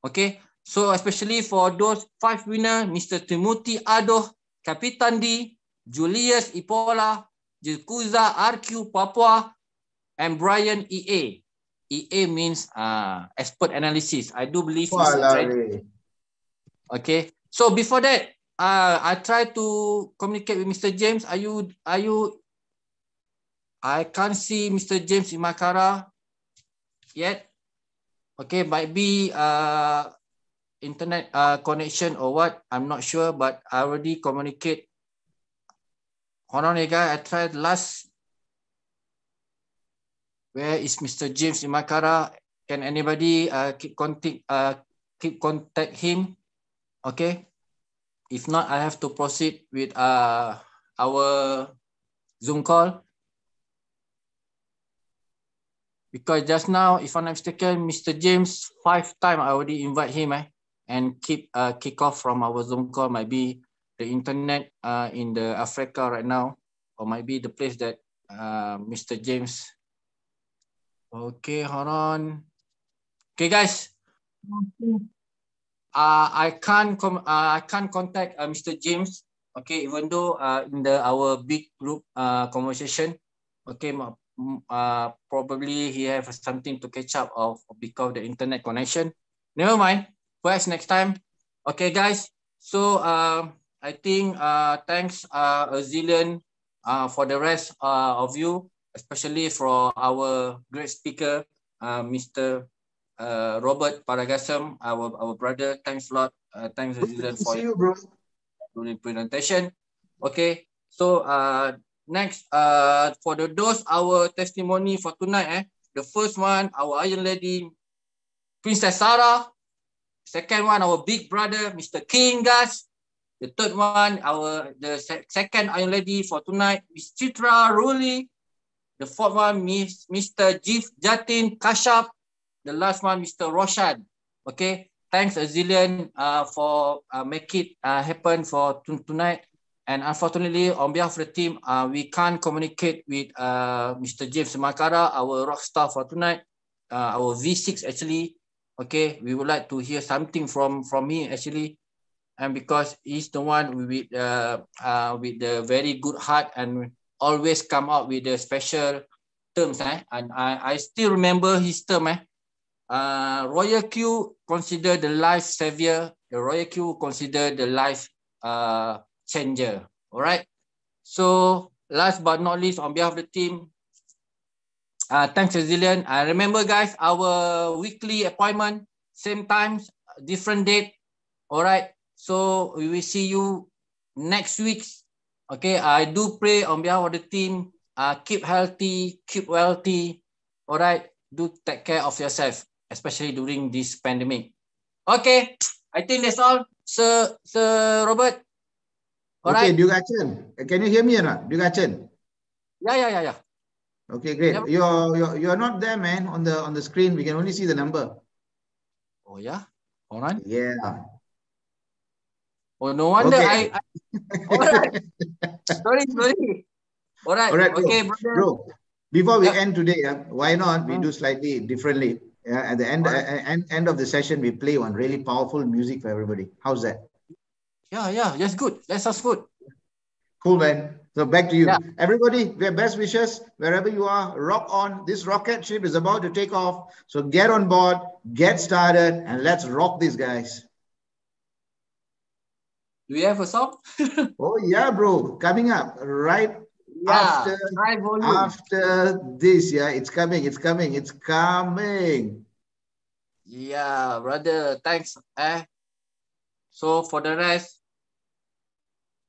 B: Okay. So especially for those 5 winners, Mr. Timothy Adoh, Kapitan D, Julius Ipola, Jikuza RQ Papua, and Brian EA. EA means expert analysis. I do believe it's a trade. Okay. So before that, I try to communicate with Mr. James. Are you? I can't see Mr. James Imakara yet. Okay, might be internet connection or what. I'm not sure, but I already communicate. Hold on, guys. I tried last. Where is Mr. James Imakara? Can anybody keep contact him? Okay. If not, I have to proceed with our Zoom call. Because just now, if I'm not mistaken, Mr. James, 5 times I already invite him and kick off from our Zoom call. Might be the internet in the Africa right now, or might be the place that Mr. James. Okay, hold on. Okay, guys. I can't contact Mr. James. Okay, even though in our big group conversation, okay, probably he have something to catch up of because of the internet connection. Never mind. Perhaps next time. Okay, guys. So I think thanks a zillion for the rest of you, especially for our great speaker, Mr. Robert Paragasam, our brother. Thanks a lot. Thanks a zillion for
A: See you, bro.
B: During presentation. Okay. So next for those our testimony for tonight. The first one, our Iron Lady, Princess Sarah. Second one, our big brother, Mr. King Gas. The third one, the second Iron Lady for tonight, Miss Chitra Ruli. The fourth one, Mr. Jif Jatin Kashap. The last one, Mr. Roshan. Okay. Thanks a zillion for make it happen for tonight. And unfortunately, on behalf of the team, we can't communicate with Mr. James Makara, our rock star for tonight, our V6 actually. Okay, we would like to hear something from me actually, and because he's the one with the very good heart and always come out with the special terms. And I still remember his term. RoyalQ consider the life savior. The RoyalQ consider the life changer. All right. So last but not least, on behalf of the team, thanks a zillion. Remember, guys, our weekly appointment, same times, different date. All right. So we will see you next week. Okay. I do pray on behalf of the team. Keep healthy, keep wealthy. All right. Do take care of yourself, especially during this pandemic. Okay, I think that's all, Sir Robert.
A: All okay, right. Dugachen, can you hear me or not? Dugachen.
B: Yeah.
A: Okay, great. You're not there, man. On the screen, we can only see the number.
B: Oh yeah. All right.
A: Yeah.
B: Oh, no wonder okay. All right. Sorry. All right. Okay,
A: bro. Before we end today, why not we do slightly differently? At the end of the session, we play one really powerful music for everybody. How's that?
B: Yeah. That's good. That sounds good.
A: Cool, man. So back to you. Yeah. Everybody, their best wishes, wherever you are, rock on. This rocket ship is about to take off. So get on board, get started, and let's rock these guys.
B: Do you have a song?
A: Oh yeah, bro. Coming up right
B: Yeah, high volume.
A: after this. Yeah, it's coming. It's coming. It's coming.
B: Yeah, brother. Thanks. So for the rest,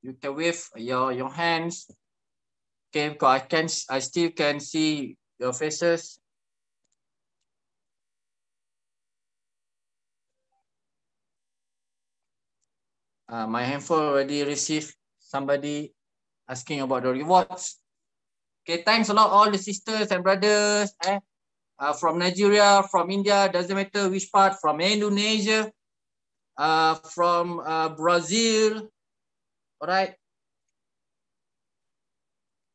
B: you can wave your hands. Okay, because I still can see your faces. My handphone already received somebody asking about the rewards. Okay, thanks a lot all the sisters and brothers from Nigeria, from India, doesn't matter which part, from Indonesia, from Brazil. All right.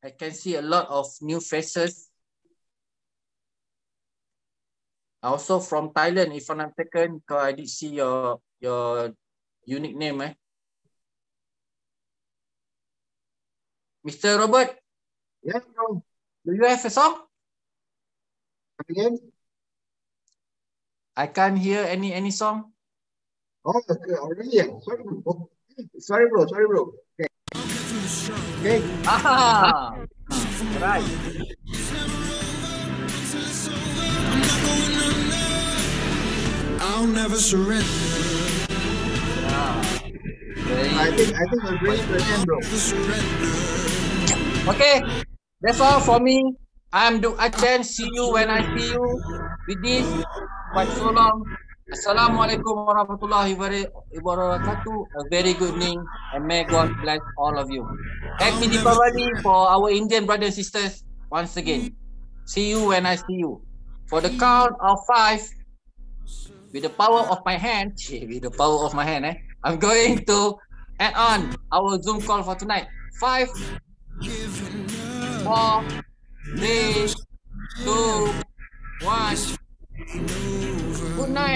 B: I can see a lot of new faces. Also from Thailand, if I'm not mistaken, because I did see your unique name. Mr. Robert?
A: Yeah, bro.
B: Do you have a song?
A: Again?
B: I can't hear any song.
A: Oh, okay. Already. Sorry, bro. Sorry, bro. Sorry, bro. Okay. Okay.
B: Ah, right.
H: I'll never surrender.
A: I think we're bringing to an end, bro.
B: Okay, that's all for me. I'm Duk Aceh. See you when I see you with this. Quite so long. Assalamualaikum warahmatullahi wabarakatuh. A very good evening and may God bless all of you. Happy Deepavali for our Indian brothers and sisters once again. See you when I see you. For the count of 5, with the power of my hand, I'm going to add on our Zoom call for tonight. 5, 4, 3, 2, 1. Good night.